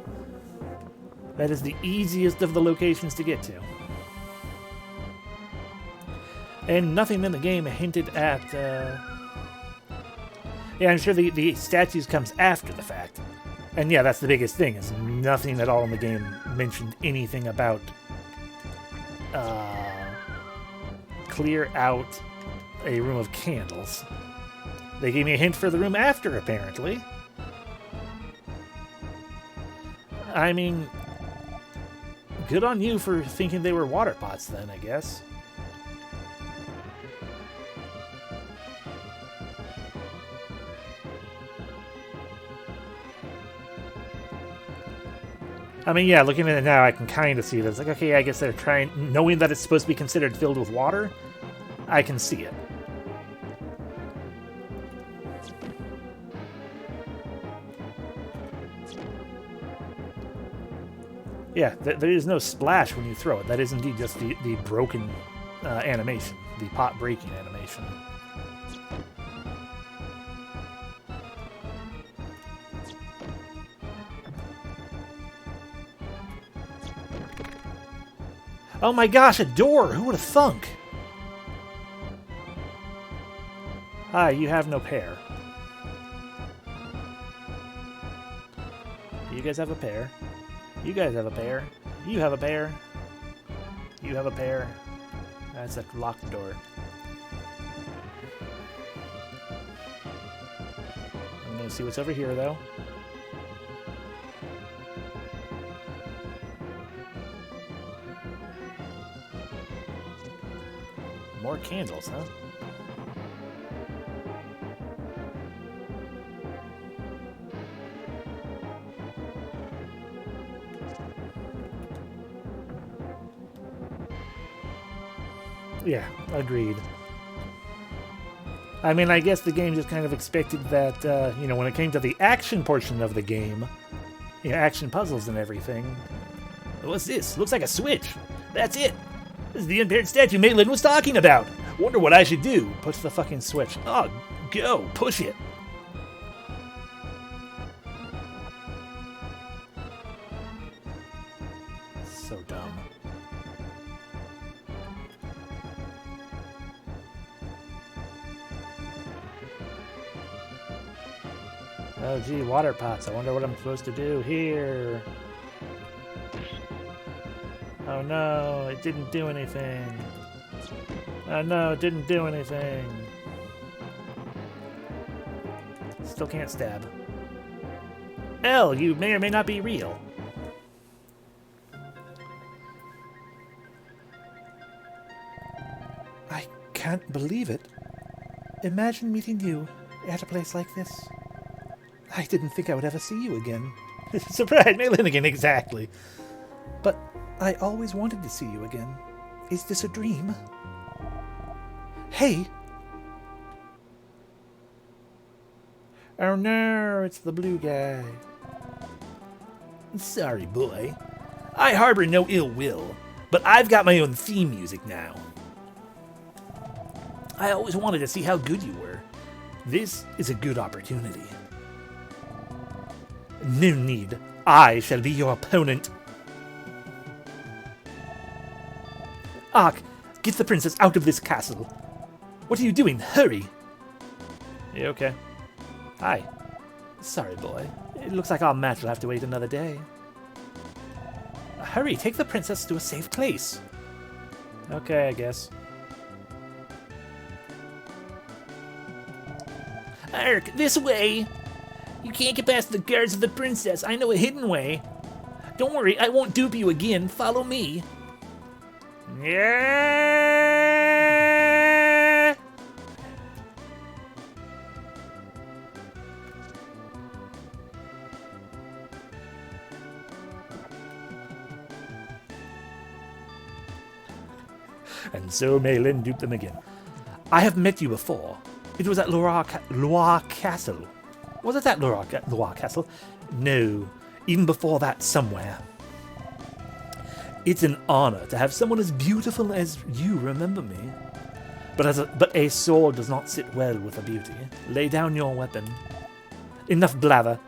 That is the easiest of the locations to get to. And nothing in the game hinted at... Yeah, I'm sure the statues comes after the fact. And yeah, that's the biggest thing, is nothing at all in the game mentioned anything about... clear out a room of candles. They gave me a hint for the room after, apparently. I mean... Good on you for thinking they were water pots, then, I guess. I mean, yeah, looking at it now, I can kind of see this. Like, okay, I guess they're trying... Knowing that it's supposed to be considered filled with water, I can see it. Yeah, there is no splash when you throw it. That is indeed just the broken animation. The pot breaking animation. Oh my gosh, a door! Who would have thunk? Hi, you have no pair. You guys have a pair. You guys have a pair. You have a pair. You have a pair. That's a locked door. I'm gonna see what's over here, though. More candles, huh? Yeah, agreed. I mean, I guess the game just kind of expected that, you know, when it came to the action portion of the game, you know, action puzzles and everything. What's this? Looks like a switch. That's it. This is the impaired statue Maitland was talking about. Wonder what I should do. Push the fucking switch. Oh, go. Push it. So dumb. Oh, gee, water pots. I wonder what I'm supposed to do here. Oh no, it didn't do anything. Oh no, it didn't do anything. Still can't stab. L, you may or may not be real. I can't believe it. Imagine meeting you at a place like this. I didn't think I would ever see you again. Surprise, Maylin again, exactly. But I always wanted to see you again. Is this a dream? Hey! Oh no, it's the blue guy. Sorry, boy. I harbor no ill will, but I've got my own theme music now. I always wanted to see how good you were. This is a good opportunity. No need. I shall be your opponent. Ark, get the princess out of this castle. What are you doing? Hurry! You okay? Hi. Sorry, boy. It looks like our match will have to wait another day. Hurry, take the princess to a safe place. Okay, I guess. Ark, this way! You can't get past the guards of the princess. I know a hidden way. Don't worry, I won't dupe you again. Follow me. Yeah! And so Malin duped them again. I have met you before. It was at Loire Castle. Was it at Loire Castle? No, even before that somewhere. It's an honor to have someone as beautiful as you remember me. But a sword does not sit well with a beauty. Lay down your weapon. Enough blather.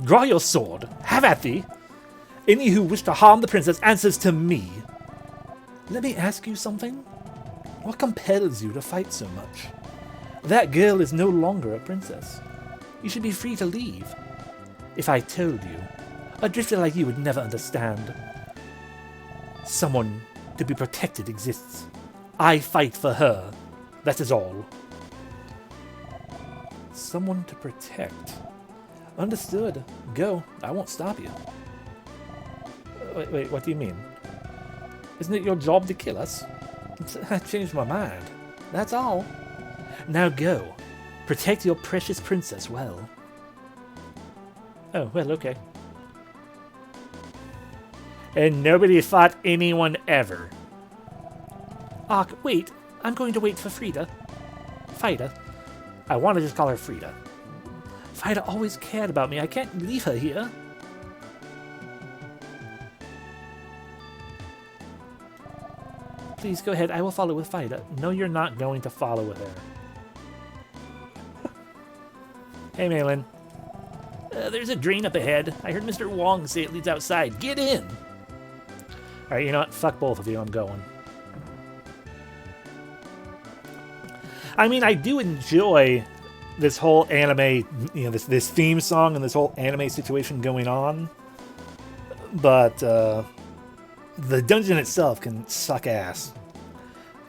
Draw your sword. Have at thee. Any who wish to harm the princess answers to me. Let me ask you something. What compels you to fight so much? That girl is no longer a princess. You should be free to leave. If I told you, a drifter like you would never understand. Someone to be protected exists. I fight for her. That is all. Someone to protect. Understood. Go. I won't stop you. Wait, what do you mean? Isn't it your job to kill us? I changed my mind. That's all. Now go. Protect your precious princess well. Oh, well, okay. And nobody fought anyone ever. Ark, wait. I'm going to wait for Frida. Frida. I want to just call her Frida. Frida always cared about me. I can't leave her here. Please, go ahead. I will follow with Frida. No, you're not going to follow with her. Hey, Malin. There's a drain up ahead. I heard Mr. Wong say it leads outside. Get in! Alright, you know what? Fuck both of you. I'm going. I mean, I do enjoy this whole anime, you know, this theme song and this whole anime situation going on. But, the dungeon itself can suck ass.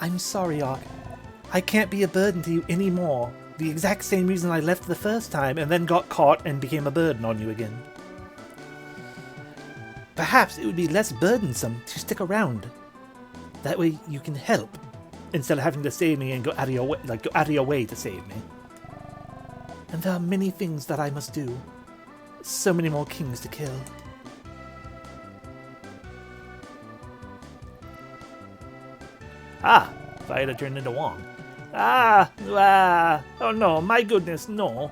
I'm sorry, Ark. I can't be a burden to you anymore. The exact same reason I left the first time and then got caught and became a burden on you again. Perhaps it would be less burdensome to stick around. That way you can help, instead of having to save me and go out of your way to save me. And there are many things that I must do. So many more kings to kill. Ah, Frida turned into Wong. Oh no, my goodness, no.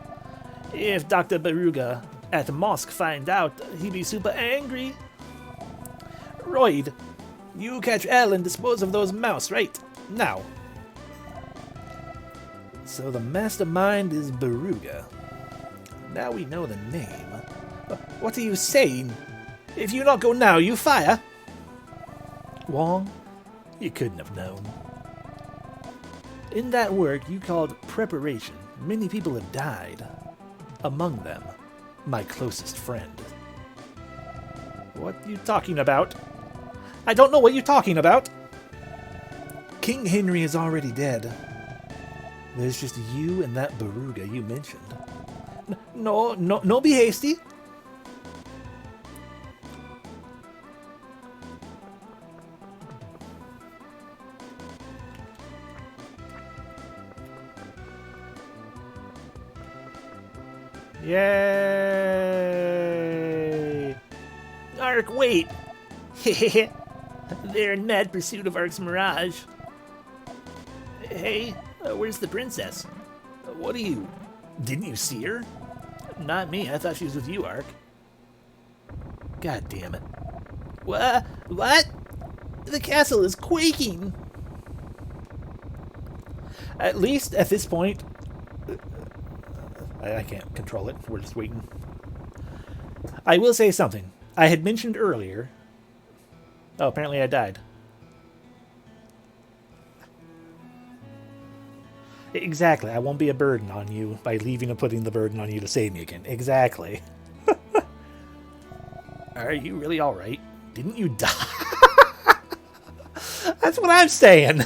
If Dr. Beruga at the mosque find out, he'd be super angry. Royd, you catch Elle and dispose of those mouse right now. So the mastermind is Beruga. Now we know the name. What are you saying? If you not go now, you fire. Wong, you couldn't have known. In that work you called preparation, many people have died. Among them, my closest friend. What you talking about? I don't know what you're talking about. King Henry is already dead. There's just you and that Beruga you mentioned. No, be hasty. Yay! Ark, wait! They're in mad pursuit of Ark's mirage. Hey, where's the princess? What are you... Didn't you see her? Not me, I thought she was with you, Ark. God damn it. What? The castle is quaking. At least at this point, I can't control it. We're just waiting. I will say something. I had mentioned earlier. Oh, apparently I died. Exactly. I won't be a burden on you by leaving and putting the burden on you to save me again. Exactly. Are you really alright? Didn't you die? That's what I'm saying.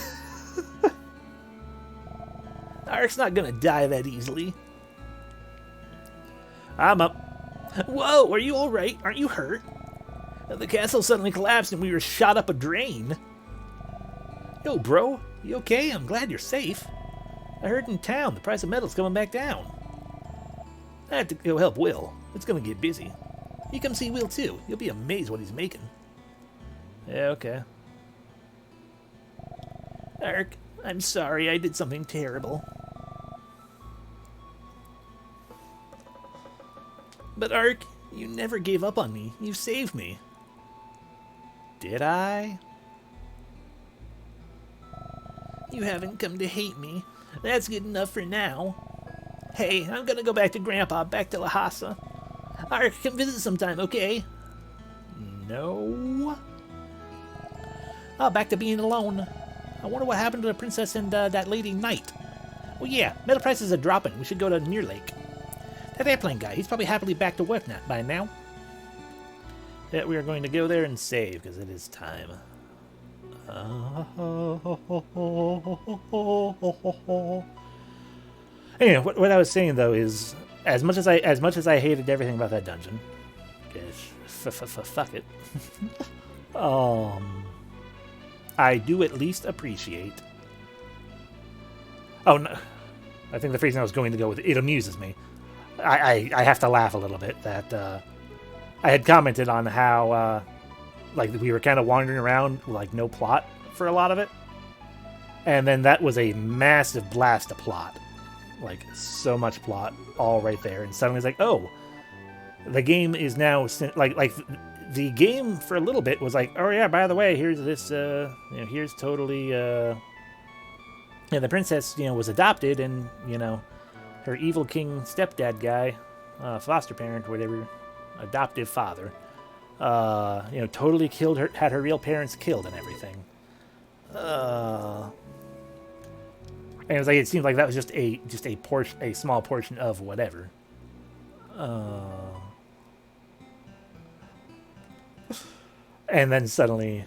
Ark's not gonna die that easily. I'm up. Whoa, are you alright? Aren't you hurt? The castle suddenly collapsed and we were shot up a drain. Yo, bro, you okay? I'm glad you're safe. I heard in town the price of metal's coming back down. I have to go help Will. It's gonna get busy. You come see Will too. You'll be amazed what he's making. Yeah, okay. Ark, I'm sorry I did something terrible. But Ark, you never gave up on me. You saved me. Did I? You haven't come to hate me. That's good enough for now. Hey, I'm gonna go back to Grandpa, back to Lhasa. Ark, come visit sometime, okay? No. Oh, back to being alone. I wonder what happened to the princess and that lady Knight. Well, yeah, metal prices are dropping. We should go to Near Lake. That airplane guy, he's probably happily back to work by now. Yeah, we are going to go there and save, because it is time. Anyway, what I was saying though is, as much as I hated everything about that dungeon, fuck it. I do at least appreciate. Oh no, I think the phrase I was going to go with, it amuses me. I have to laugh a little bit that I had commented on how like we were kind of wandering around like no plot for a lot of it, and then that was a massive blast of plot, like so much plot all right there, and suddenly it's like, oh, the game is now like the game for a little bit was like, oh yeah, by the way, here's this here's totally the princess was adopted, and her evil king stepdad guy, foster parent, whatever, adoptive father, totally killed her, had her real parents killed and everything. And it was like, it seemed like that was just a portion, a small portion of whatever. And then suddenly,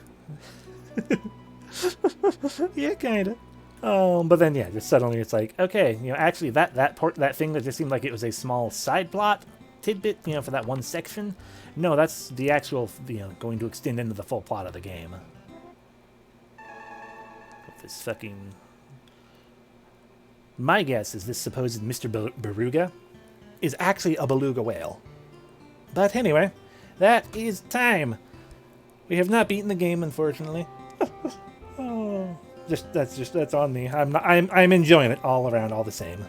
yeah, kind of. But then yeah, just suddenly it's like, okay, actually that thing that just seemed like it was a small side plot tidbit, for that one section. No, that's the actual, going to extend into the full plot of the game. This fucking... My guess is this supposed Mr. Beruga is actually a beluga whale. But anyway, that is time. We have not beaten the game, unfortunately. Oh, that's on me. I'm enjoying it all around, all the same.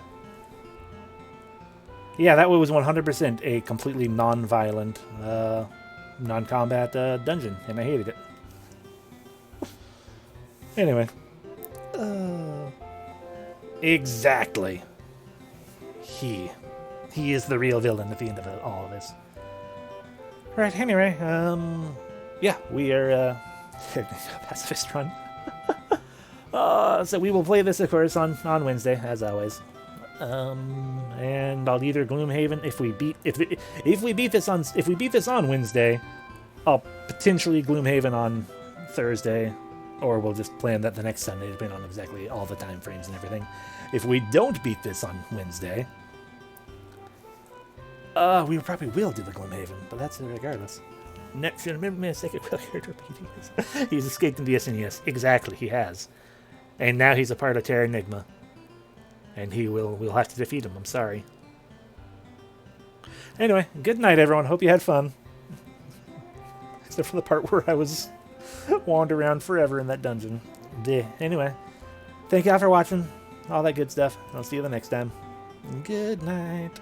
Yeah, that was 100% a completely non-violent, non-combat dungeon, and I hated it. Anyway. Exactly. He is the real villain at the end of all of this. Right, anyway, yeah, we are, pacifist run. So we will play this, of course, on Wednesday, as always. And I'll either Gloomhaven if we beat this on Wednesday, I'll potentially Gloomhaven on Thursday, or we'll just plan that the next Sunday, depending on exactly all the time frames and everything. If we don't beat this on Wednesday, we probably will do the Gloomhaven, but that's regardless. Next, remember me a second character repeating. He's escaped into the SNES. Exactly, he has. And now he's a part of Terranigma. And we'll have to defeat him, I'm sorry. Anyway, good night everyone, hope you had fun. Except for the part where I was wandering around forever in that dungeon. Anyway, thank y'all for watching, all that good stuff. I'll see you the next time. Good night.